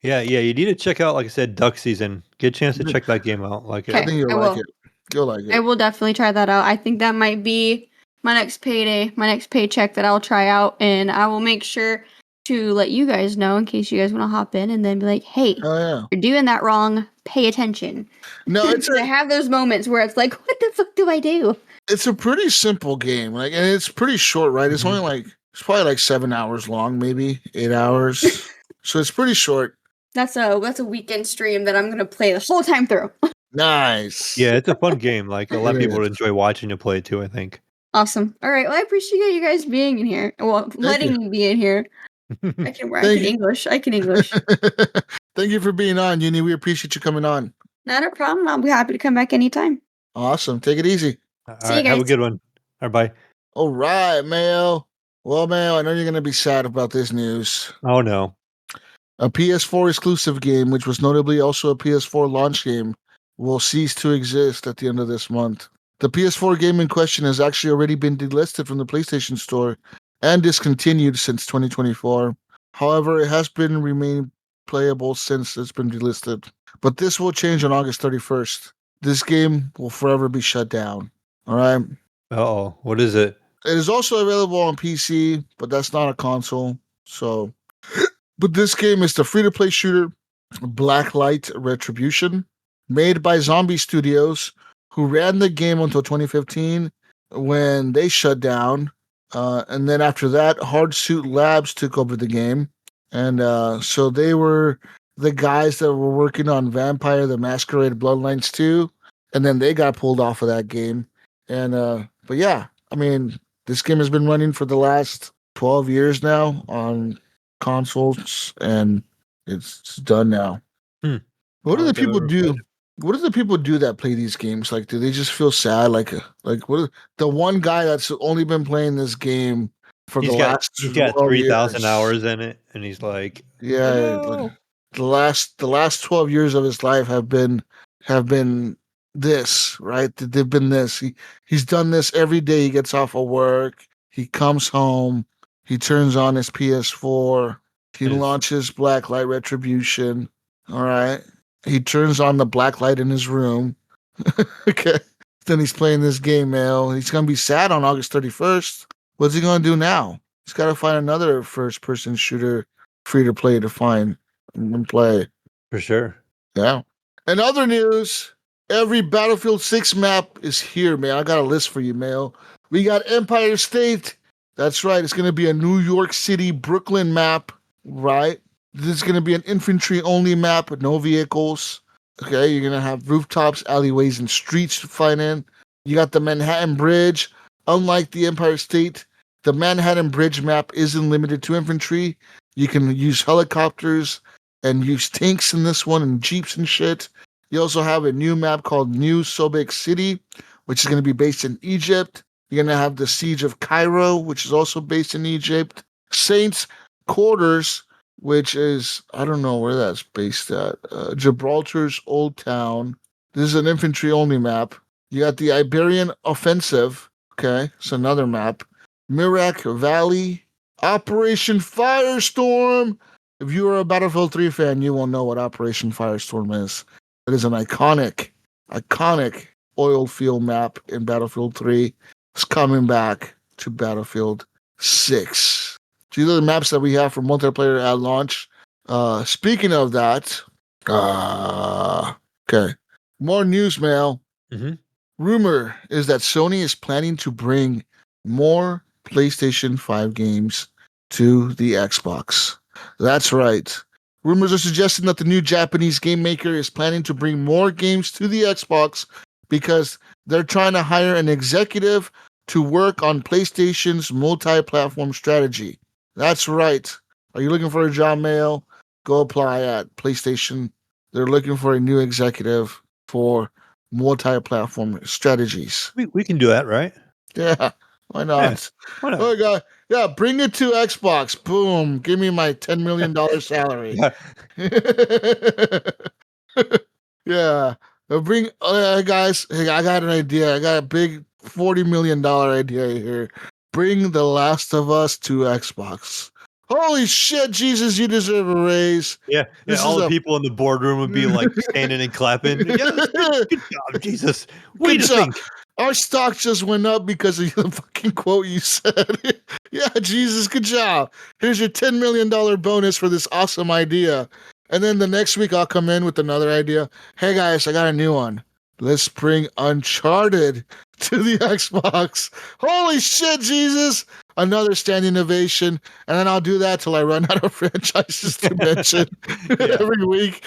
D: Yeah. You need to check out, like I said, Duck Season. Get a chance to check that game out.
B: I think you'll like it. You'll like it.
E: I will definitely try that out. I think that might be my next payday, my next paycheck that I'll try out, and I will make sure to let you guys know in case you guys want to hop in and then be like, hey, you're doing that wrong. Pay attention.
B: No,
E: I have those moments where it's like, what the fuck do I do?
B: It's a pretty simple game, and it's pretty short, right? It's only it's probably like 7 hours long, maybe 8 hours. So it's pretty short.
E: That's a weekend stream that I'm gonna play the whole time through.
B: Nice.
D: Yeah, it's a fun game. Like a lot of people would enjoy watching you play it too, I think.
E: Awesome. All right. Well, I appreciate you guys being in here. Well, letting me be in here. I can English.
B: Thank you for being on, Uni. We appreciate you coming on.
E: Not a problem. I'll be happy to come back anytime.
B: Awesome. Take it easy.
E: See you guys.
D: Have a good one. All right, bye.
B: All right, Mayo. Well, Mayo, I know you're going to be sad about this news.
D: Oh, no.
B: A PS4 exclusive game, which was notably also a PS4 launch game, will cease to exist at the end of this month. The PS4 game in question has actually already been delisted from the PlayStation Store and discontinued since 2024. However, it has been remained playable since it's been delisted. But this will change on August 31st. This game will forever be shut down. All right?
D: Uh-oh. What is it?
B: It is also available on PC, but that's not a console. So But this game is the free-to-play shooter Blacklight Retribution, made by Zombie Studios, who ran the game until 2015 when they shut down. And then after that, Hardsuit Labs took over the game. And so they were the guys that were working on Vampire the Masquerade Bloodlines 2. And then they got pulled off of that game. And but yeah, I mean, this game has been running for the last 12 years now on consoles, and it's done now.
D: Hmm.
B: What do
D: I
B: the
D: don't think I've
B: people
D: ever
B: do?
D: played it.
B: What do the people do that play these games? Like, do they just feel sad? Like what? The one guy that's only been playing this game for the last
D: He's got
B: 12
D: 3,000
B: years.
D: hours in it, and he's like,
B: Yeah,
D: no.
B: the last 12 years of his life have been this, right? They've been this. He's done this every day. He gets off of work. He comes home. He turns on his PS4. He
D: And it's-
B: launches Blacklight Retribution. All right. He turns on the black light in his room. Okay. Then he's playing this game, Mel. He's gonna be sad on August 31st. What's he gonna do now? He's gotta find another first-person shooter free to play to find and play.
D: For sure.
B: Yeah. In other news, every Battlefield 6 map is here, man. I got a list for you, Mail. We got Empire State. That's right. It's going to be a New York City, Brooklyn map, right? This is going to be an infantry-only map with no vehicles. Okay, you're going to have rooftops, alleyways, and streets to fight in. You got the Manhattan Bridge. Unlike the Empire State, the Manhattan Bridge map isn't limited to infantry. You can use helicopters and use tanks in this one and jeeps and shit. You also have a new map called New Sobek City, which is going to be based in Egypt. You're going to have the Siege of Cairo, which is also based in Egypt. Saints Quarters, which is, I don't know where that's based at. Gibraltar's Old Town. This is an infantry-only map. You got the Iberian Offensive. Okay, it's another map. Mirak Valley. Operation Firestorm. If you are a Battlefield 3 fan, you will know what Operation Firestorm is. It is an iconic oil field map in Battlefield 3. It's coming back to Battlefield 6. These are the maps that we have for multiplayer at launch. Speaking of that, okay, more news mail.
D: Mhm.
B: Rumor is that Sony is planning to bring more PlayStation 5 games to the Xbox. That's right. Rumors are suggesting that the new Japanese game maker is planning to bring more games to the Xbox because they're trying to hire an executive to work on PlayStation's multi-platform strategy. That's right. Are you looking for a job, Mail? Go apply at PlayStation. They're looking for a new executive for multi-platform strategies.
D: We can do that, right?
B: Yeah, why not?
D: Why not?
B: Oh god, yeah, bring it to Xbox. Boom, give me my $10 million salary. Yeah, bring guys. Hey, I got an idea. I got a big $40 million idea here. Bring The Last of Us to Xbox. Holy shit, Jesus, you deserve a raise.
D: Yeah,
B: This
D: all
B: is
D: the
B: a-
D: people in the boardroom would be like standing and clapping. Yes, good job, Jesus. Way
B: Good
D: to
B: job.
D: think.
B: Our stock just went up because of the fucking quote you said. Yeah, Jesus, good job. Here's your $10 million bonus for this awesome idea. And then the next week I'll come in with another idea. Hey guys, I got a new one. Let's bring Uncharted to the Xbox. Holy shit, Jesus. Another standing ovation. And then I'll do that till I run out of franchises to mention
D: Yeah.
B: every week.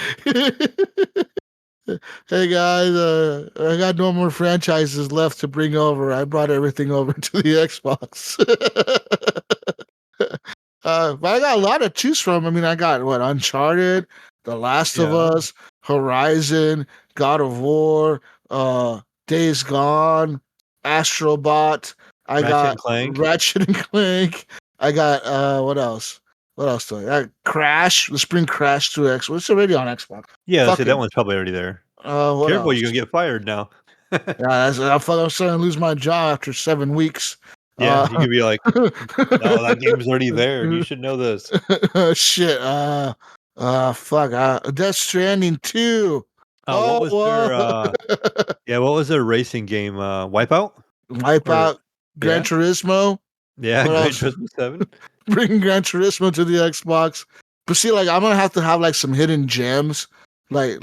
B: Hey guys, I got no more franchises left to bring over. I brought everything over to the Xbox. But I got a lot to choose from. I mean, I got what Uncharted, The Last of
D: Yeah.
B: Us, Horizon, God of War, Days Gone, Astrobot. I
D: Ratchet
B: got
D: and Clank.
B: Ratchet and Clank. I got what else? What else do I got? Crash. Let's bring Crash to Xbox. It's already on Xbox.
D: Yeah,
B: Fuck
D: see,
B: it.
D: that one's probably already there.
B: What
D: Careful,
B: else?
D: you're gonna get fired now.
B: Yeah, I'm starting to lose my job after 7 weeks.
D: Yeah, you could be like, no, that game's already there, and you should know this.
B: Shit. Fuck. Death Stranding 2.
D: What was their what was their racing game? Wipeout?
B: Wipeout. Gran
D: yeah.
B: Turismo.
D: Yeah,
B: What
D: Gran
B: else?
D: Turismo 7.
B: Bring Gran Turismo to the Xbox. But see, like I'm gonna have to have like some hidden gems, so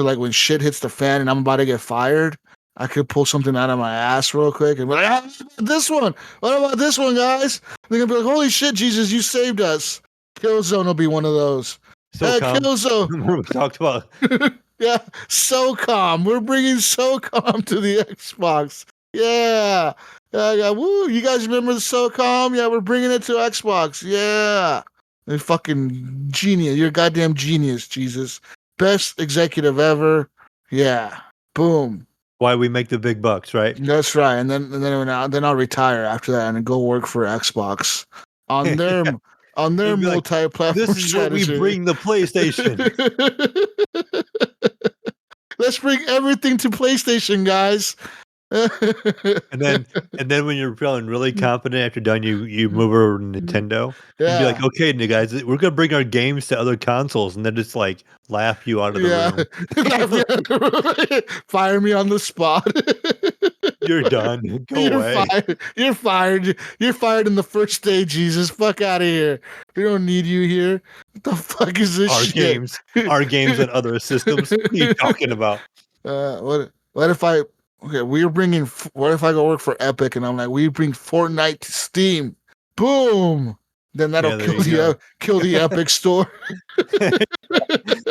B: like when shit hits the fan and I'm about to get fired, I could pull something out of my ass real quick and be like, "Ah, this one. What about this one, guys?" They're gonna be like, "Holy shit, Jesus, you saved us." Killzone will be one of those.
D: So
B: Killzone.
D: Remember we talked about
B: Yeah, SOCOM. We're bringing SOCOM to the Xbox. Yeah. Yeah. Woo. You guys remember the SOCOM? Yeah, we're bringing it to Xbox. Yeah. You're fucking genius. You're a goddamn genius, Jesus. Best executive ever. Yeah. Boom.
D: why we make the big bucks, right?
B: That's right. Then I'll retire after that and go work for Xbox on their
D: Yeah. It'd be like,
B: multi-platform
D: this is what we
B: strategy.
D: bring the PlayStation.
B: Let's bring everything to PlayStation, guys.
D: And then when you're feeling really confident after done, you move over to Nintendo and be like,
B: Yeah.
D: okay, guys, we're gonna bring our games to other consoles, and then just like laugh you out of the room.
B: Fire me on the spot.
D: You're done. Go
B: You're
D: away.
B: fired. You're fired. You're fired in the first day, Jesus. Fuck out of here. We don't need you here. What the fuck is this
D: Our
B: shit?
D: our games and other systems. What are you talking about?
B: What if I we're bringing what if I go work for Epic and I'm like, we bring Fortnite to Steam. Boom. Then that'll
D: Yeah, there you go.
B: kill the Epic store.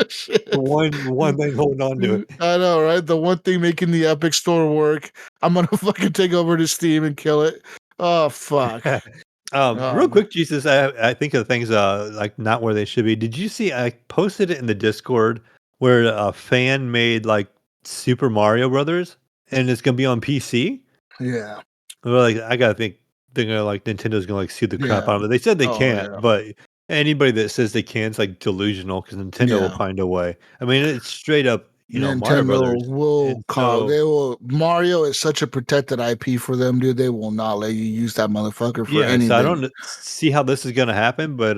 B: Shit.
D: The one thing holding on to it.
B: I know, right? The one thing making the Epic store work. I'm gonna fucking take over to Steam and kill it. Oh fuck.
D: Real quick, Jesus, I think of things like not where they should be. Did you see? I posted it in the Discord where a fan made like Super Mario Brothers, and it's gonna be on PC.
B: Yeah.
D: Well, like I gotta think they're gonna like Nintendo's gonna like sue the crap
B: Yeah.
D: out of it. They said they
B: Oh,
D: can't,
B: yeah.
D: but anybody that says they can is like delusional because Nintendo will
B: Yeah.
D: find a way. I mean, it's straight up, Mario
B: Nintendo
D: Brothers.
B: will
D: And
B: call.
D: so,
B: They will. Mario is such a protected IP for them, dude. They will not let you use that motherfucker for
D: yeah,
B: anything.
D: so I don't see how this is gonna happen, but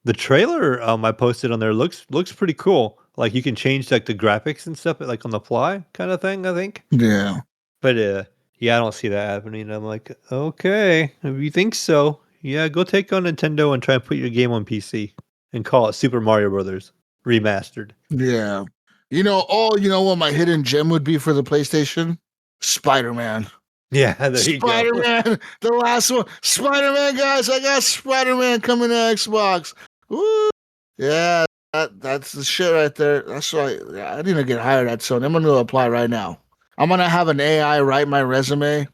D: the trailer I posted on there looks pretty cool. Like you can change like the graphics and stuff, like on the fly, kind of thing. I think.
B: Yeah.
D: But yeah, I don't see that happening. I'm like, okay, if you think so, yeah, go take on Nintendo and try and put your game on PC and call it Super Mario Brothers Remastered.
B: Yeah. You know what my hidden gem would be for the PlayStation? Spider-Man.
D: Yeah, there you go.
B: Spider-Man, the last one. Spider-Man, guys, I got Spider-Man coming to Xbox. Woo! Yeah, that's the shit right there. That's why I need to get hired at Sony. I'm gonna apply right now. I'm gonna have an AI write my resume,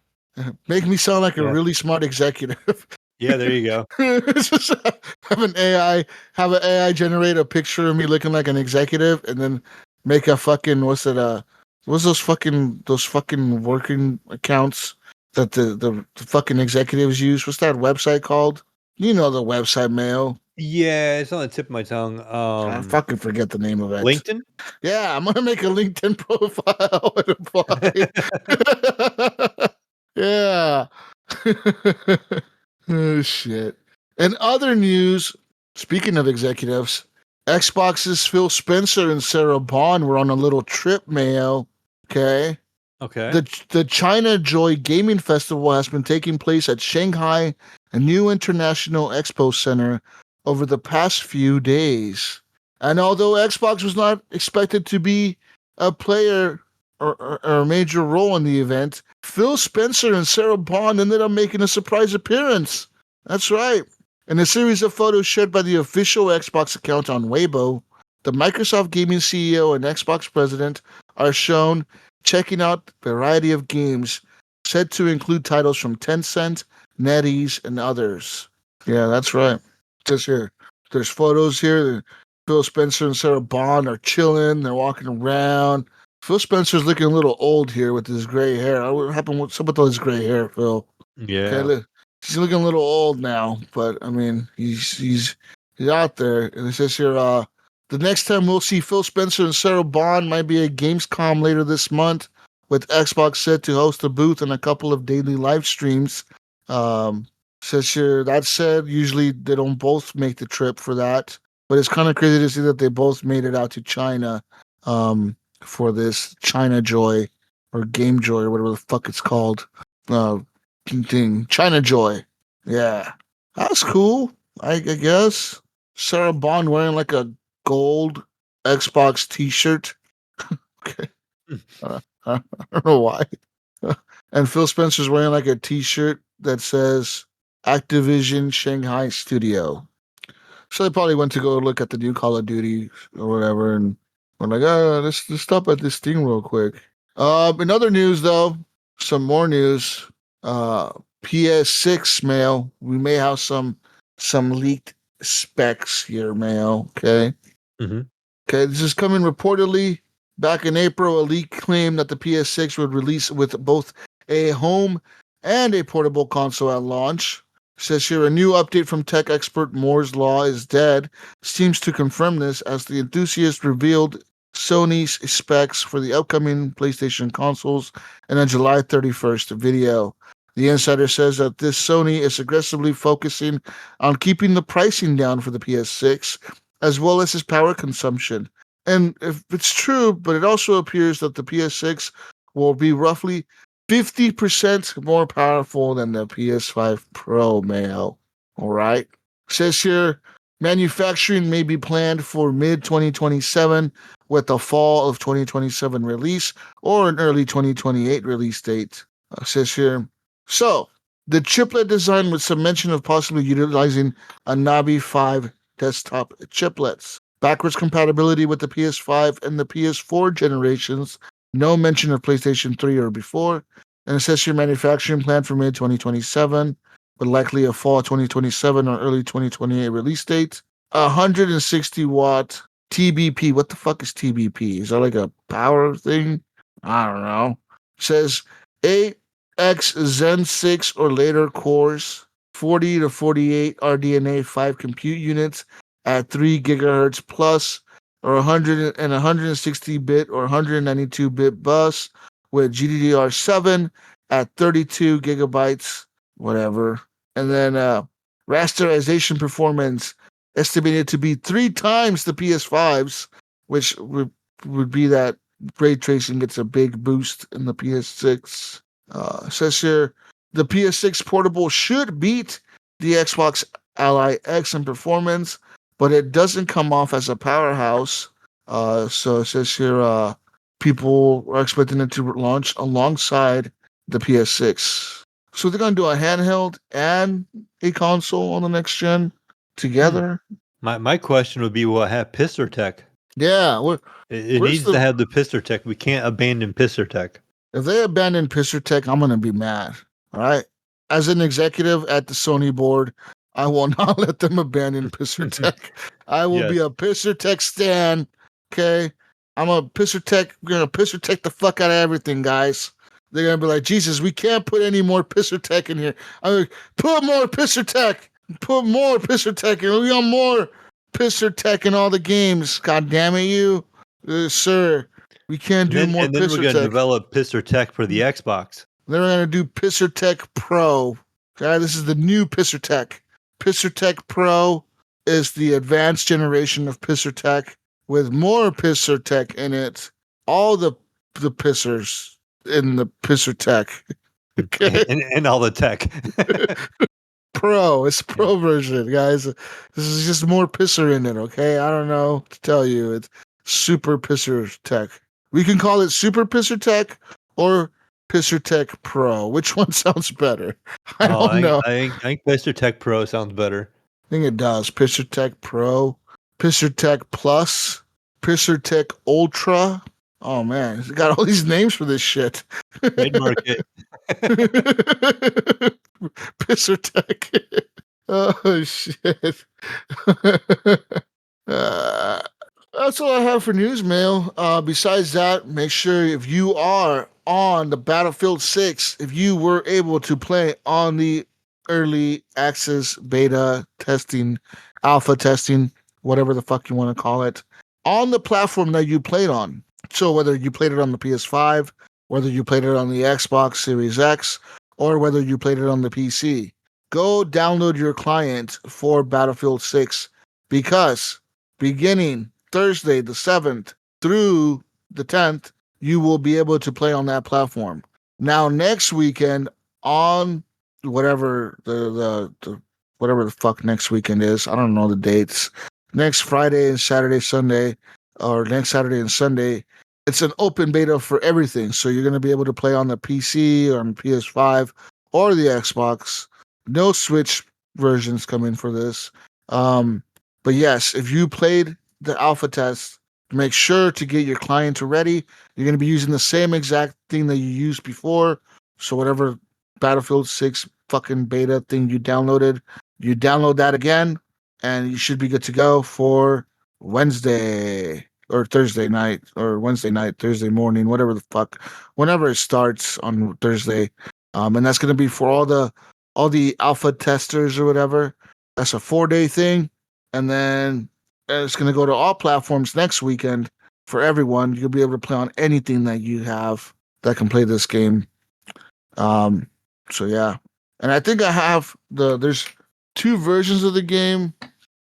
B: make me sound like a
D: Yeah.
B: really smart executive.
D: Yeah, there you go.
B: Just have an AI generate a picture of me looking like an executive, and then make a fucking what's those fucking working accounts that the fucking executives use? What's that website called? You know the website, mail.
D: Yeah, it's on the tip of my tongue.
B: I fucking forget the name of it.
D: LinkedIn.
B: Yeah, I'm gonna make a LinkedIn profile and apply. Yeah. Oh shit. And other news, speaking of executives, Xbox's Phil Spencer and Sarah Bond were on a little trip, Mayo. Okay.
D: Okay.
B: The China Joy Gaming Festival has been taking place at Shanghai, a new international expo center, over the past few days. And although Xbox was not expected to be a player or a major role in the event, Phil Spencer and Sarah Bond ended up making a surprise appearance. That's right. In a series of photos shared by the official Xbox account on Weibo, the Microsoft Gaming CEO and Xbox president are shown checking out a variety of games said to include titles from Tencent, NetEase, and others. Yeah, that's right. Just here. There's photos here. Phil Spencer and Sarah Bond are chilling. They're walking around. Phil Spencer's looking a little old here with his gray hair. What happened? What's up with all his gray hair, Phil?
D: Yeah.
B: Okay, he's looking a little old now, but I mean, he's out there. And it says here, the next time we'll see Phil Spencer and Sarah Bond might be at Gamescom later this month, with Xbox set to host a booth and a couple of daily live streams. Says here, that said, usually they don't both make the trip for that, but it's kind of crazy to see that they both made it out to China for this China Joy or Game Joy or whatever the fuck it's called. Thing. China Joy. Yeah. That's cool, I guess. Sarah Bond wearing like a gold Xbox T-shirt. Okay, I don't know why. And Phil Spencer's wearing like a T-shirt that says Activision Shanghai Studio. So they probably went to go look at the new Call of Duty or whatever, and we're like, let's stop at this thing real quick. In other news, though, some more news. PS6 mail. We may have some leaked specs here, mail. Okay.
D: Mm-hmm.
B: Okay, this is coming reportedly. Back in April, a leak claimed that the PS6 would release with both a home and a portable console at launch. Says here a new update from tech expert Moore's Law is dead seems to confirm this as the enthusiast revealed Sony's specs for the upcoming PlayStation consoles in a July 31st video. The insider says that this Sony is aggressively focusing on keeping the pricing down for the PS6 as well as its power consumption. And if it's true, but it also appears that the PS6 will be roughly 50% more powerful than the PS5 Pro, Mayo. All right. Says here, manufacturing may be planned for mid-2027 with a fall of 2027 release or an early 2028 release date. Says here, so the chiplet design with some mention of possibly utilizing a Navi 5 desktop chiplets. Backwards compatibility with the PS5 and the PS4 generations. No mention of PlayStation 3 or before. And it says here manufacturing planned for mid-2027, but likely a fall 2027 or early 2028 release date. 160-watt TBP. What the fuck is TBP? Is that like a power thing? I don't know. It says 8X Zen 6 or later cores, 40 to 48 RDNA 5 compute units at 3 gigahertz plus, or 100 and 160-bit or 192-bit bus with GDDR7 at 32 gigabytes, whatever. And then rasterization performance estimated to be 3 times the PS5's, which would be that ray tracing gets a big boost in the PS6. Says here, the PS6 portable should beat the Xbox Ally X in performance, but it doesn't come off as a powerhouse. So it says here, people are expecting it to launch alongside the PS6. So they're going to do a handheld and a console on the next gen together.
D: My question would be, will it have Pistor Tech?
B: Yeah.
D: It needs to have the Pistor Tech. We can't abandon Pistor Tech.
B: If they abandon Pistor Tech, I'm going to be mad. All right. As an executive at the Sony board, I will not let them abandon Pistor Tech. I will be a Pistor Tech stan. Okay. I'm a Pistor Tech. We're going to Pistor Tech the fuck out of everything, guys. They're going to be like, Jesus, we can't put any more Pistor Tech in here. I'm like, put more Pistor Tech. Put more Pistor Tech in. We want more Pistor Tech in all the games. God damn it, you. Sir, we can't do more Pistor Tech.
D: And then we're going to develop Pistor Tech for the Xbox.
B: Then we're going to do Pistor Tech Pro. Okay, this is the new Pistor Tech. Pistor Tech Pro is the advanced generation of Pistor Tech with more Pistor Tech in it. All the pissers in the Pistor Tech. Okay.
D: and all the tech.
B: Pro. It's pro version, guys. This is just more pisser in it, okay? I don't know to tell you. It's Super Pisser Tech. We can call it Super Pisser Tech or Pisser Tech Pro. Which one sounds better? I don't know.
D: I think Pistor Tech Pro sounds better.
B: I think it does. Pisser Tech Pro, Pisser Tech Plus, Pisser Tech Ultra. Oh man, it's got all these names for this shit.
D: Trademark it.
B: Pisser Tech. Oh shit. That's all I have for news mail. Besides that, make sure if you are on the Battlefield 6, if you were able to play on the early access beta testing, alpha testing, whatever the fuck you want to call it, on the platform that you played on. So whether you played it on the PS5, whether you played it on the Xbox Series X, or whether you played it on the PC, go download your client for Battlefield 6 because beginning Thursday the 7th through the 10th, you will be able to play on that platform. Now next weekend on whatever the whatever the fuck next weekend is. I don't know the dates. Next Friday and Saturday, Sunday, or next Saturday and Sunday, it's an open beta for everything. So you're going to be able to play on the PC or on PS5 or the Xbox. No Switch versions come in for this. But yes, if you played the alpha test, make sure to get your client ready. You're going to be using the same exact thing that you used before. So whatever Battlefield 6 fucking beta thing you downloaded, you download that again, and you should be good to go for Wednesday or Thursday night or Wednesday night, Thursday morning, whatever the fuck, whenever it starts on Thursday. And that's going to be for all the alpha testers or whatever. That's a 4-day thing. And then it's going to go to all platforms next weekend for everyone. You'll be able to play on anything that you have that can play this game. So yeah. And I think I have there's 2 versions of the game.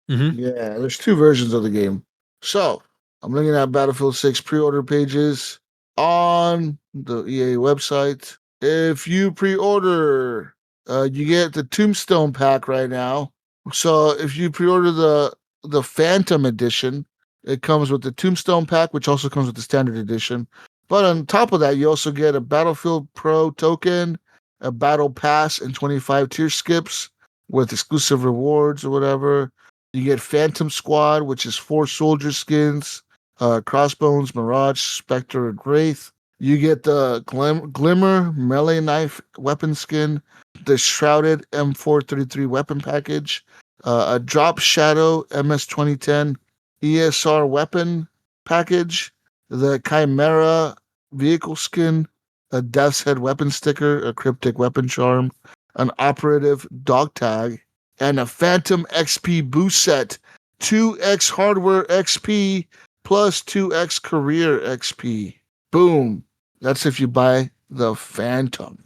D: Mm-hmm.
B: Yeah, there's 2 versions of the game. So I'm looking at Battlefield 6 pre-order pages on the EA website. If you pre-order, you get the Tombstone pack right now. So if you pre-order the Phantom edition, it comes with the Tombstone pack, which also comes with the standard edition. But on top of that, you also get a Battlefield Pro token, a Battle Pass, and 25 tier skips with exclusive rewards or whatever. You get Phantom Squad, which is 4 soldier skins, Crossbones, Mirage, Spectre, and Wraith. You get the Glimmer melee knife weapon skin, the Shrouded M433 weapon package, a Drop Shadow MS-2010 ESR weapon package, the Chimera vehicle skin, a Death's Head weapon sticker, a Cryptic weapon charm, an Operative dog tag, and a Phantom XP boost set, 2x hardware XP plus 2x career XP. Boom. That's if you buy the Phantom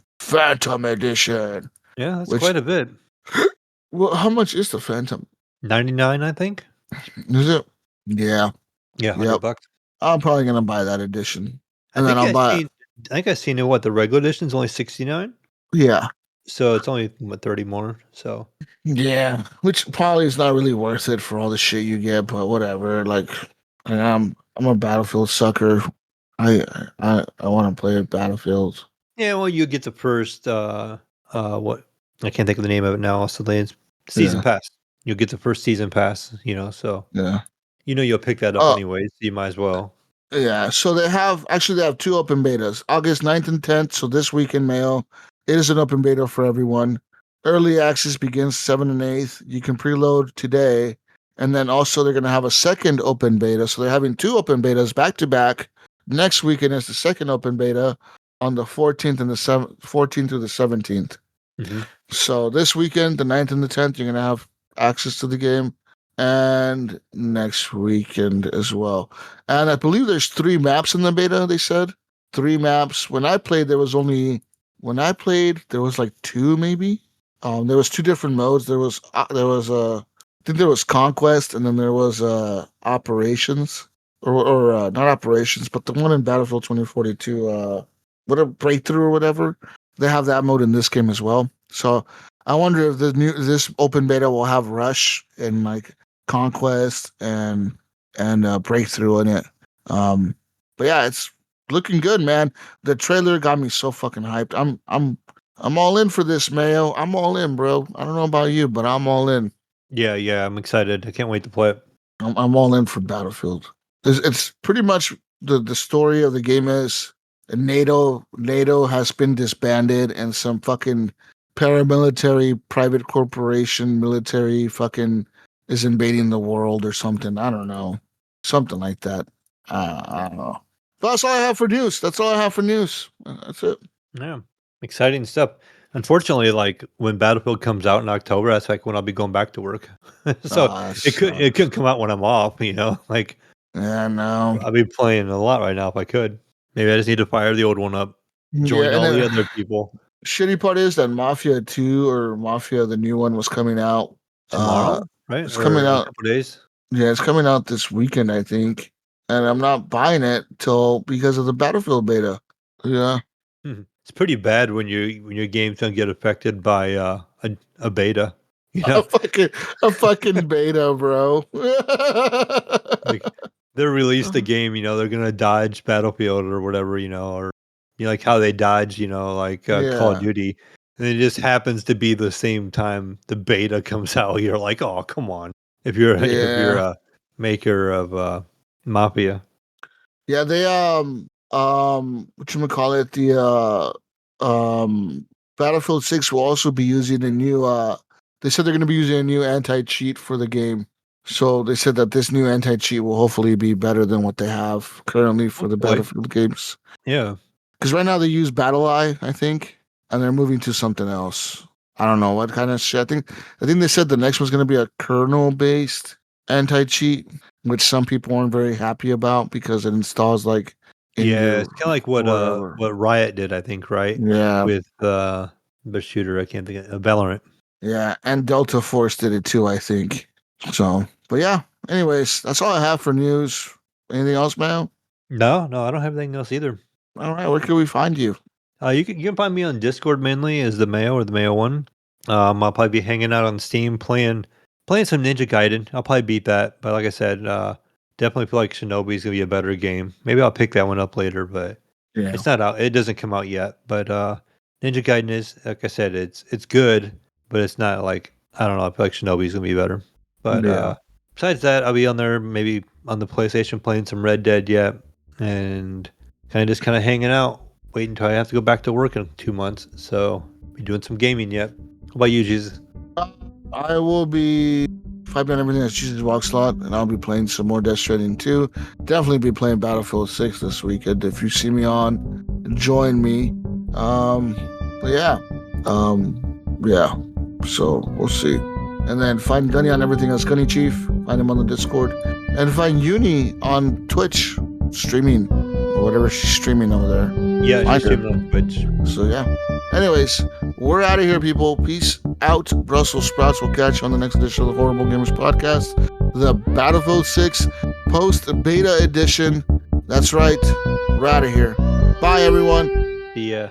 B: edition.
D: Yeah, that's
B: Which-
D: quite a bit.
B: Well, how much is the Phantom?
D: 99, I think.
B: Is it? Yeah.
D: Yeah,
B: Yep.
D: $100.
B: I'm probably gonna buy that edition.
D: I
B: And then
D: think
B: I'll buy
D: I think I seen what the regular edition is only 69.
B: Yeah.
D: So it's only 30 more. So
B: Yeah. Which probably is not really worth it for all the shit you get, but whatever. Like I'm a Battlefield sucker. I want to play Battlefield.
D: yeah, well, you get the first what I can't think of the name of it now. So it's season pass. You'll get the first season pass. So
B: Yeah.
D: you'll pick that up anyways. So you might as well.
B: Yeah. So they have 2 open betas, August 9th and 10th. So this week in Mayo, it is an open beta for everyone. Early access begins 7th and 8th. You can preload today. And then also they're going to have a second open beta. So they're having 2 open betas back to back. Next weekend is the second open beta on the 14th and the 14th through the 17th.
D: Mm-hmm.
B: So this weekend, the 9th and the 10th, you're going to have access to the game. And next weekend as well. And I believe there's 3 maps in the beta, they said. 3 maps. When I played, there was like 2 maybe. There was 2 different modes. There was I think there was Conquest, and then there was Operations. Or not Operations, but the one in Battlefield 2042, whatever, Breakthrough or whatever. They have that mode in this game as well. So I wonder if this open beta will have Rush and like Conquest and Breakthrough in it. But yeah, it's looking good, man. The trailer got me so fucking hyped. I'm all in for this, Mayo. I'm all in, bro. I don't know about you, but I'm all in.
D: Yeah, I'm excited. I can't wait to play it.
B: I'm all in for Battlefield. It's pretty much the story of the game is NATO has been disbanded and some fucking paramilitary private corporation military fucking is invading the world or something. I don't know. Something like that. I don't know. That's all I have for news. That's it.
D: Yeah, exciting stuff. Unfortunately, like when Battlefield comes out in October, that's like when I'll be going back to work. So it couldn't come out when I'm off. Like
B: yeah, no.
D: I'll be playing a lot right now if I could. Maybe I just need to fire the old one up. Join all the other people.
B: Shitty part is that Mafia 2 or Mafia, the new one, was coming out
D: tomorrow, right?
B: It's coming out
D: in a couple days.
B: Yeah, it's coming out this weekend, I think. And I'm not buying it because of the Battlefield beta. Yeah.
D: It's pretty bad when your games don't get affected by a beta. You know,
B: a fucking beta, bro.
D: like they released the game, you know, they're gonna dodge Battlefield or whatever, you know, or you know, like how they dodge, you know, like Call of
B: Yeah.
D: Duty, and it just happens to be the same time the beta comes out. You're like, oh, come on. If you're
B: Yeah.
D: a maker of Mafia,
B: Yeah, they whatchamacallit, the Battlefield 6 will also be using a new they said they're gonna be using a new anti-cheat for the game. So they said that this new anti-cheat will hopefully be better than what they have currently for the
D: hopefully.
B: Battlefield games.
D: Yeah.
B: Because right now they use BattleEye, I think, and they're moving to something else. I don't know what kind of shit. I think they said the next one's gonna be a kernel-based anti-cheat, which some people weren't very happy about because it installs like in
D: Yeah,
B: your
D: it's kind of like
B: whatever.
D: what Riot did, I think, right?
B: Yeah,
D: With the shooter, I can't think of Valorant.
B: yeah, and Delta Force did it too, I think. So, but yeah. Anyways, that's all I have for news. Anything else, man?
D: No, I don't have anything else either.
B: All right, where can we find you?
D: You can find me on Discord mainly as the Mayo or the Mayo One. I'll probably be hanging out on Steam playing some Ninja Gaiden. I'll probably beat that, but like I said, definitely feel like Shinobi's gonna be a better game. Maybe I'll pick that one up later, but
B: Yeah,
D: it's not out. It doesn't come out yet. But Ninja Gaiden is, like I said, it's good, but it's not like, I don't know. I feel like Shinobi's gonna be better. But
B: yeah,
D: besides that, I'll be on there maybe on the PlayStation playing some Red Dead yet, and kind of hanging out. Wait until I have to go back to work in 2 months. So be doing some gaming yet. How about you, Jesus?
B: I will be fighting on everything that's Jesus Walk Slot, and I'll be playing some more Death Stranding 2. Definitely be playing Battlefield 6 this weekend. If you see me on, join me. But yeah. Yeah. So we'll see. And then find Gunny on everything else, Gunny Chief. Find him on the Discord. And find Uni on Twitch, streaming, or whatever she's streaming over there.
D: Yeah,
B: Find
D: she's
B: her.
D: streaming on Twitch.
B: So yeah. Anyways, we're out of here, people. Peace out, Brussels sprouts. We'll catch you on the next edition of the Horrible Gamers Podcast, the Battlefield 6 post-beta edition. That's right. We're out of here. Bye, everyone.
D: Yeah.